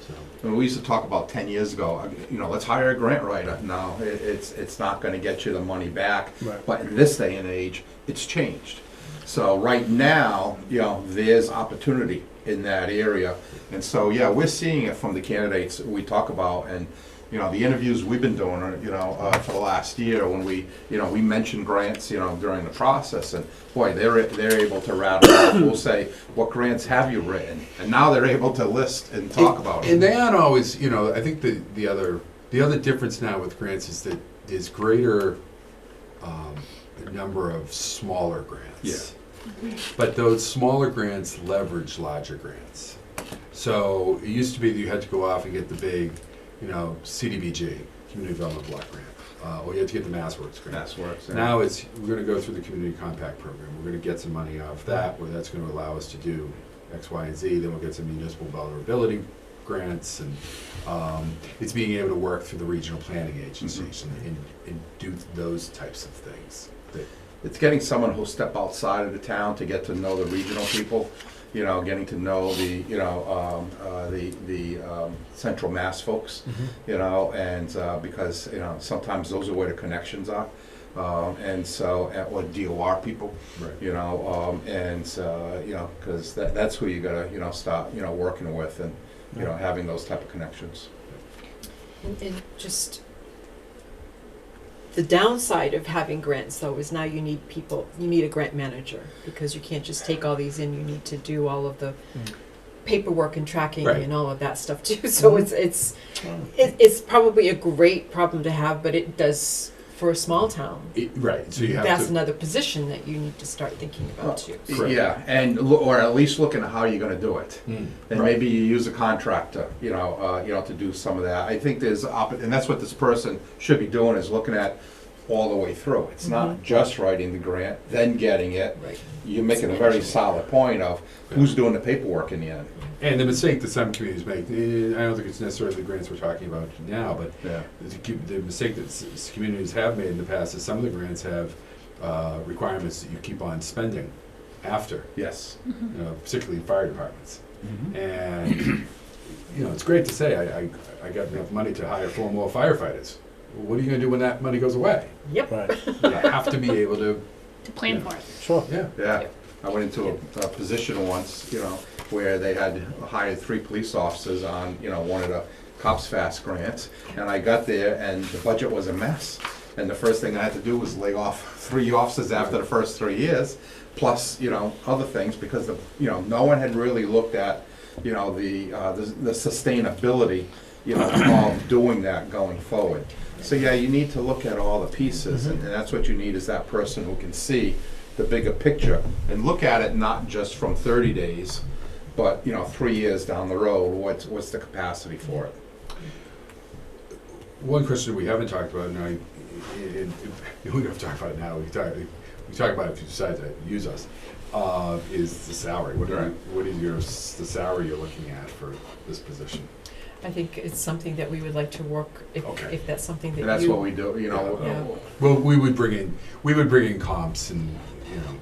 So. And we used to talk about 10 years ago, you know, let's hire a grant writer. No, it's not gonna get you the money back. Right. But in this day and age, it's changed. So right now, you know, there's opportunity in that area. And so, yeah, we're seeing it from the candidates we talk about, and, you know, the interviews we've been doing, you know, for the last year, when we, you know, we mentioned grants, you know, during the process, and boy, they're able to rattle off. We'll say, what grants have you written? And now they're able to list and talk about And it. they aren't always, you know, I think the other difference now with grants is that there's greater number of smaller grants. Yeah. But those smaller grants leverage larger grants. So it used to be that you had to go off and get the big, you know, CDBG, Community Development Block Grant, or you had to get the MassWorks grant. That's works. Now it's, we're gonna go through the Community Compact Program. We're gonna get some money off that, where that's gonna allow us to do X, Y, and Z. Then we'll get some municipal vulnerability grants, and it's being able to work through the regional planning agencies and do those types of things. It's getting someone who'll step outside of the town to get to know the regional people, you know, getting to know the, you know, the Central Mass folks, you know, and because, you know, sometimes those are where the connections are. And so, or DOR people, Right. you know, and, you know, because that's who you gotta, you know, start, you know, working with, and, you know, having those type of connections. And just, the downside of having grants, though, is now you need a grant manager, because you can't just take all these in, you need to do all of the paperwork and tracking Right. and all of that stuff too. So it's probably a great problem to have, but it does, for a small town, Right, so you have that's to, another position that you need to start thinking about too. Correct. Yeah, and, or at least looking at how you're gonna do it. And Right. maybe you use a contractor, you know, to do some of that. I think there's, and that's what this person should be doing, is looking at all the way through. It's not just writing the grant, then getting it. Right. You're making a very solid point of who's doing the paperwork in the end. and the mistake that some communities make, I don't think it's necessarily the grants we're talking about now, but Yeah. the mistake that communities have made in the past is some of the grants have requirements that you keep on spending after, Yes. you know, particularly fire departments. And, you know, it's great to say, I got enough money to hire 4 more firefighters. Well, what are you gonna do when that money goes away? Yep. Right. You have to be able to, To plan for it. Sure. yeah. Yeah. I went into a position once, you know, where they had hired 3 police officers on, you know, one of the Cops Fast grants. And I got there and the budget was a mess. And the first thing I had to do was lay off 3 officers after the first 3 years, plus, you know, other things, because you know, no one had really looked at, you know, the sustainability, you know, of doing that going forward. So yeah, you need to look at all the pieces, and that's what you need, is that person who can see the bigger picture and look at it not just from 30 days, but, you know, 3 years down the road, what's the capacity for it? One question we haven't talked about, and we don't talk about it now, we talk about it if you decide to use us, is the salary. What is the salary you're looking at for this position? I think it's something that we would like to work, Okay. if that's something that And that's you. what we do, you know. Yeah. Well, we would bring in comps and, you know,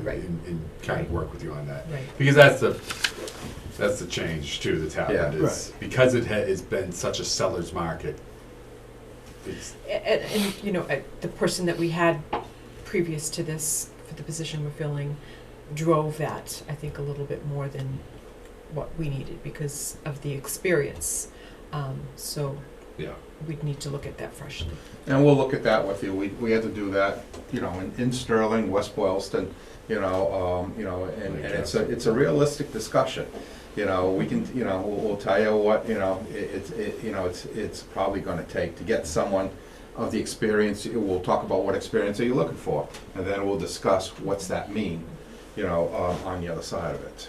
Right. and kind of work with you on that. Right. Because that's the change too that's happened, Yeah. is because it has been such a seller's market. It's, And you know, the person that we had previous to this, for the position we're filling, drove that, I think, a little bit more than what we needed because of the experience. So yeah. we'd need to look at that freshly. And we'll look at that with you. We had to do that, you know, in Sterling, West Boylston, you know, and it's a realistic discussion. You know, we can, you know, we'll tell you what, you know, it's probably gonna take to get someone of the experience. We'll talk about what experience are you looking for, and then we'll discuss what's that mean, you know, on the other side of it.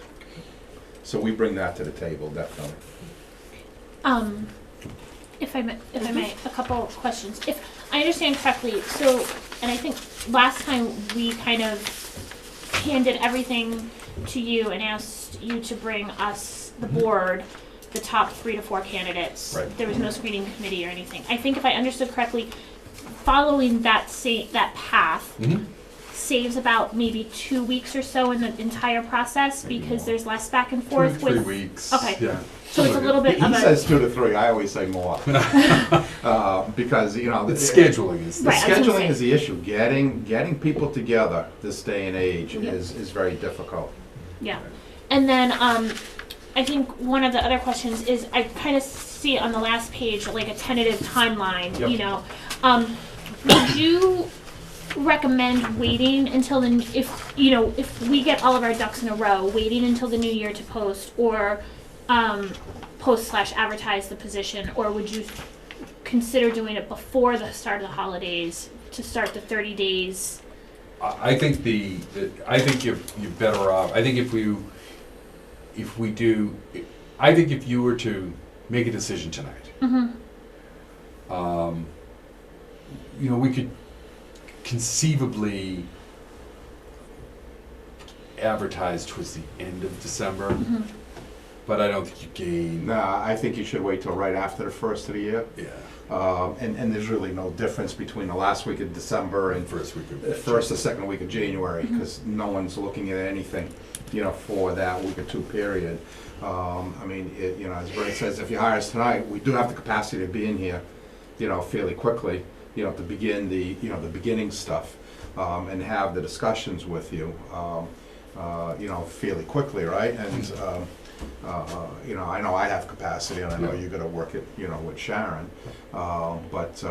So we bring that to the table, definitely. If I may, a couple of questions. If I understand correctly, so, and I think last time we kind of handed everything to you and asked you to bring us, the board, the top 3 to 4 candidates. Right. There was no screening committee or anything. I think if I understood correctly, following that path saves about maybe 2 weeks or so in the entire process, Maybe because more. there's less back and forth 2 to 3 with. weeks. Okay. Yeah. So it's a little bit He of a. says 2 to 3, I always say more. Because, you know. It's scheduling is The Right, I was gonna scheduling say. is the issue. Getting people together this day and age Yeah. is very difficult. Yeah. And then I think one of the other questions is I kind of see on the last page like a tentative timeline, Yep. you know. Would you recommend waiting until if we get all of our ducks in a row, waiting until the new year to post, or post/advertise the position, or would you consider doing it before the start of the holidays to start the 30 days? I think I think you're better off. I think if we do, I think if you were to make a decision tonight, you know, we could conceivably advertise towards the end of December, but I don't think you gain. Nah, I think you should wait till right after the first of the year. Yeah. And there's really no difference between the last week of December and First week of first or second week of January, because no one's looking at anything, you know, for that week or two period. I mean, you know, as Bernie says, if you hire us tonight, we do have the capacity to be in here, you know, fairly quickly, you know, to begin the beginning stuff, and have the discussions with you, you know, fairly quickly, right? And, you know I have capacity, and I know you're gonna work it, you know, with Sharon, but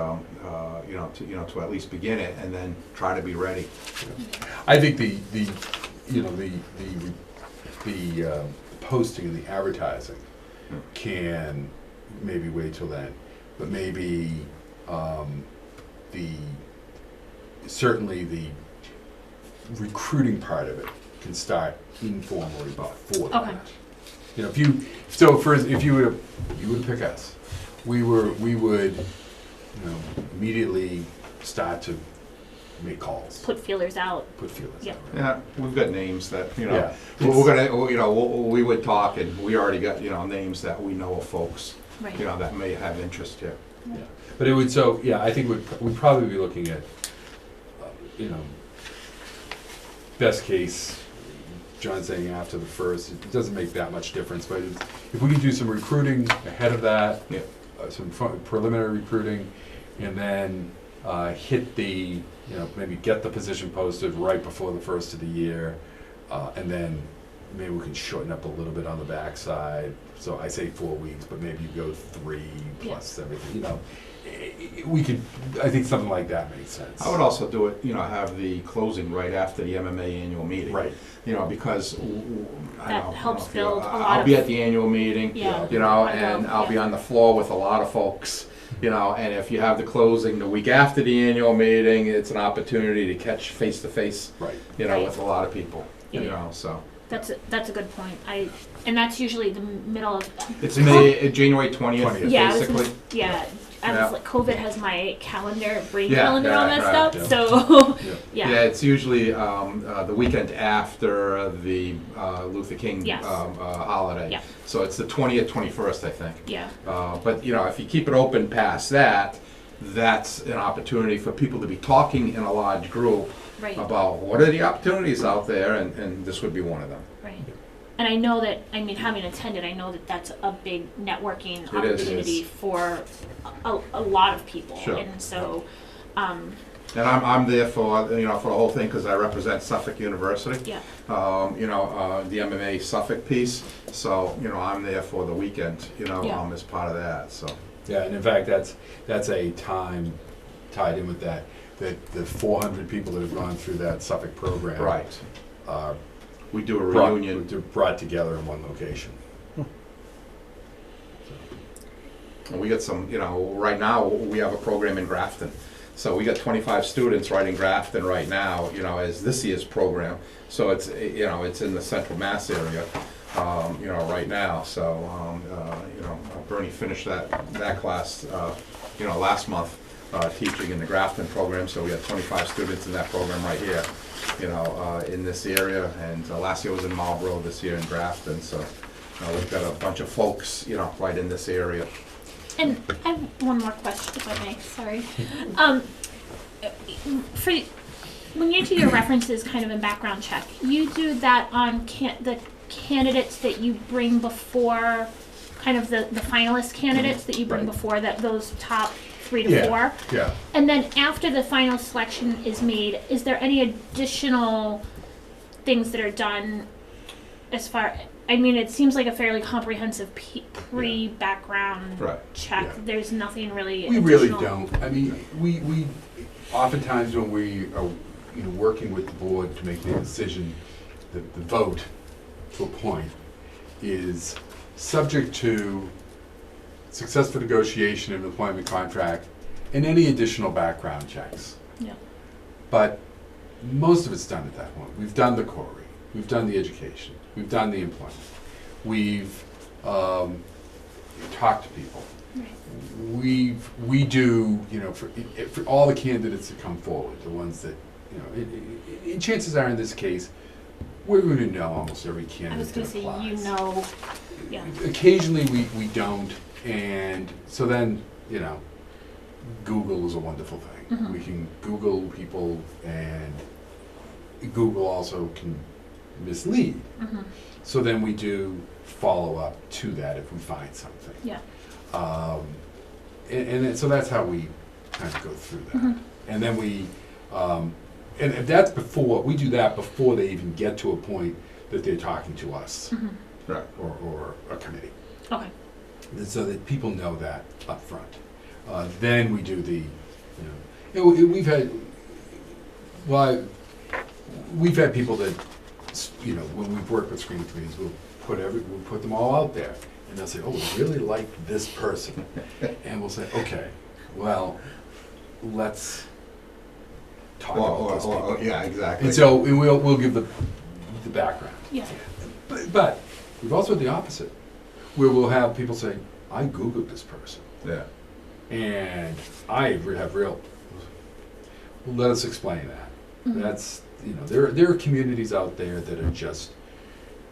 you know, to at least begin it and then try to be ready. I think the posting and the advertising can maybe wait till then, but maybe certainly the recruiting part of it can start informally before that. Okay. You know, if you were to pick us, we would, you know, immediately start to make calls, Put feelers out. put feelers Yeah. out. Right? Yeah, we've got names that, you know, Yeah. we're gonna, you know, we would talk, and we already got, you know, names that we know of folks, Right. you know, that may have interest here. Yeah. But it would, I think we'd probably be looking at, you know, best case, John's saying after the first, it doesn't make that much difference, but if we can do some recruiting ahead of that, Yeah. Some preliminary recruiting, and then hit the, you know, maybe get the position posted right before the first of the year, and then maybe we can shorten up a little bit on the backside. So I say 4 weeks, but maybe you go 3 plus everything, you know. We could, I think something like that makes sense. I would also do it, you know, have the closing right after the MMA annual meeting. Right. You know, because That helps build a lot I'll be of- at the annual meeting, Yeah. you know, I and know, I'll be yeah. on the floor with a lot of folks, you know, and if you have the closing the week after the annual meeting, it's an opportunity to catch face to face, Right. you know, Right. with a lot of people, you Yeah. know, so. That's a good point. And that's usually the middle of. It's January 20th, Yeah, I was basically. gonna, yeah. I Yeah. was like, COVID has my calendar, brain Yeah, calendar, yeah, all that right, stuff. yeah. So, Yeah. yeah. It's usually the weekend after the Luther King Yes. holiday. Yeah. So it's the 20th, 21st, I think. Yeah. But, you know, if you keep it open past that, that's an opportunity for people to be talking in a large group Right. about what are the opportunities out there, and this would be one of them. Right. And I know that, I mean, having attended, I know that that's a big networking It is. opportunity for a lot of people. Sure. And so, And I'm there for, you know, for the whole thing, because I represent Suffolk University. yeah. You know, the MMA Suffolk piece, so, you know, I'm there for the weekend, you know, Yeah. as part of that, so. Yeah, and in fact, that's a time tied in with that the 400 people that have gone through that Suffolk program. Right. Are We do a reunion. brought together in one location. And we got some, you know, right now, we have a program in Grafton. So we got 25 students right in Grafton right now, you know, as this year's program. So it's, you know, it's in the central Mass area, you know, right now. So, you know, Bernie finished that class, you know, last month, teaching in the Grafton program. So we had 25 students in that program right here, you know, in this area. And last year was in Marlborough, this year in Grafton. So we've got a bunch of folks, you know, right in this area. And I have one more question, if I may. Sorry. For when you do your references, kind of in background check, you do that on the candidates that you bring before kind of the finalist candidates that you bring Right. before that, those top 3 to Yeah, 4. yeah. And then after the final selection is made, is there any additional things that are done as far, I mean, it seems like a fairly comprehensive pre-background Right. check. Yeah. There's nothing really We really additional. don't. I mean, we oftentimes when we are, working with the board to make the decision, the vote to a point is subject to successful negotiation of an employment contract and any additional background checks. Yeah. But most of it's done at that point. We've done the core reading, we've done the education, we've done the employment, we've talked to people. Right. We do, for all the candidates that come forward, the ones that, and chances are in this case, we're going to know almost every I was candidate gonna that say, applies. yeah. Occasionally we don't, and so then, Google is a wonderful thing. Mhm. We can Google people, and Google also can mislead. Mhm. So then we do follow up to that if we find something. Yeah. So that's how we kind of go through that. Mhm. And then and if that's before, we do that before they even get to a point that they're talking to us Mhm. Right. or a committee. Okay. And so that people know that up front. Then we do we've had, we've had people that, when we've worked with screening committees, we'll put them all out there. And they'll say, oh, we really like this person. And we'll say, okay, well, let's talk about those people. Yeah, exactly. And so we'll give the background. Yeah. But we've also had the opposite, where we'll have people say, I Googled this person, Yeah. and I have real, well, let us explain that. Mhm. That's, there are communities out there that are just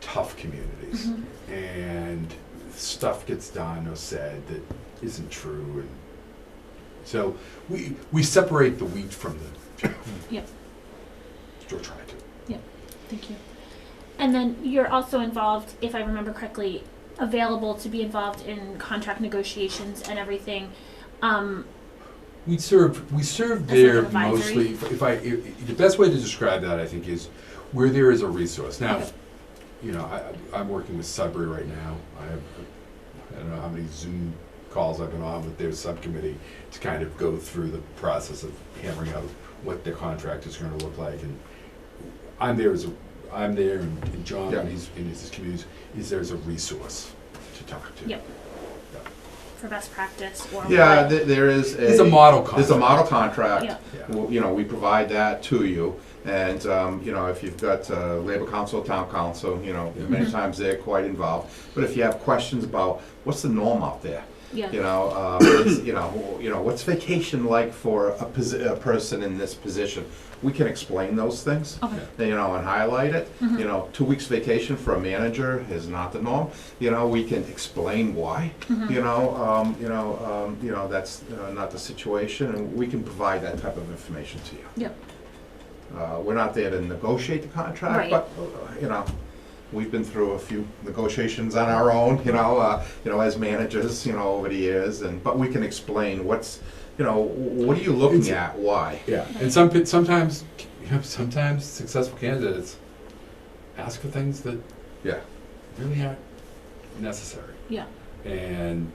tough communities, Mhm. and stuff gets done or said that isn't true, and so we separate the wheat from the chaff. Yep. Or try to. Thank you. And then you're also involved, if I remember correctly, available to be involved in contract negotiations and everything. We serve As there like an advisory? mostly, the best way to describe that, I think, is where there is a resource. Now, Okay. I'm working with Sudbury right now. I don't know how many Zoom calls I've been on with their subcommittee to kind of go through the process of hammering out what their contract is gonna look like. And I'm there, and John, Yeah. when he's in his communities, is there's a resource to talk to. Yep. For best practice or Yeah, what? there is a. It's a model There's a contract. model contract. Yeah. Yeah. Well, we provide that to you. And, if you've got Labor Council, Town Council, many Mhm. times they're quite involved. But if you have questions about what's the norm out there? Yeah. What's vacation like for a person in this position? We can explain those things, Okay. and highlight it. Mhm. 2 weeks vacation for a manager is not the norm. We can explain why. Mhm. That's not the situation, and we can provide that type of information to you. Yep. We're not there to negotiate the contract, Right. but, we've been through a few negotiations on our own, as managers, over the years, but we can explain what are you looking at, why? Yeah, and sometimes successful candidates ask for things that Yeah. really aren't necessary. Yeah. And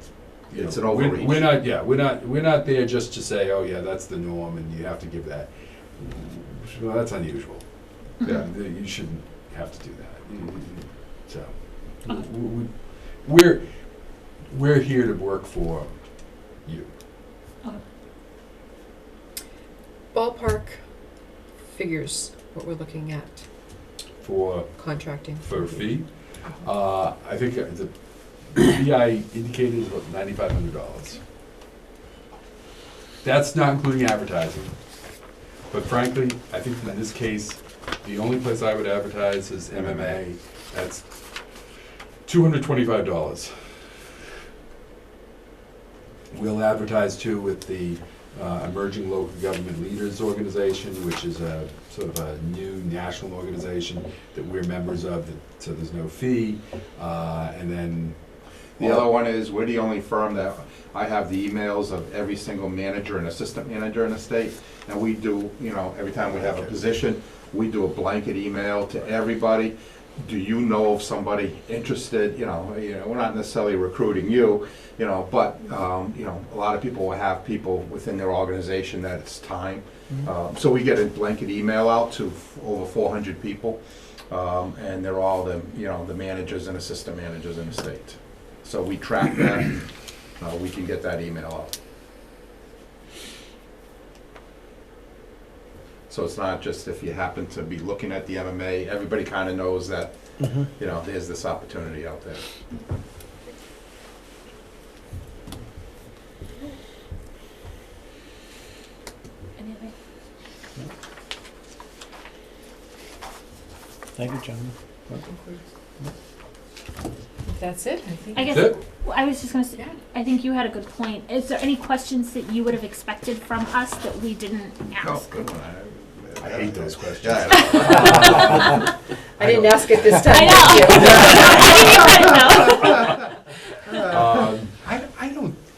It's an overreach. We're not there just to say, oh yeah, that's the norm and you have to give that. Well, that's unusual. Yeah. You shouldn't have to do that. So Okay. we're here to work for you. Okay. Ballpark figures, what we're looking at, For contracting. a fee. I think the fee I indicated is about $9,500. That's not including advertising. But frankly, I think in this case, the only place I would advertise is MMA. That's $225. We'll advertise too with the Emerging Local Government Leaders Organization, which is a sort of a new national organization that we're members of, so there's no fee. And then The other one is, we're the only firm that, I have the emails of every single manager and assistant manager in the state. And we do, you know, every time we have a position, we do a blanket email to everybody. Do you know of somebody interested? You know, we're not necessarily recruiting you, you know, but, you know, a lot of people will have people within their organization that it's time. So we get a blanket email out to over 400 people, and they're all the, you know, the managers and assistant managers in the state. So we track that, we can get that email out. So it's not just if you happen to be looking at the MMA, everybody kind of knows that, you know, there's this opportunity out there. Any other? Thank you, gentlemen. That's it, I think. I guess That's it? I was just gonna say, Yeah. I think you had a good point. Is there any questions that you would have expected from us that we didn't ask? Good one. I hate those questions. Yeah, I didn't ask it this time.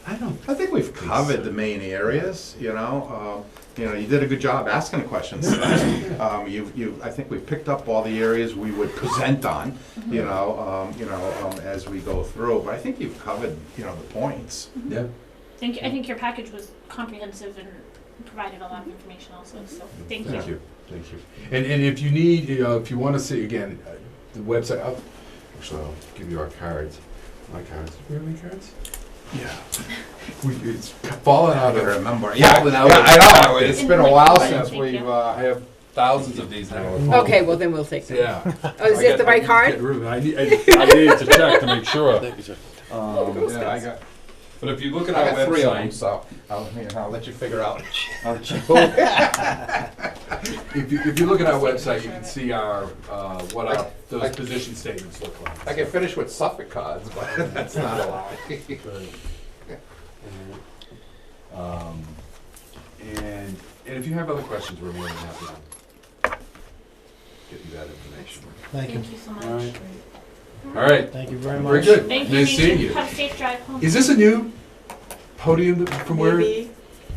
I know. I think we've covered the main areas, you know. You know, you did a good job asking the questions. I think we've picked up all the areas we would present on, you know, as we go through. But I think you've covered, you know, the points. Yeah. I think your package was comprehensive and provided a lot of information also, so thank you. Thank you. And if you need, you know, if you want to see, again, the website, actually, I'll give you our cards. My cards. Do we have any cards? Yeah. It's fallen out I of. remember. Fallen out of- I know. It's been a while since Thank we've. you. I have thousands of these now. Okay, well then we'll take them. Yeah. Oh, is it the right card? I need to check to make sure. Thank you, sir. Yeah, I got. But if you look at I our got 3 of them, website, so I'll let you figure out. if you look at our website, you can see our what those position statements look like. I can finish with Suffolk cards, but that's not allowed. And if you have other questions, we're more than happy to get you that information. Thank you. Thank you so much. All right. All right. Thank you very much. Very good. Thank you. Nice seeing you. Have a safe drive home. Is this a new podium from where? Maybe.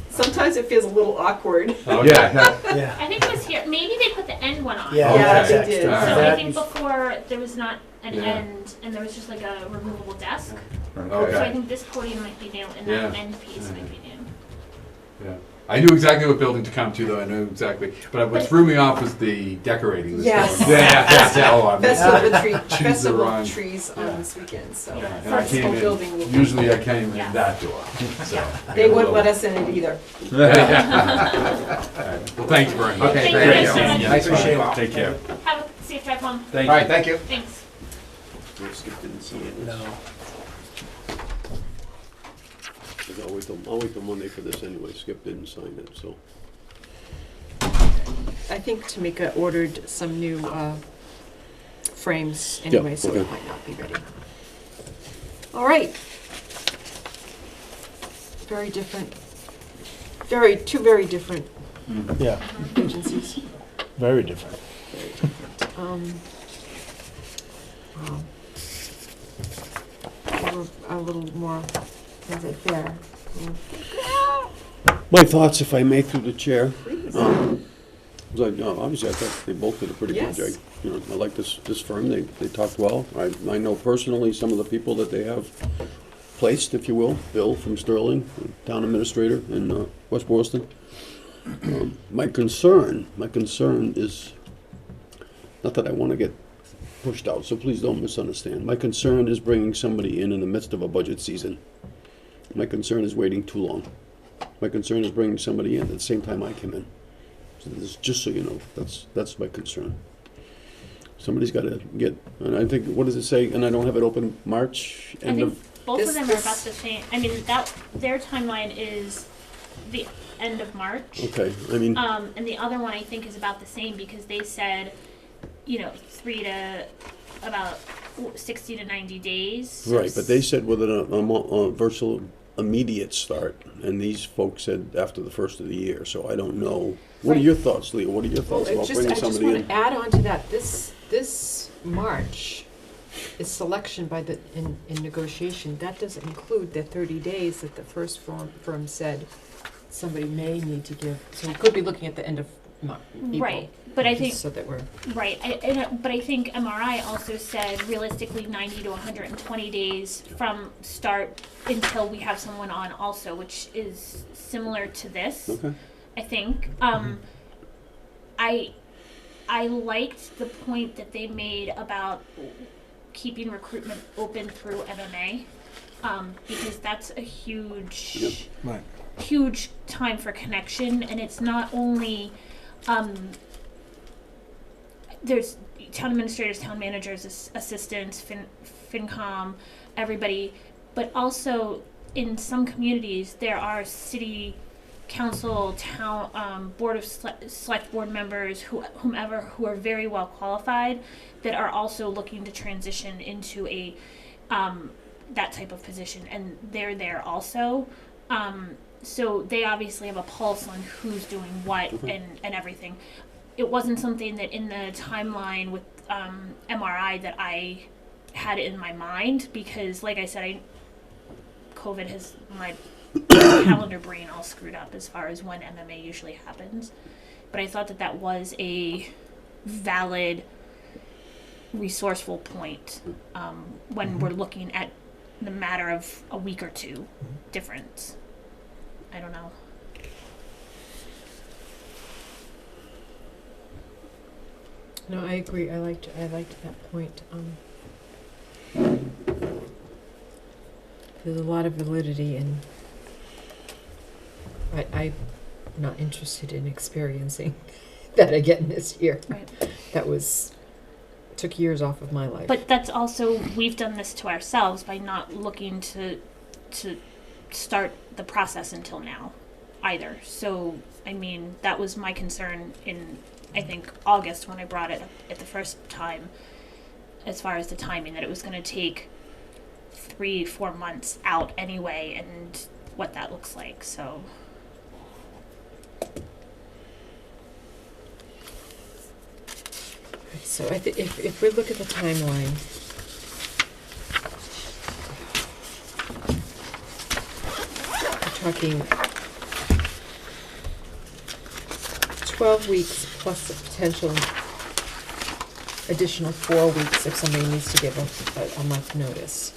Sometimes it feels a little awkward. Oh, yeah. Yeah. I think it was here. Maybe they put the end one on. Yeah, Okay. Yeah, that's they extra. did. So I That think is- before there was not an Yeah. end, and there was just like a removable desk. Okay. So I think this podium might be new, and that Yeah. end piece might be new. Yeah. I knew exactly what building to come to, though. I knew exactly. But what threw me off was the decorating. This Yes. time. Yeah. Oh, I'm Festival wrong- of trees yeah. on this weekend, so. Yeah. And I came Full building will in, be- usually I came Yeah. in that door. So. They wouldn't let us in it either. All right. Well, thank you very much. Okay, Thank thank you you. so much. Nice to meet you. Take care. Have a safe drive home. Thank All right, thank you. Thanks. Skip didn't see it. No. I'll wait till Monday for this anyway. Skip didn't sign it, so. I think Tamika ordered some new frames anyway, so okay. it might not be ready. All right. Very different, two very different Yeah, agencies. very different. Wow. They were a little more, is it there? My thoughts, if I may, through the chair. Obviously, I thought they both did a pretty good Yes. job. You know, I like this firm. They talked well. I know personally some of the people that they have placed, if you will. Bill from Sterling, town administrator in West Boylston. My concern is not that I want to get pushed out, so please don't misunderstand. My concern is bringing somebody in the midst of a budget season. My concern is waiting too long. My concern is bringing somebody in at the same time I come in. So this, just so you know, that's my concern. Somebody's got to get, and I think, what does it say? And I don't have it open, March, I end think of, both of This- them are this- about the same. I mean, that their timeline is the end of March. okay, I mean, And the other one I think is about the same because they said, 3 to about 60 to 90 days. right, but they said with a virtual immediate start, and these folks said after the first of the year, so I don't know. What are Right. your thoughts, Leah? What are your Well, thoughts about bringing I just somebody want in? to add on to that, this March is selection by the, in negotiation, that doesn't include the 30 days that the first firm said somebody may need to give. So we could be looking at the end of April. Right, but I think, Just so that we're, right, but I think MRI also said realistically 90 to 120 days from start until we have someone on also, which is similar to this, Okay. I think. I liked the point that they made about keeping recruitment open through MMA, because that's a huge, Right. huge time for connection, and it's not only, there's town administrators, town managers, assistants, FinCom, everybody, but also in some communities there are city council, town, board of select board members, whomever, who are very well qualified, that are also looking to transition into a that type of position, and they're there also. So they obviously have a pulse on who's doing what and everything. It wasn't something that in the timeline with MRI that I had in my mind, because like I said, COVID has my calendar brain all screwed up as far as when MMA usually happens. But I thought that that was a valid, resourceful point when we're looking at the matter of a week or two difference. I don't know. no, I agree, I liked that point. There's a lot of validity in, I'm not interested in experiencing that again this year. Right. That took years off of my life. But that's also, we've done this to ourselves by not looking to start the process until now either. So, I mean, that was my concern in, I think, August when I brought it up at the first time, as far as the timing, that it was going to take 3-4 months out anyway, and what that looks like. So I think if we look at the timeline, we're talking 12 weeks plus the potential additional 4 weeks if somebody needs to give a month notice.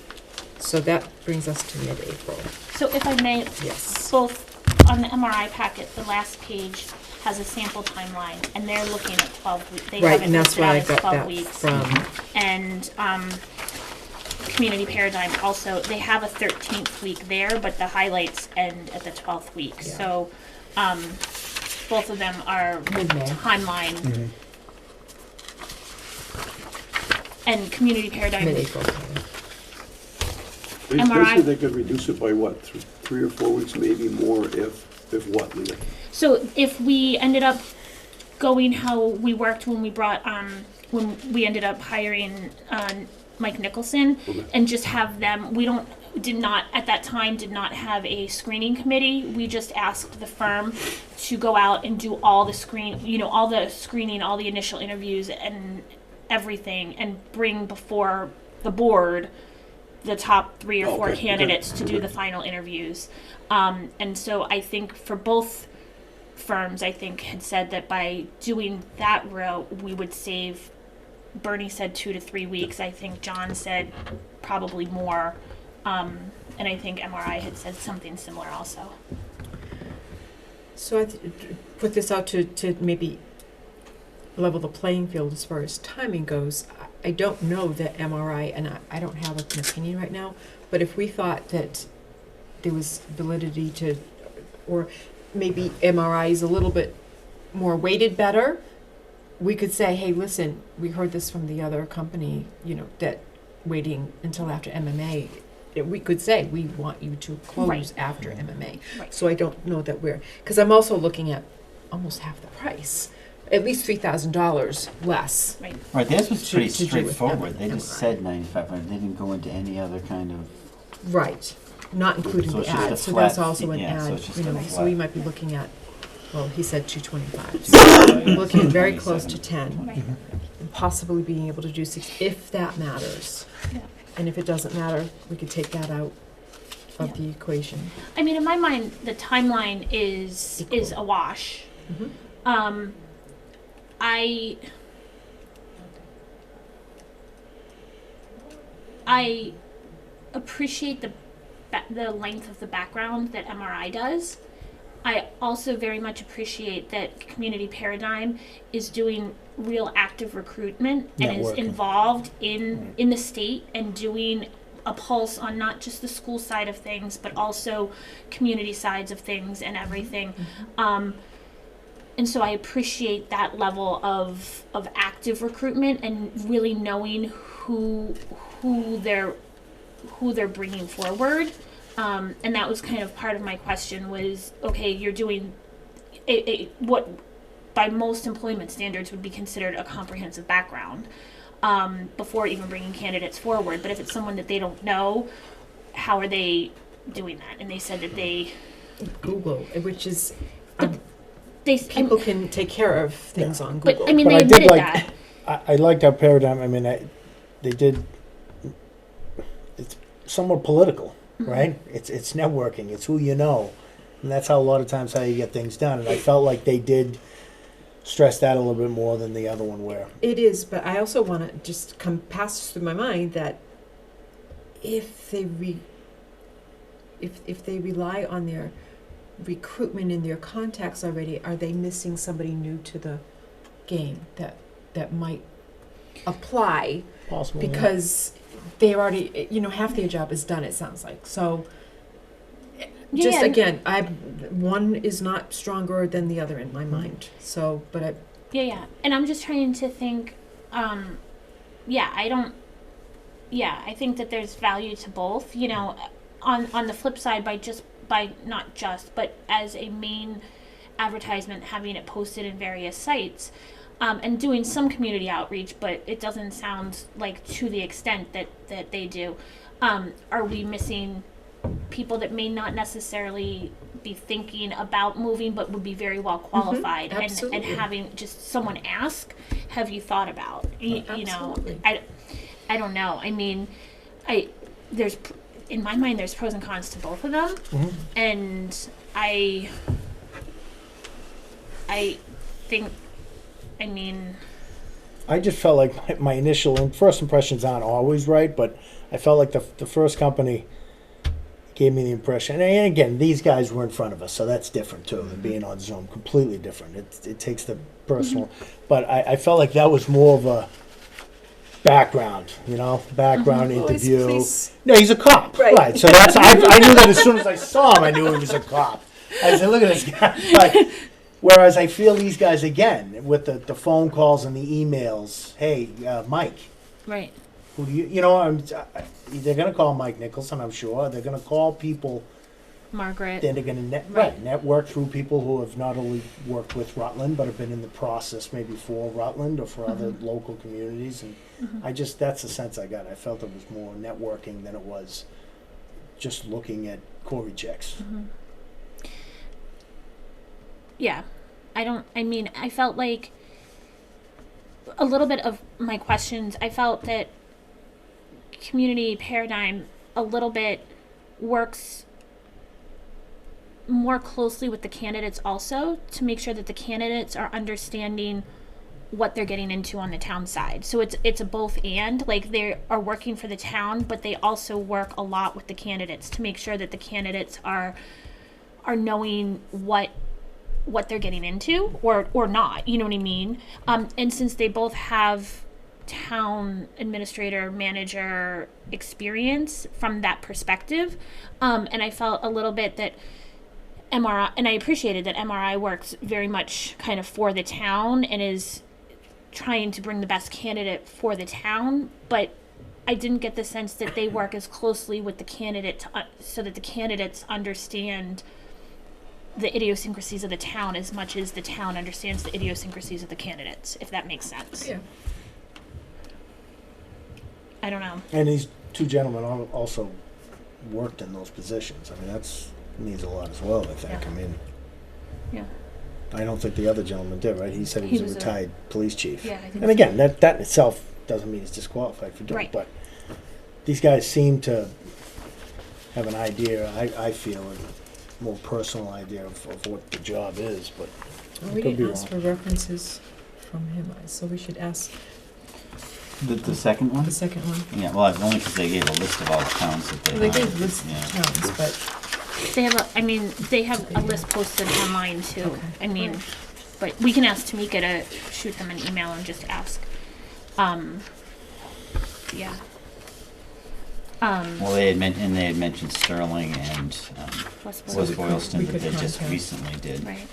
So that brings us to mid-April. So if I may, Yes. both on the MRI packet, the last page has a sample timeline, and they're looking at 12 weeks. They Right, have it and that's listed where out I as got 12 that weeks. from. And Community Paradigm also, they have a 13th week there, but the highlights end at the 12th week. Yeah. So both of them are Mid-May. timeline. And Community Paradigm, Mid-April. They MRI said they could reduce it by what, 3 or 4 weeks, maybe more, if what, Leah? so if we ended up going how we worked when we brought, when we ended up hiring Mike Nicholson, Okay. and just have them, did not have a screening committee. We just asked the firm to go out and do all the screening, all the initial interviews and everything, and bring before the board the top 3 or 4 Okay, candidates to do okay. the final interviews. And so I think for both firms, I think had said that by doing that route, we would save, Bernie said 2 to 3 weeks. I think John said probably more. And I think MRI had said something similar also. So I put this out to maybe level the playing field as far as timing goes. I don't know that MRI, and I don't have an opinion right now, but if we thought that there was validity to, or maybe MRI is a little bit more weighted better, we could say, hey, listen, we heard this from the other company, that waiting until after MMA, we could say, we want you to close Right. after MMA. Right. So I don't know that because I'm also looking at almost half the price, at least $3,000 less. Right. Right, theirs was To- pretty to do with straightforward. They just MRI. said 9,500. They didn't go into any other kind of. Right, not including So the it's just a ad, so that's flat also fee, an yeah, so ad, it's just a so we flat- might be looking at well, he said 225. So we're looking at very close to 10, Right. and possibly being able to do 6, if that matters. Yeah. And if it doesn't matter, we could take that out of Yeah. the equation. I mean, in my mind, the timeline is a wash. Mhm. I appreciate the length of the background that MRI does. I also very much appreciate that Community Paradigm is doing real active recruitment and is Networking. involved in the state and doing a pulse on not just the school side of things, but also community sides of things and everything. And so I appreciate that level of active recruitment and really knowing who they're bringing forward. And that was kind of part of my question was, okay, you're doing what by most employment standards would be considered a comprehensive background before even bringing candidates forward. But if it's someone that they don't know, how are they doing that? And they said that they Google, which is, people can take care of things on but Google. I mean, But they I did admitted like- that. I liked our paradigm. I mean, they did. It's somewhat political, right? It's networking. It's who you know, and that's how a lot of times how you get things done. And I felt like they did stress that a little bit more than the other one. Where It is, but I also want to just pass through my mind that if they if they rely on their recruitment and their contacts already, are they missing somebody new to the game that might apply possible, because they already, half their job is done, it sounds like. So just Yeah. again, one is not stronger than the other in my mind. So, but Yeah. And I'm just trying to think, I think that there's value to both, on the flip side, but as a main advertisement, having it posted in various sites, and doing some community outreach, but it doesn't sound like to the extent that they do. Are we missing people that may not necessarily be thinking about moving, but would be very well qualified, and absolutely. having just someone ask, have you thought about, Absolutely. I don't know. I mean, in my mind, there's pros and cons to both of them, and I think, I mean, I just felt like my initial and first impressions aren't always right, but I felt like the first company gave me the impression, and again, these guys were in front of us, so that's different too than being on Zoom. Completely different. It takes the personal, but I felt like that was more of a background, interview. please. No, he's a cop, Right. right? So that's I knew that as soon as I saw him, I knew he was a cop. I said, "Look at this guy." But, whereas I feel these guys again with the phone calls and the emails. Hey, Mike. right. Who do they're going to call Mike Nicholson, I'm sure. They're going to call people. Margaret. Then they're going to network through people who have not only worked with Rutland, but have been in the process maybe for Rutland or for other local communities. And that's the sense I got. I felt it was more networking than it was just looking at Corey checks. Yeah. I felt like a little bit of my questions, I felt that Community Paradigm a little bit works more closely with the candidates also to make sure that the candidates are understanding what they're getting into on the town side. So it's a both and, like they are working for the town, but they also work a lot with the candidates to make sure that the candidates are knowing what they're getting into or not, you know what I mean? And since they both have town administrator, manager experience from that perspective, and I felt a little bit that MRI, and I appreciated that MRI works very much kind of for the town and is trying to bring the best candidate for the town, but I didn't get the sense that they work as closely with the candidate so that the candidates understand the idiosyncrasies of the town as much as the town understands the idiosyncrasies of the candidates, if that makes sense. Yeah. I don't know. And these two gentlemen also worked in those positions. I mean, that's means a lot as well, I think. Yeah. I mean, Yeah. I don't think the other gentleman did, right? He said he He was a was a- retired police chief. Yeah, I think And so. again, that in itself doesn't mean he's disqualified for doing it, Right. but these guys seem to have an idea, I feel, a more personal idea of what the job is, but Well, I we could be didn't ask for wrong. references from him, so we should ask The second one? the second one. Yeah, well, only because they gave a list of all the towns that they Well, they hired. gave lists Yeah. of towns, but They have a, I mean, they have a list posted online too. Okay. I mean, but we can ask Tamika to shoot them an email and just ask. Yeah. Well, they had mentioned Sterling and West West Boylston. Boylston we that could they just contact. recently did. Right.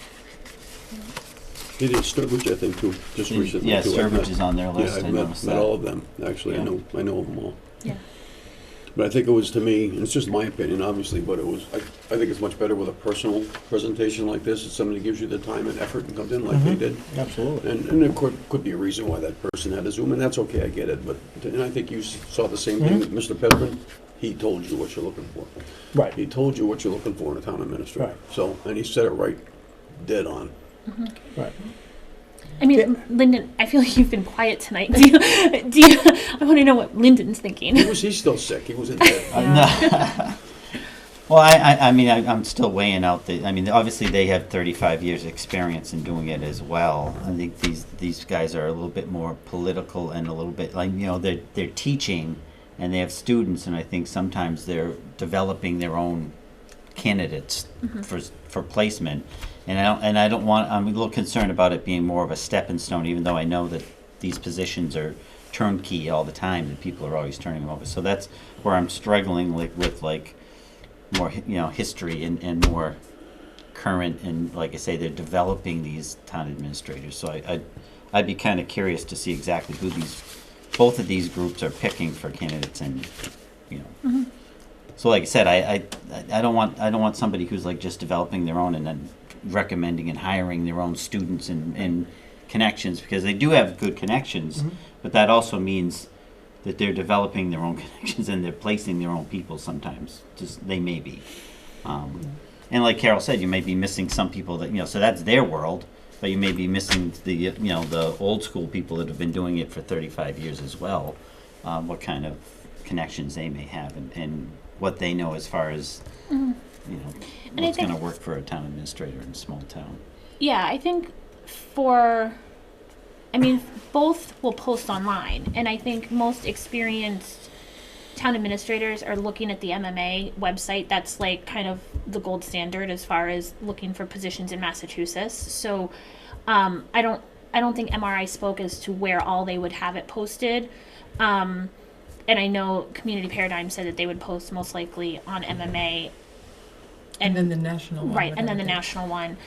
They did Sturbridge, I think, too, just recently. Yeah, too. I've Sturbridge met- is on their Yeah, list, I've I met noticed that. all of them, actually, Yeah. I know of them all. Yeah. But I think it was, to me, and it's just my opinion, obviously, but it was, I think it's much better with a personal presentation like this. It's somebody who gives you the time and effort and comes in like they did. absolutely. And there could be a reason why that person had to Zoom, and that's okay, I get it, but, and I think you saw the same thing with Mr. Pedman. He told you what you're looking for. Right. He told you what you're looking for in a town administrator. Right. So, and he said it right, dead on. Right. I mean, Lyndon, I feel like you've been quiet tonight. Do you, I want to know what Lyndon's thinking. He's still sick, he was in bed. No. Well, I mean, I'm still weighing out I mean, obviously they have 35 years' experience in doing it as well. I think these guys are a little bit more political and a little bit like, you know, they're teaching and they have students, and I think sometimes they're developing their own candidates for placement. And I don't want, I'm a little concerned about it being more of a stepping stone, even though I know that these positions are turnkey all the time and people are always turning them over. So that's where I'm struggling with more, you know, history and more current, and like I say, they're developing these town administrators. So I'd be kind of curious to see exactly who both of these groups are picking for candidates, and you know. So like I said, I don't want somebody who's like just developing their own and then recommending and hiring their own students and connections, because they do have good connections, but that also means that they're developing their own connections and they're placing their own people sometimes. Just they may be. And like Carol said, you may be missing some people that, you know, so that's their world, but you may be missing the old school people that have been doing it for 35 years as well. What kind of connections they may have and what they know as far as, you know, And I what's going to think- work for a town administrator in a small town. Yeah, I think both will post online, and I think most experienced town administrators are looking at the MMA website. That's like kind of the gold standard as far as looking for positions in Massachusetts. So I don't think MRI spoke as to where all they would have it posted. And I know Community Paradigm said that they would post most likely on MMA. and then the national one. Right, would and then have the it. national one,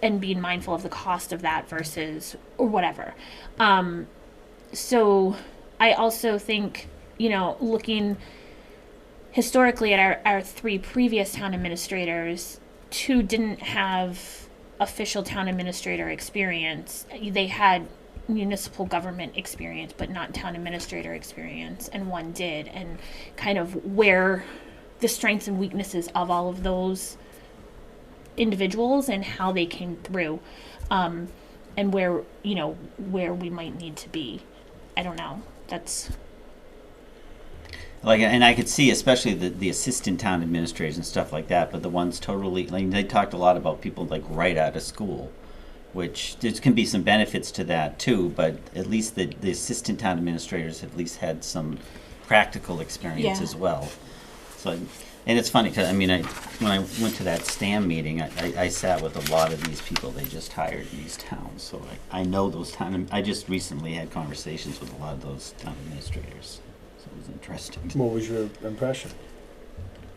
and being mindful of the cost of that versus or whatever. So I also think, you know, looking historically at our three previous town administrators, two didn't have official town administrator experience. They had municipal government experience, but not town administrator experience, and one did, and kind of where the strengths and weaknesses of all of those individuals and how they came through, and where we might need to be. I don't know. That's Like, and I could see, especially the assistant town administrators and stuff like that, but the ones totally, like, they talked a lot about people like right out of school, which there can be some benefits to that too, but at least the assistant town administrators have at least had some practical experience Yeah. as well. So, and it's funny, because, I mean, when I went to that STAM meeting, I sat with a lot of these people they just hired in these towns, so I know those I just recently had conversations with a lot of those town administrators. So it was interesting. What was your impression?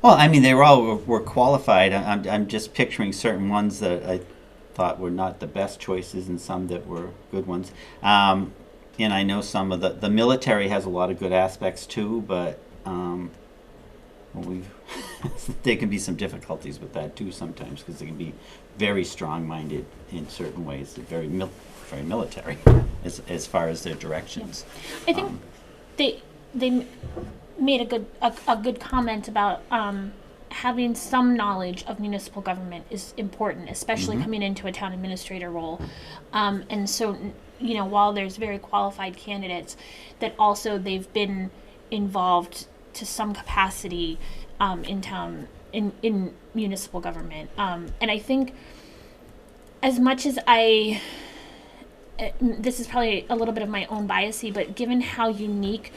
Well, I mean, they were qualified. I'm just picturing certain ones that I thought were not the best choices and some that were good ones. And I know some of the military has a lot of good aspects too, but there can be some difficulties with that too sometimes, because they can be very strong-minded in certain ways, very military as far as their directions. I think they made a good comment about having some knowledge of municipal government is important, especially coming into a town administrator role. And so, you know, while there's very qualified candidates, that also they've been involved to some capacity in town, in municipal government. And I think as much as this is probably a little bit of my own biasy, but given how unique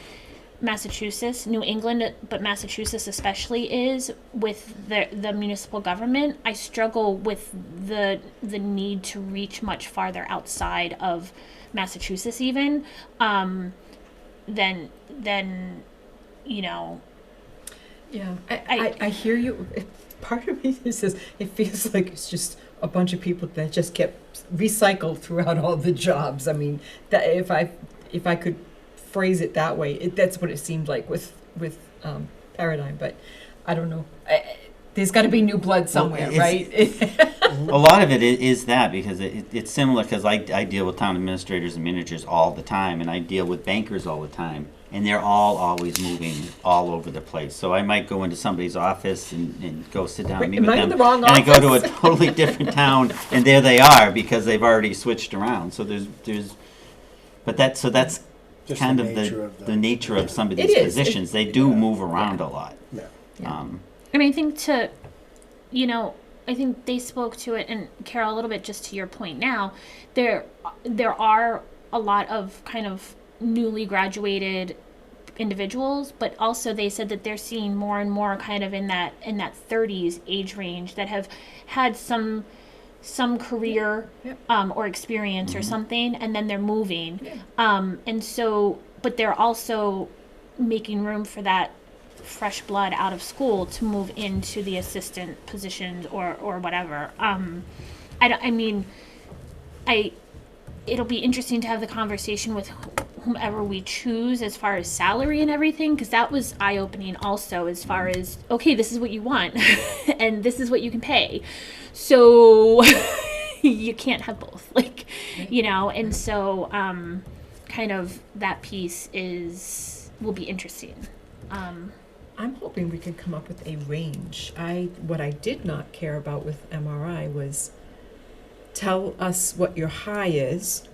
Massachusetts, New England, but Massachusetts especially is with the municipal government, I struggle with the need to reach much farther outside of Massachusetts even than you know. Yeah, I hear you. Part of me says it feels like it's just a bunch of people that just kept recycled throughout all the jobs. I mean, that if I could phrase it that way, that's what it seemed like with Paradigm. But I don't know. There's got to be new blood somewhere, right? A lot of it is that, because it's similar, because I deal with town administrators and managers all the time, and I deal with bankers all the time, and they're all always moving all over the place. So I might go into somebody's office and go sit down and meet with them, in the wrong and I go to a office? totally different town, and there they are, because they've already switched around. So that's Just kind the of nature the nature of some of these It is. positions. They do move around a lot. Yeah. Yeah. I mean, I think I think they spoke to it, and Carol, a little bit just to your point now, there are a lot of kind of newly graduated individuals, but also they said that they're seeing more and more kind of in that 30s age range that have had some career Yep. or experience or something, and then they're moving. Yeah. And so, but they're also making room for that fresh blood out of school to move into the assistant positions or whatever. It'll be interesting to have the conversation with whomever we choose as far as salary and everything, because that was eye-opening also, as far as, okay, this is what you want and this is what you can pay, so you can't have both, like, you know. And so kind of that piece will be interesting. I'm hoping we can come up with a range. What I did not care about with MRI was tell us what your high is,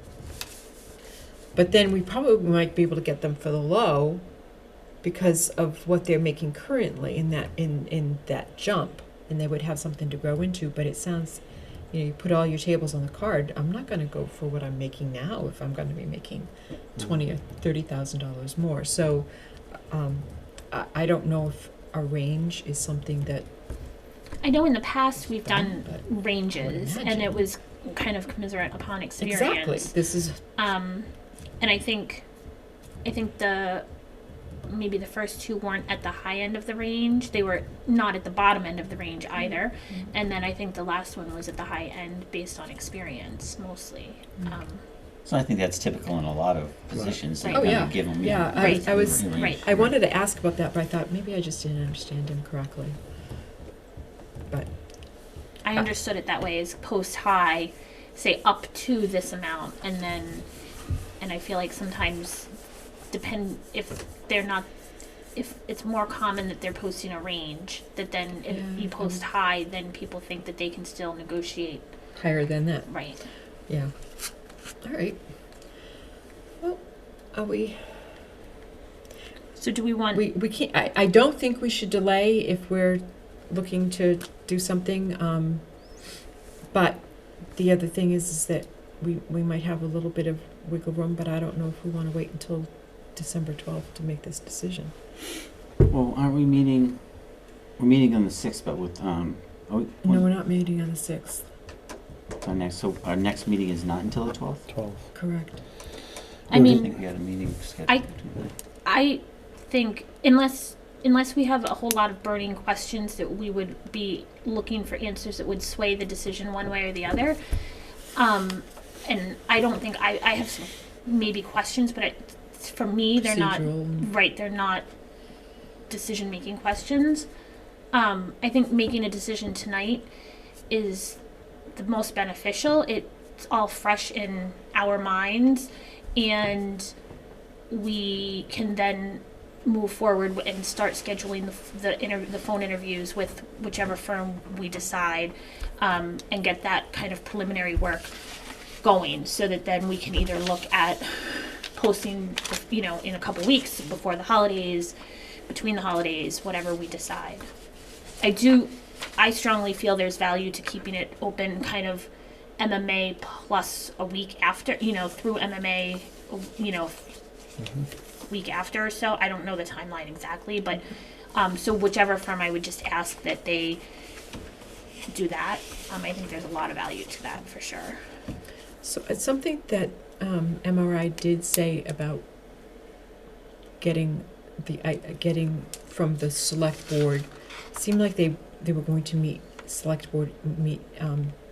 but then we probably might be able to get them for the low because of what they're making currently in that jump, and they would have something to grow into. But it sounds, you put all your tables on the card. I'm not going to go for what I'm making now if I'm going to be making $20,000 or $30,000 more. So I don't know if a range is something that. I know in the past we've done But ranges, I would and imagine. it was kind of commiserate upon experience. Exactly. This is And I think maybe the first two weren't at the high end of the range. They were not at the bottom end of the range either. And then I think the last one was at the high end based on experience mostly. So I think that's typical in a lot of positions. They Right. Oh, kind yeah. of give them, Yeah, Right. I was. Right. I wanted to ask about that, but I thought maybe I just didn't understand him correctly. But I understood it that way, as post high, say up to this amount, and I feel like sometimes if it's more common that they're posting a range, that then if Yeah, you post high, then people think that they can still negotiate. higher than that. Right. Yeah. All right. Well, are we? So do we want? We can't. I don't think we should delay if we're looking to do something. But the other thing is that we might have a little bit of wiggle room, but I don't know if we want to wait until December 12th to make this decision. Well, aren't we meeting? We're meeting on the 6th, but with No, we're not meeting on the 6th. our next meeting is not until the 12th. 12. Correct. I I mean, think we got a meeting scheduled. I think unless we have a whole lot of burning questions that we would be looking for answers that would sway the decision one way or the other, and I don't think I have some maybe questions, but for me they're not Procedural. right. They're not decision-making questions. I think making a decision tonight is the most beneficial. It's all fresh in our minds, and we can then move forward and start scheduling the phone interviews with whichever firm we decide, and get that kind of preliminary work going, so that then we can either look at posting, in a couple weeks before the holidays, between the holidays, whatever we decide. I strongly feel there's value to keeping it open, kind of MMA plus a week after, through MMA, week after or so. I don't know the timeline exactly, but so whichever firm, I would just ask that they do that. I think there's a lot of value to that for sure. So it's something that MRI did say about getting from the select board. Seemed like they were going to meet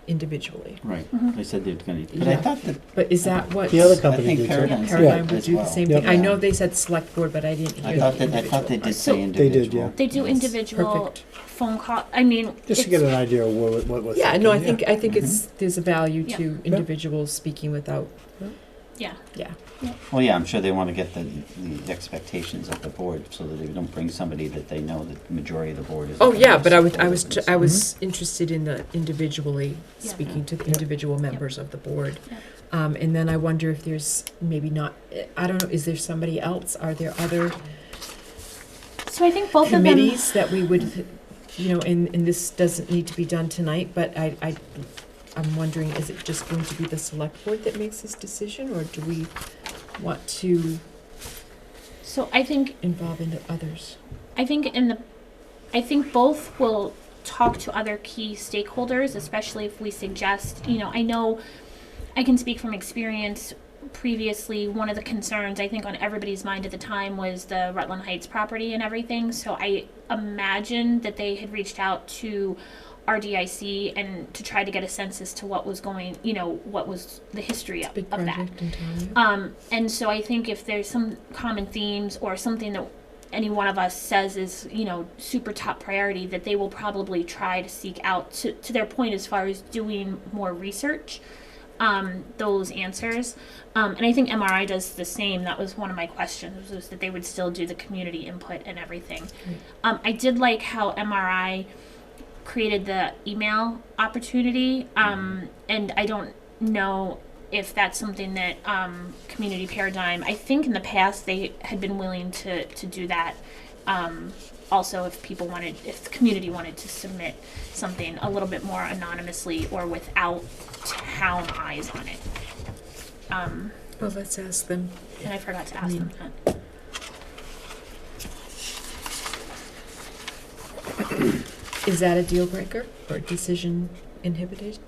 individually. Right, Mhm. they said they were gonna, but Yeah. I thought that, But is that what The other I company think did too. Paradigm said Paradigm that would as do the well. same Yep. thing? I Yeah. know they said select board, but I didn't hear. I thought they did say So- individual. They did, yeah. They do individual Perfect. phone call. I mean, Just to get an idea of what we're Yeah, thinking. no, I think it's there's a value Yeah. to individuals speaking without. yeah. Yeah. Well, yeah, I'm sure they wanna get the expectations of the board, so that they don't bring somebody that they know that the majority of the board is. Oh yeah, but I was supportive and interested in the individually Yeah. speaking to the individual members of the board. Yep. And then I wonder if there's maybe not. I don't know. Is there somebody else? Are there other So I think both committees that we would, and this doesn't need to be done tonight, but I'm wondering, is it just going to be the select board that makes this decision, or do we want to of them. So I think involve into others? I think both will talk to other key stakeholders, especially if we suggest, I know I can speak from experience. Previously, one of the concerns I think on everybody's mind at the time was the Rutland Heights property and everything. So I imagine that they had reached out to RDIC and to try to get a sense as to what was going, what was the history It's a big of that. project in town. Yeah. And so I think if there's some common themes or something that any one of us says is, super top priority, that they will probably try to seek out, to their point as far as doing more research, those answers. And I think MRI does the same. That was one of my questions, was that they would still do the community input and everything. I did like how MRI created the email opportunity, and I don't know if that's something that Community Paradigm, I think in the past they had been willing to do that. Also, if the community wanted to submit something a little bit more anonymously or without town eyes on it. Well, let's ask them. And I forgot to ask them that. Is that a deal breaker or decision inhibited?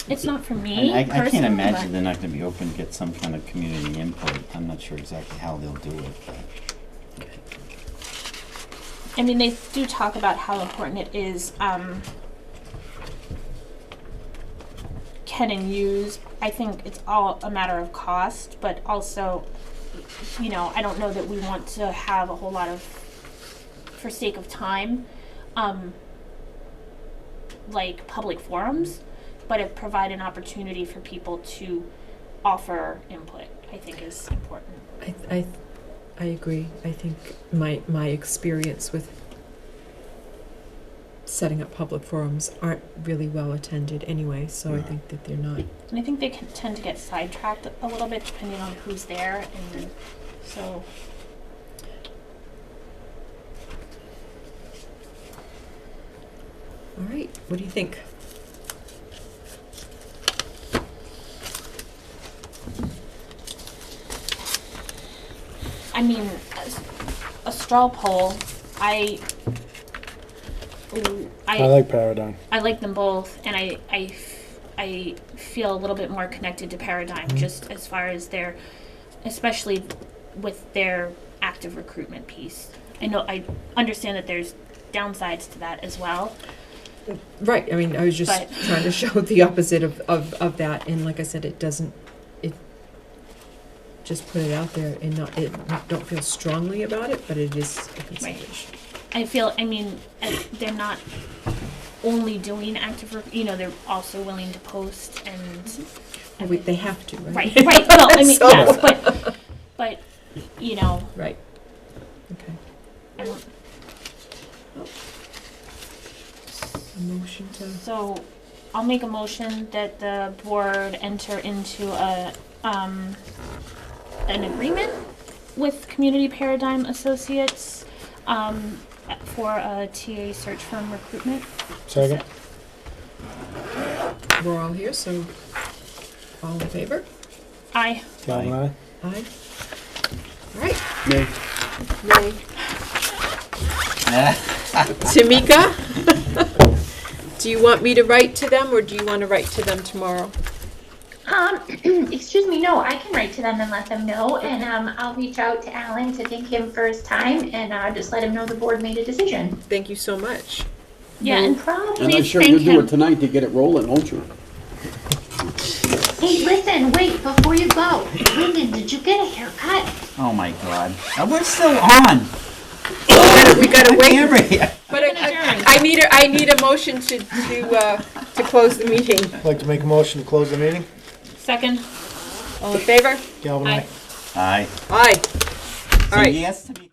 It's not for me I personally, can't imagine but they're not gonna be open to get some kind of community input. I'm not sure exactly how they'll do it, but. I mean, they do talk about how important it is, can and use. I think it's all a matter of cost, but also, I don't know that we want to have a whole lot of, for sake of time, like public forums, but it provide an opportunity for people to offer input, I think is important. I agree. I think my experience with setting up public forums aren't really well attended anyway, so I think that they're not. And I think they can tend to get sidetracked a little bit depending on who's there, and so. All right, what do you think? I mean, a straw poll, I like Paradigm. I like them both, and I feel a little bit more connected to Paradigm, just as far as their, especially with their active recruitment piece. I understand that there's downsides to that as well. Right, I mean, I was just But- trying to show the opposite of that, and like I said, it just put it out there and don't feel strongly about it, but it is a consideration. They're not only doing active, they're also willing to post and. They have to, right? Right, well, So- yes, but, Right. motion to, So I'll make a motion that the board enter into an agreement with Community Paradigm Associates for a TA search firm recruitment. Second. we're all here, so all in favor? Aye. Galvin, aye. Aye. All right, Nay. nay. Tamika, do you want me to write to them, or do you want to write to them tomorrow? Excuse me, no, I can write to them and let them know, and I'll reach out to Alan to thank him for his time, and just let him know the board made a decision. Thank you so much. Yeah, and And I'm please sure thank you'll do him. it tonight to get it rolling, won't you? Hey, listen, wait, before you go. Lyndon, did you get a haircut? Oh my God. We're still on. We gotta wait. Camera here. But Adjourn. I need a motion to close the meeting. I'd like to make a motion to close the meeting. Second. All in favor? Galvin, Aye. aye. Aye. Aye. So All right. yes to me.